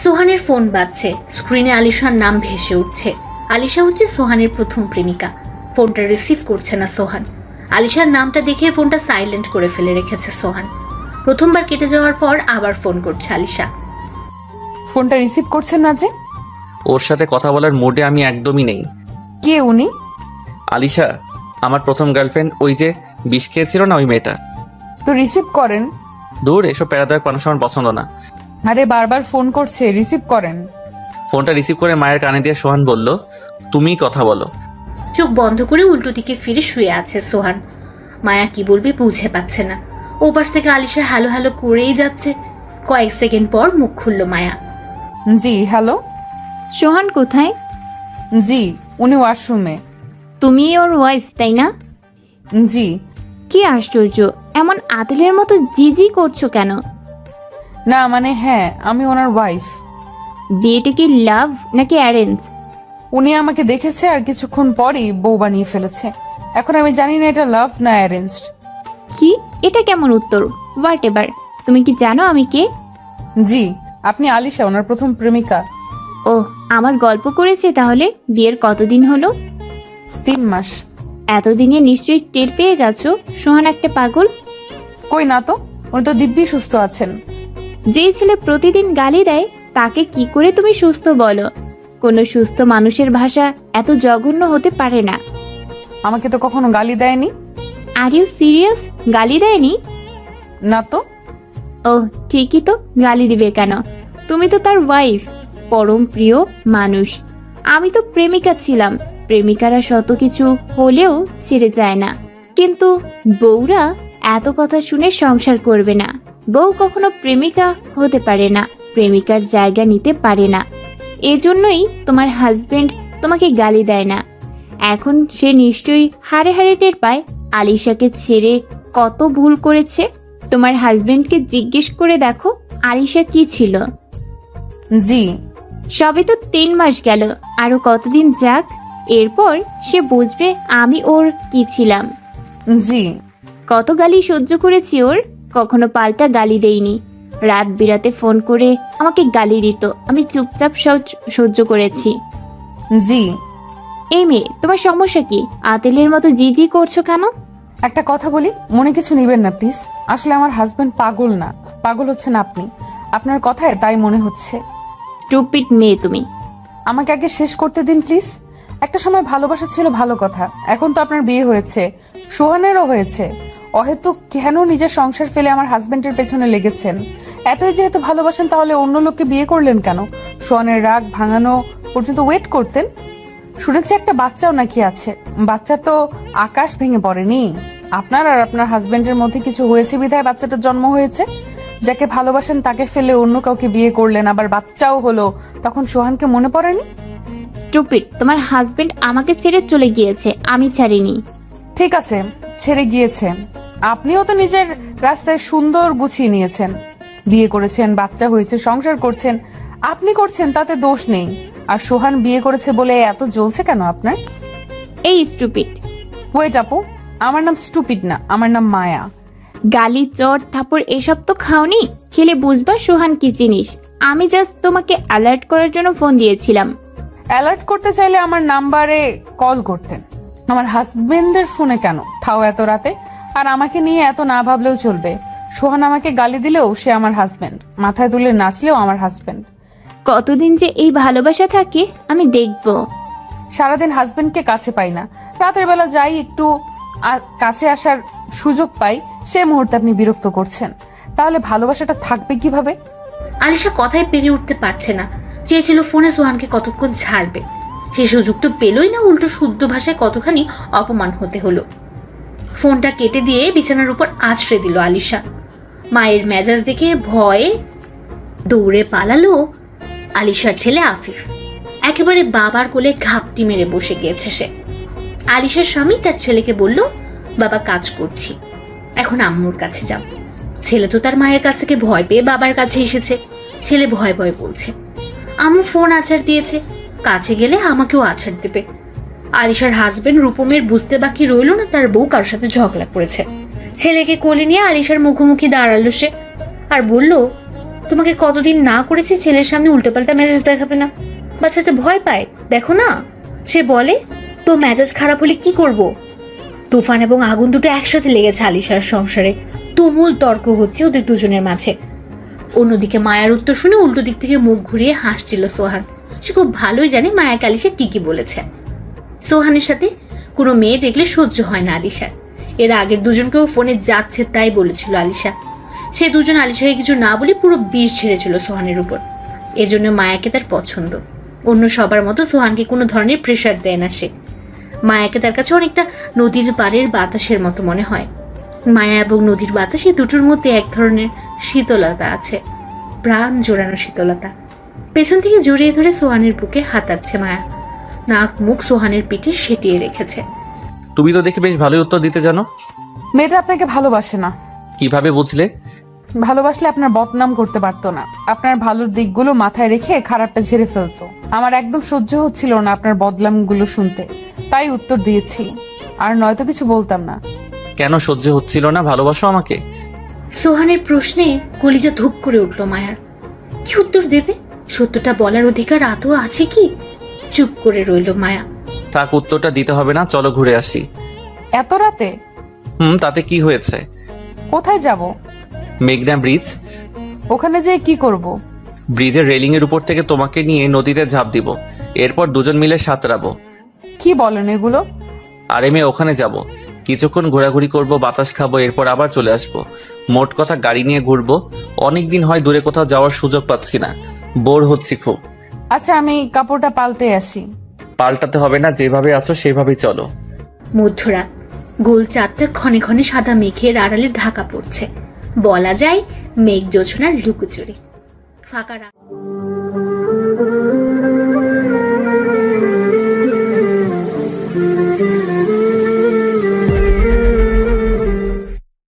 সোহানের ফোন বাজছে, স্ক্রিনে আলিশার নাম ভেসে উঠছে। আলিশা হচ্ছে সোহানের প্রথম প্রেমিকা। ফোনটা রিসিভ করছে না সোহান। আলিশার নামটা দেখে ফোনটা সাইলেন্ট করে ফেলে রেখেছে সোহান। প্রথমবার কেটে যাওয়ার পর আবার ফোন করছে আলিশা। ফোনটা রিসিভ করছেন না যে? ওর সাথে কথা বলার মুডে আমি একদমই নেই। কে উনি? আলিশা, আমার প্রথম গার্লফ্রেন্ড, ওই যে বিষ খেয়েছিল না, ওই মেয়েটা। তো রিসিভ করেন। দূর, এসব প্যারাদায়ক মানুষ আমার পছন্দ না। আরে বারবার ফোন করছে, রিসিভ করেন। ফোনটা রিসিভ করে মায়ের কানে দিয়ে সোহান বলল, তুমিই কথা বলো। চোখ বন্ধ করে উল্টো দিকে ফিরে শুয়ে আছে সোহান। মায়া কি বলবে বুঝে পাচ্ছে না। ওপাশ থেকে আলিশা হ্যালো হ্যালো করেই যাচ্ছে। কয়েক সেকেন্ড পর মুখ খুলল মায়া। জি হ্যালো। সোহান কোথায়? জি, উনি ওয়াশরুমে। তুমি ওর ওয়াইফ তাই না? জি। কি আশ্চর্য, এমন আদিলের মতো জিজি করছো কেন? না মানে হ্যাঁ, আমি ওনার ওয়াইফ। বিয়েটা কি লাভ নাকি অ্যারেঞ্জ? উনি আমাকে দেখেছে আর কিছুক্ষণ পরই বউ বানিয়ে ফেলেছে। এখন আমি জানি না এটা লাভ না অ্যারেঞ্জ। কি, এটা কেমন উত্তর? What ever. তুমি কি জানো আমি কে? জি, আপনি আলিশা, ওনার প্রথম প্রেমিকা। ও, আমার গল্প করেছে তাহলে। বিয়ের কতদিন হলো? 3 মাস। এতদিনে নিশ্চয়ই টের পেয়ে গেছো সোহান একটা পাগল। কই না তো, উনি তো দিব্যি সুস্থ আছেন। যেই ছেলে প্রতিদিন গালি দেয় তাকে কি করে তুমি সুস্থ বলো? কোনো সুস্থ মানুষের ভাষা এত জঘন্য হতে পারে না। আমাকে তো কখনো গালি দেয়নি। Are you serious? গালি দেয়নি? না তো। ও ঠিকই তো, গালি দিবে কেন? তুমি তো তার ওয়াইফ, পরম প্রিয় মানুষ। আমি তো প্রেমিকা ছিলাম। প্রেমিকারা শত কিছু হলেও ছেড়ে যায় না, কিন্তু বউরা এত কথা শুনে সংসার করবে না। বউ কখনো প্রেমিকা হতে পারে না, প্রেমিকার জায়গা নিতে পারে না। এজন্যই তোমার হাজবেন্ড তোমাকে গালি দেয় না। এখন সে নিশ্চয়ই হাড়ে হাড়ে টের পায় আলিশাকে ছেড়ে কত ভুল করেছে। তোমার হাজবেন্ডকে জিজ্ঞেস করে দেখো আলিশা কি ছিল। জি। সবে তো 3 মাস গেল, আরো কতদিন যাক, এরপর সে বুঝবে আমি ওর কি ছিলাম। জি। কত গালি সহ্য করেছি ওর, কখনো পাল্টা গালি দেইনি। রাত বিরাতে ফোন করে আমাকে গালি দিত, আমি চুপচাপ সহ্য করেছি। জি। এই মেয়ে, তোমার সমস্যা কি? আতেলের মতো জি জি করছো কেন? একটা কথা বলি, মনে কিছু নেবেন না প্লিজ। আসলে আমার হাজবেন্ড পাগল না, পাগল হচ্ছেন আপনি। আপনার কথায় তাই মনে হচ্ছে। স্টুপিড মেয়ে তুমি। আমাকে আগে শেষ করতে দিন প্লিজ। একটা সময় ভালোবাসা ছিল ভালো কথা, এখন তো আপনার বিয়ে হয়েছে, সোহানেরও হয়েছে। অহেতুক কেন নিজের সংসার ফেলে আমার হাজবেন্ডের পেছনে লেগেছেন? এতই যেহেতু ভালোবাসেন তাহলে অন্য লোককে বিয়ে করলেন কেন? সোহানের রাগ ভাঙানো পর্যন্ত ওয়েট করতেন। শুনেছি একটা বাচ্চাও নাকি আছে। বাচ্চা তো আকাশ ভেঙে পড়েনি। আপনার আর আপনার হাজবেন্ডের মধ্যে কিছু হয়েছে বিধায় বাচ্চাটার জন্ম হয়েছে। যাকে ভালোবাসেন তাকে ফেলে অন্য কাউকে বিয়ে করলেন, আবার বাচ্চাও হলো, তখন সোহানকে মনে পড়েনি? স্টুপিড, তোমার হাজবেন্ড আমাকে ছেড়ে চলে গিয়েছে, আমি ছাড়িনি। ঠিক আছে, ছেড়ে গিয়েছে। আপনিও তো নিজের রাস্তায় সুন্দর গুছিয়ে নিয়েছেন, বিয়ে করেছেন, বাচ্চা হয়েছে, সংসার করছেন। আপনি করছেন তাতে দোষ নেই। আর সোহান বিয়ে করেছে বলে এত জ্বলছে কেন আপনার? এই স্টুপিড। ওয়েট আপু, আমার নাম স্টুপিড না, আমার নাম মায়া। গালি চট থাপড় এসব তো খাওনি, খেলে বুঝবা সোহান কি জিনিস। আমি জাস্ট তোমাকে অ্যালার্ট করার জন্য ফোন দিয়েছিলাম। অ্যালার্ট করতে চাইলে আমার নাম্বারে কল করতেন। আমার হাজবেন্ডের ফোনে কেন, তাও এত রাতে? আর আমাকে নিয়ে এত না ভাবলেও চলবে। সোহান আমাকে গালি দিলেও সে আমার হাজবেন্ড, মাথায় তুলে নাচলেও আমার হাজবেন্ড। কতদিন যে এই ভালোবাসা থাকে আমি দেখব। সারাদিন হাজবেন্ডকে কাছে পাই না, রাতের বেলা যাই একটু কাছে আসার সুযোগ পাই, সে মুহূর্তে আপনি বিরক্ত করছেন। তাহলে ভালোবাসাটা থাকবে কিভাবে? আলিশা কথায় পেরে উঠতে পারছে না। চেয়েছিল ফোনে সোহানকে কতক্ষণ ছাড়বে, সে সুযোগ তো পেলই না, উল্টো শুদ্ধ ভাষায় কতখানি অপমান হতে হলো। ফোনটা কেটে দিয়ে বিছানার উপর আছড়ে দিল আলিশা। মায়ের মেজাজ দেখে ভয়ে দৌড়ে পালালো আলিশার ছেলে আফিফ। একেবারে বাবার কোলে ঘাপটি মেরে বসে গিয়েছে সে। আলিশার স্বামী তার ছেলেকে বলল, বাবা কাজ করছি, এখন আম্মুর কাছে যাও। ছেলে তো তার মায়ের কাছ থেকে ভয় পেয়ে বাবার কাছে এসেছে। ছেলে ভয় ভয় বলছে, আম্মু ফোন আছাড় দিয়েছে, কাছে গেলে আমাকেও আছাড় দেবে। আলিশার হাজবেন্ড রূপমের বুঝতে বাকি রইল না তার বউ কারোর সাথে ঝগড়া করেছে। ছেলেকে কোলে নিয়ে আলিশার মুখোমুখি দাঁড়ালো সে আর বলল, তোমাকে কতদিন না করেছি ছেলের সামনে উল্টোপাল্টা মেজাজ দেখাবে না। বাচ্চাটা ভয় পায়, দেখো না। সে বলে, তো মেজাজ খারাপ হলে কি করব? তুফান এবং আগুন দুটো একসাথে লেগেছে আলিশার সংসারে। তুমুল তর্ক হচ্ছে ওদের দুজনের মাঝে। অন্যদিকে মায়ার উত্তর শুনে উল্টো দিক থেকে মুখ ঘুরিয়ে হাসছিল সোহান। সে খুব ভালোই জানে মায়াকে আলিশা কি কি বলেছে। সোহানের সাথে কোনো মেয়ে দেখলে সহ্য হয় না আলিশার। এর আগের দুজনকেও ফোনে যাচ্ছে তাই বলেছিল আলিশা। সে দুজন আলিশাকে কিছু না বলে পুরো বিষ ছেড়েছিল সোহানের উপর। এজন্য মায়াকে তার পছন্দ। অন্য সবার মতো সোহানকে কোনো ধরনের প্রেশার দেয় না সে। মায়াকে তার কাছে অনেকটা নদীর পাড়ের বাতাসের মতো মনে হয়। মায়া এবং নদীর বাতাস এই দুটোর মধ্যে এক ধরনের শীতলতা আছে, প্রাণ জোড়ানো শীতলতা। পেছন থেকে জড়িয়ে ধরে সোহানের বুকে হাতাচ্ছে মায়া। নাক মুখ সোহানের পিঠে সেটিয়ে রেখেছে। তুমি তো দেখে বেশ ভালোই উত্তর দিতে জানো। মেয়েটা আপনাকে ভালোবাসে না। কিভাবে বুঝলে? ভালোবাসলে আপনার বদনাম করতে পারতো না, আপনার ভালোর দিকগুলো মাথায় রেখে খারাপটা ঝেড়ে ফেলতো। আমার একদম সহ্য হচ্ছিল না আপনার বদনামগুলো শুনতে, তাই উত্তর দিয়েছি, আর নয়তো কিছু বলতাম না। কেন সহ্য হচ্ছিল না? ভালোবাসো আমাকে? সোহানের প্রশ্নে কলিজা ধুপ করে উঠল মায়ার। কি উত্তর দেবে? সত্যটা বলার অধিকার আদৌ আছে কি? চুপ করে রইল মায়া। থাক, উত্তরটা দিতে হবে না, চলো ঘুরে আসি। এত রাতে? তাতে কি হয়েছে? কোথায় যাব? মেঘনা ব্রিজ। ওখানে যেয়ে কি করব? ব্রিজের রেলিং এর উপর থেকে তোমাকে নিয়ে নদীতে ঝাঁপ দিব, এরপর দুজন মিলে সাঁতরাবো। কি বলেন এগুলো? আরে মেয়ে, ওখানে যাব, কিছুক্ষণ ঘোরাঘুরি করব, বাতাস খাবো, এরপর আবার চলে আসবো। মোট কথা গাড়ি নিয়ে ঘুরবো। অনেকদিন হয় দূরে কোথাও যাওয়ার সুযোগ পাচ্ছি না, বোর হচ্ছি খুব। আচ্ছা, আমি কাপড়টা পাল্টে আসি। পাল্টাতে হবে না, যেভাবে আছো সেভাবেই চলো। মধ্যরাত, গোল চাঁদটা ক্ষণে ক্ষণে সাদা মেঘের আড়ালে ঢাকা পড়ছে। বলা যায় মেঘ জোছনার লুকোচুরি। ফাঁকা